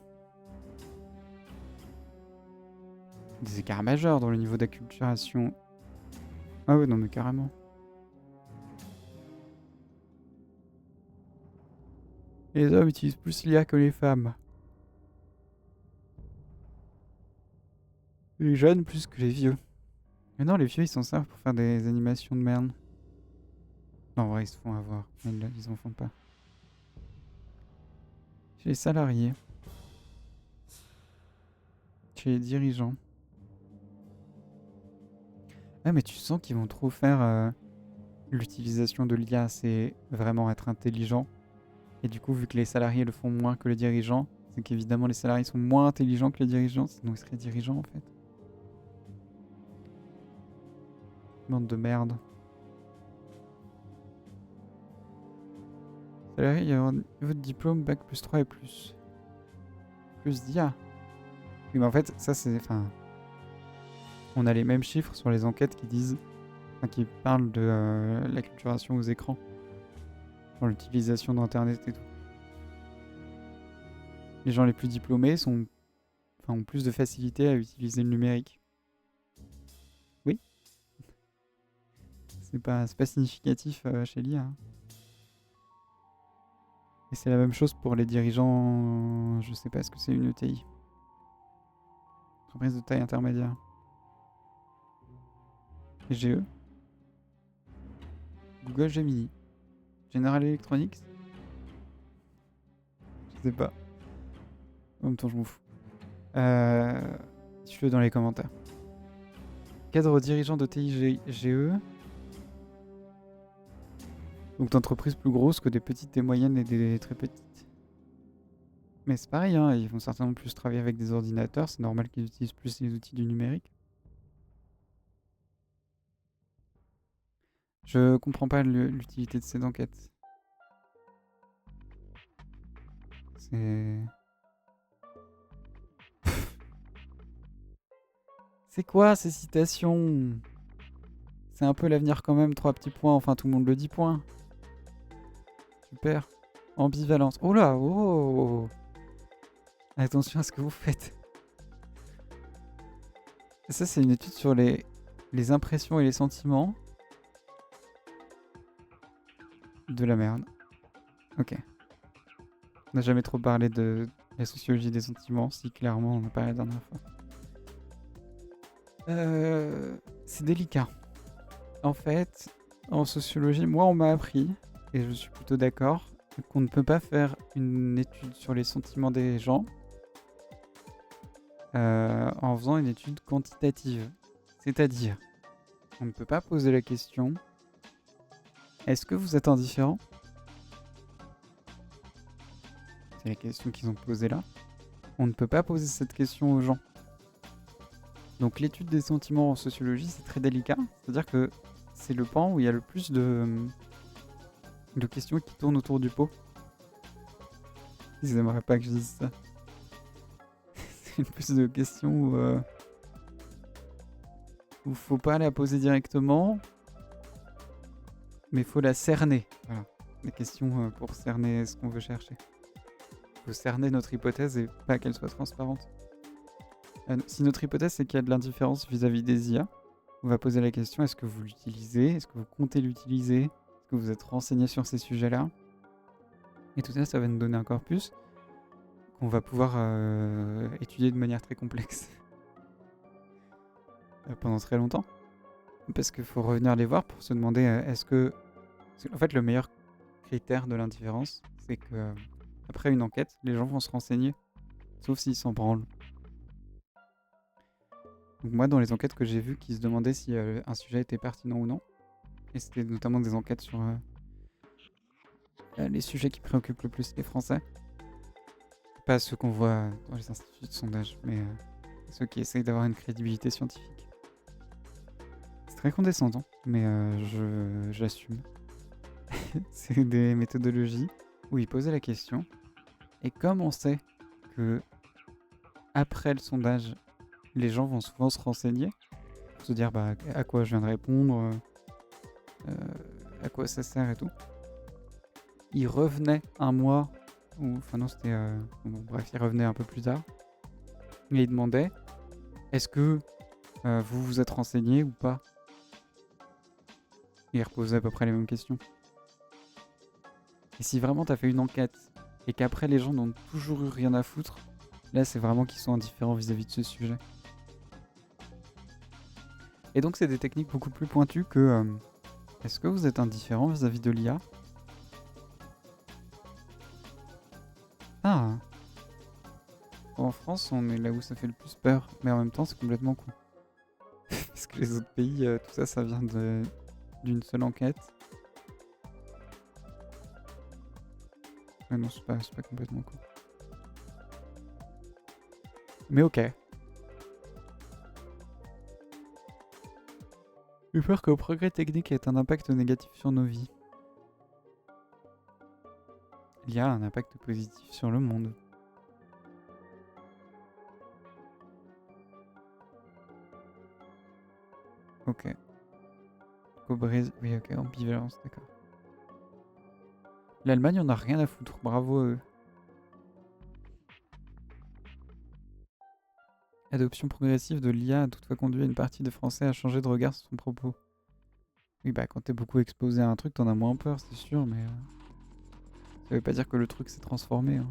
Des écarts majeurs dans le niveau d'acculturation. Ah ouais, non mais carrément. Les hommes utilisent plus l'IA que les femmes. Les jeunes plus que les vieux. Mais non, les vieux, ils s'en servent pour faire des animations de merde. Non, en vrai, ils se font avoir. Mais là, ils en font pas. Chez les salariés. Chez les dirigeants. Ah, mais tu sens qu'ils vont trop faire l'utilisation de l'IA, c'est vraiment être intelligent. Et du coup, vu que les salariés le font moins que les dirigeants, c'est qu'évidemment les salariés sont moins intelligents que les dirigeants, sinon ils seraient dirigeants en fait. Bande de merde. Salarié, il y a un niveau de diplôme, bac plus 3 et plus. Plus d'IA. Oui, mais en fait, ça c'est... Enfin, on a les mêmes chiffres sur les enquêtes qui disent... Enfin, qui parlent de l'acculturation aux écrans. Dans l'utilisation d'Internet et tout. Les gens les plus diplômés sont... Enfin, ont plus de facilité à utiliser le numérique. Oui. C'est pas significatif chez l'IA. Hein. Et c'est la même chose pour les dirigeants... Je sais pas ce que c'est une ETI. Entreprise de taille intermédiaire. Et GE. Google Gemini. General Electronics. Je sais pas. En même temps, je m'en fous. Dites-le dans les commentaires. Cadre dirigeant de TI GE. Donc d'entreprises plus grosses que des petites, des moyennes et des très petites. Mais c'est pareil, hein, ils vont certainement plus travailler avec des ordinateurs. C'est normal qu'ils utilisent plus les outils du numérique. Je comprends pas l'utilité de ces enquêtes. C'est... C'est quoi ces citations? C'est un peu l'avenir quand même, 3 petits points, enfin tout le monde le dit point. Super. Ambivalence. Oh là, oh! Attention à ce que vous faites. Ça, c'est une étude sur les impressions et les sentiments. De la merde. Ok. On n'a jamais trop parlé de la sociologie des sentiments, si clairement on en a parlé la dernière fois. C'est délicat. En fait, en sociologie, moi on m'a appris, et je suis plutôt d'accord, qu'on ne peut pas faire une étude sur les sentiments des gens en faisant une étude quantitative. C'est-à-dire, on ne peut pas poser la question est-ce que vous êtes indifférent? C'est la question qu'ils ont posée là. On ne peut pas poser cette question aux gens. Donc l'étude des sentiments en sociologie, c'est très délicat. C'est-à-dire que c'est le pan où il y a le plus de questions qui tournent autour du pot. Ils aimeraient pas que je dise ça. C'est le plus de questions où... où faut pas la poser directement, mais faut la cerner. Voilà. Les questions pour cerner ce qu'on veut chercher. Faut cerner notre hypothèse et pas qu'elle soit transparente. Si notre hypothèse c'est qu'il y a de l'indifférence vis-à-vis des IA, on va poser la question, est-ce que vous l'utilisez? Est-ce que vous comptez l'utiliser? Est-ce que vous êtes renseigné sur ces sujets-là? Et tout ça, ça va nous donner un corpus qu'on va pouvoir étudier de manière très complexe pendant très longtemps. Parce qu'il faut revenir les voir pour se demander est-ce que... En fait, le meilleur critère de l'indifférence, c'est que après une enquête, les gens vont se renseigner, sauf s'ils s'en branlent. Donc moi, dans les enquêtes que j'ai vues qui se demandaient si un sujet était pertinent ou non, et c'était notamment des enquêtes sur les sujets qui préoccupent le plus les Français, pas ceux qu'on voit dans les instituts de sondage, mais ceux qui essayent d'avoir une crédibilité scientifique. C'est très condescendant, mais j'assume. C'est des méthodologies où ils posaient la question, et comme on sait que après le sondage, les gens vont souvent se renseigner, pour se dire bah, à quoi je viens de répondre, à quoi ça sert et tout. Ils revenaient un mois, ou enfin non c'était... bon, bref, ils revenaient un peu plus tard, et ils demandaient est-ce que vous vous êtes renseigné ou pas? Et ils reposaient à peu près les mêmes questions. Et si vraiment t'as fait une enquête, et qu'après les gens n'ont toujours eu rien à foutre, là c'est vraiment qu'ils sont indifférents vis-à-vis de ce sujet. Et donc c'est des techniques beaucoup plus pointues que est-ce que vous êtes indifférent vis-à-vis de l'IA? Ah, en France on est là où ça fait le plus peur, mais en même temps c'est complètement con. Parce que les autres pays, tout ça, ça vient d'une seule enquête. Mais non, c'est pas complètement con. Mais ok. J'ai peur que le progrès technique ait un impact négatif sur nos vies. Il y a un impact positif sur le monde. Ok. Au Brésil... Oui, ok, ambivalence, d'accord. L'Allemagne, on a rien à foutre. Bravo à eux. Adoption progressive de l'IA a toutefois conduit une partie des Français à changer de regard sur son propos. Oui, bah quand t'es beaucoup exposé à un truc, t'en as moins peur, c'est sûr, mais... ça veut pas dire que le truc s'est transformé. Hein.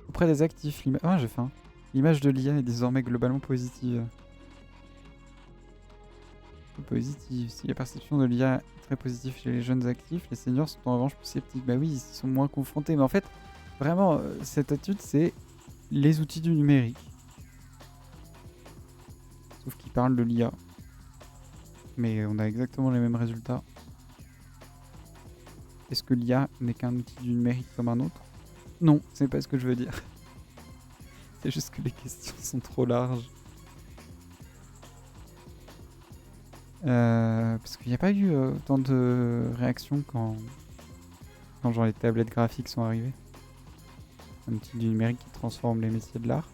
Auprès des actifs, ah, j'ai faim. L'image de l'IA est désormais globalement positive. Positive. Si la perception de l'IA est très positive chez les jeunes actifs, les seniors sont en revanche plus sceptiques. Bah oui, ils sont moins confrontés. Mais en fait, vraiment, cette étude, c'est les outils du numérique. Sauf qu'ils parlent de l'IA. Mais on a exactement les mêmes résultats. Est-ce que l'IA n'est qu'un outil du numérique comme un autre? Non, c'est pas ce que je veux dire. C'est juste que les questions sont trop larges. Parce qu'il n'y a pas eu autant de réactions quand genre les tablettes graphiques sont arrivées. Un outil du numérique qui transforme les métiers de l'art.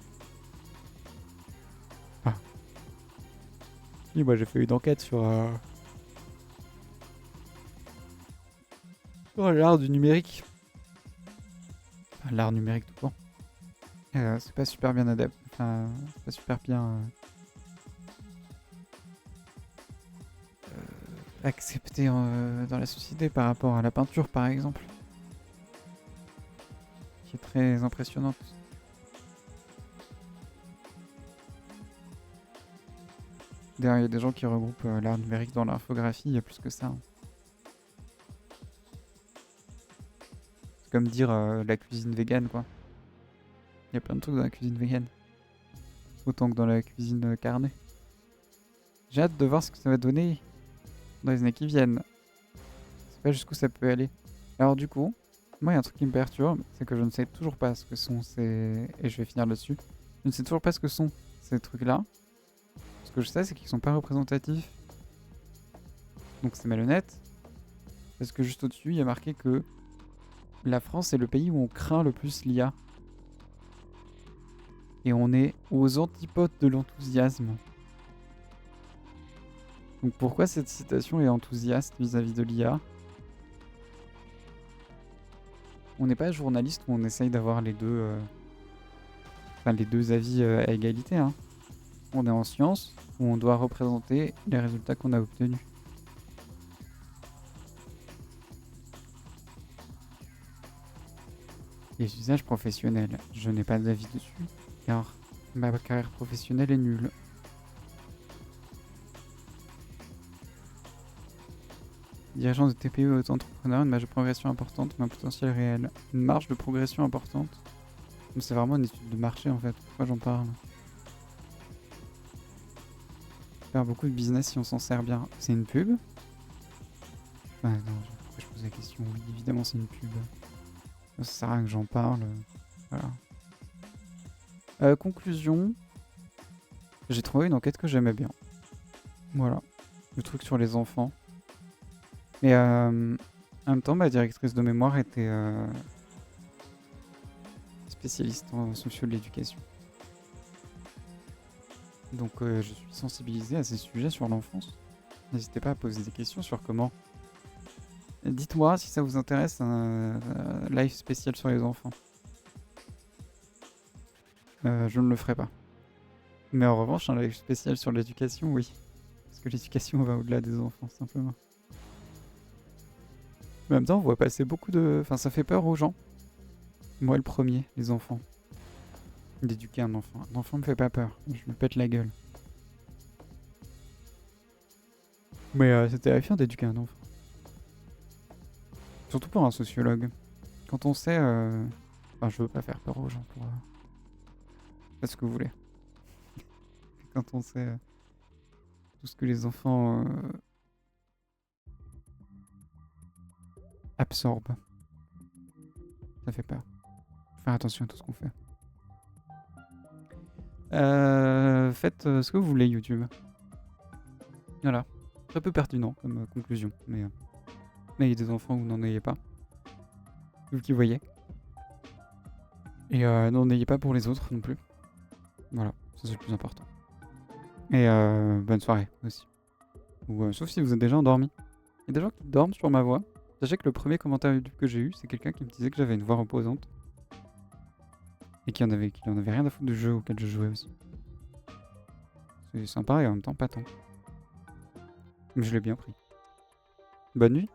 Ah. Oui, moi j'ai fait une enquête sur l'art du numérique. Enfin, l'art numérique tout court. C'est pas super bien adapté. Enfin, c'est pas super bien accepté dans la société par rapport à la peinture par exemple. Qui est très impressionnante. D'ailleurs, il y a des gens qui regroupent l'art numérique dans l'infographie, il y a plus que ça. Hein. C'est comme dire la cuisine végane, quoi. Il y a plein de trucs dans la cuisine végane. Autant que dans la cuisine carnée. J'ai hâte de voir ce que ça va donner dans les années qui viennent. Je sais pas jusqu'où ça peut aller. Alors du coup, moi il y a un truc qui me perturbe, c'est que je ne sais toujours pas ce que sont ces... Et je vais finir là-dessus. Je ne sais toujours pas ce que sont ces trucs-là. Ce que je sais, c'est qu'ils sont pas représentatifs. Donc c'est malhonnête. Parce que juste au-dessus, il y a marqué que la France est le pays où on craint le plus l'IA. Et on est aux antipodes de l'enthousiasme. Donc pourquoi cette citation est enthousiaste vis-à-vis de l'IA? On n'est pas journaliste où on essaye d'avoir les deux, enfin, les deux avis à égalité, hein. On est en science où on doit représenter les résultats qu'on a obtenus. Les usages professionnels, je n'ai pas d'avis dessus, car ma carrière professionnelle est nulle. Dirigeant de TPE ou auto-entrepreneur, une marge de progression importante, mais un potentiel réel. Une marge de progression importante. Mais c'est vraiment une étude de marché en fait, pourquoi j'en parle? Faire beaucoup de business si on s'en sert bien. C'est une pub? Ah non, pourquoi je pose la question? Oui, évidemment c'est une pub. Ça sert à rien que j'en parle. Voilà. Conclusion. J'ai trouvé une enquête que j'aimais bien. Voilà. Le truc sur les enfants. Et en même temps, ma directrice de mémoire était spécialiste en sociaux de l'éducation. Donc je suis sensibilisé à ces sujets sur l'enfance. N'hésitez pas à poser des questions sur comment. Dites-moi si ça vous intéresse un live spécial sur les enfants. Je ne le ferai pas. Mais en revanche, un live spécial sur l'éducation, oui. Parce que l'éducation va au-delà des enfants, simplement. En même temps, on voit passer beaucoup de... Enfin, ça fait peur aux gens. Moi, le premier, les enfants. D'éduquer un enfant. Un enfant me fait pas peur. Je me pète la gueule. Mais c'est terrifiant d'éduquer un enfant. Surtout pour un sociologue. Quand on sait... Enfin, je veux pas faire peur aux gens pour... Faites ce que vous voulez. Quand on sait tout ce que les enfants absorbent. Ça fait peur. Faut faire attention à tout ce qu'on fait. Faites ce que vous voulez, YouTube. Voilà. Très peu pertinent comme conclusion. Mais n'ayez des enfants ou n'en ayez pas. Vous qui voyez. Et n'en ayez pas pour les autres non plus. Voilà, ça c'est le plus important. Et bonne soirée aussi. Ou sauf si vous êtes déjà endormi. Il y a des gens qui dorment sur ma voix. Sachez que le premier commentaire YouTube que j'ai eu, c'est quelqu'un qui me disait que j'avais une voix reposante. Et qu'il en avait rien à foutre du jeu auquel je jouais aussi. C'est sympa et en même temps pas tant. Mais je l'ai bien pris. Bonne nuit.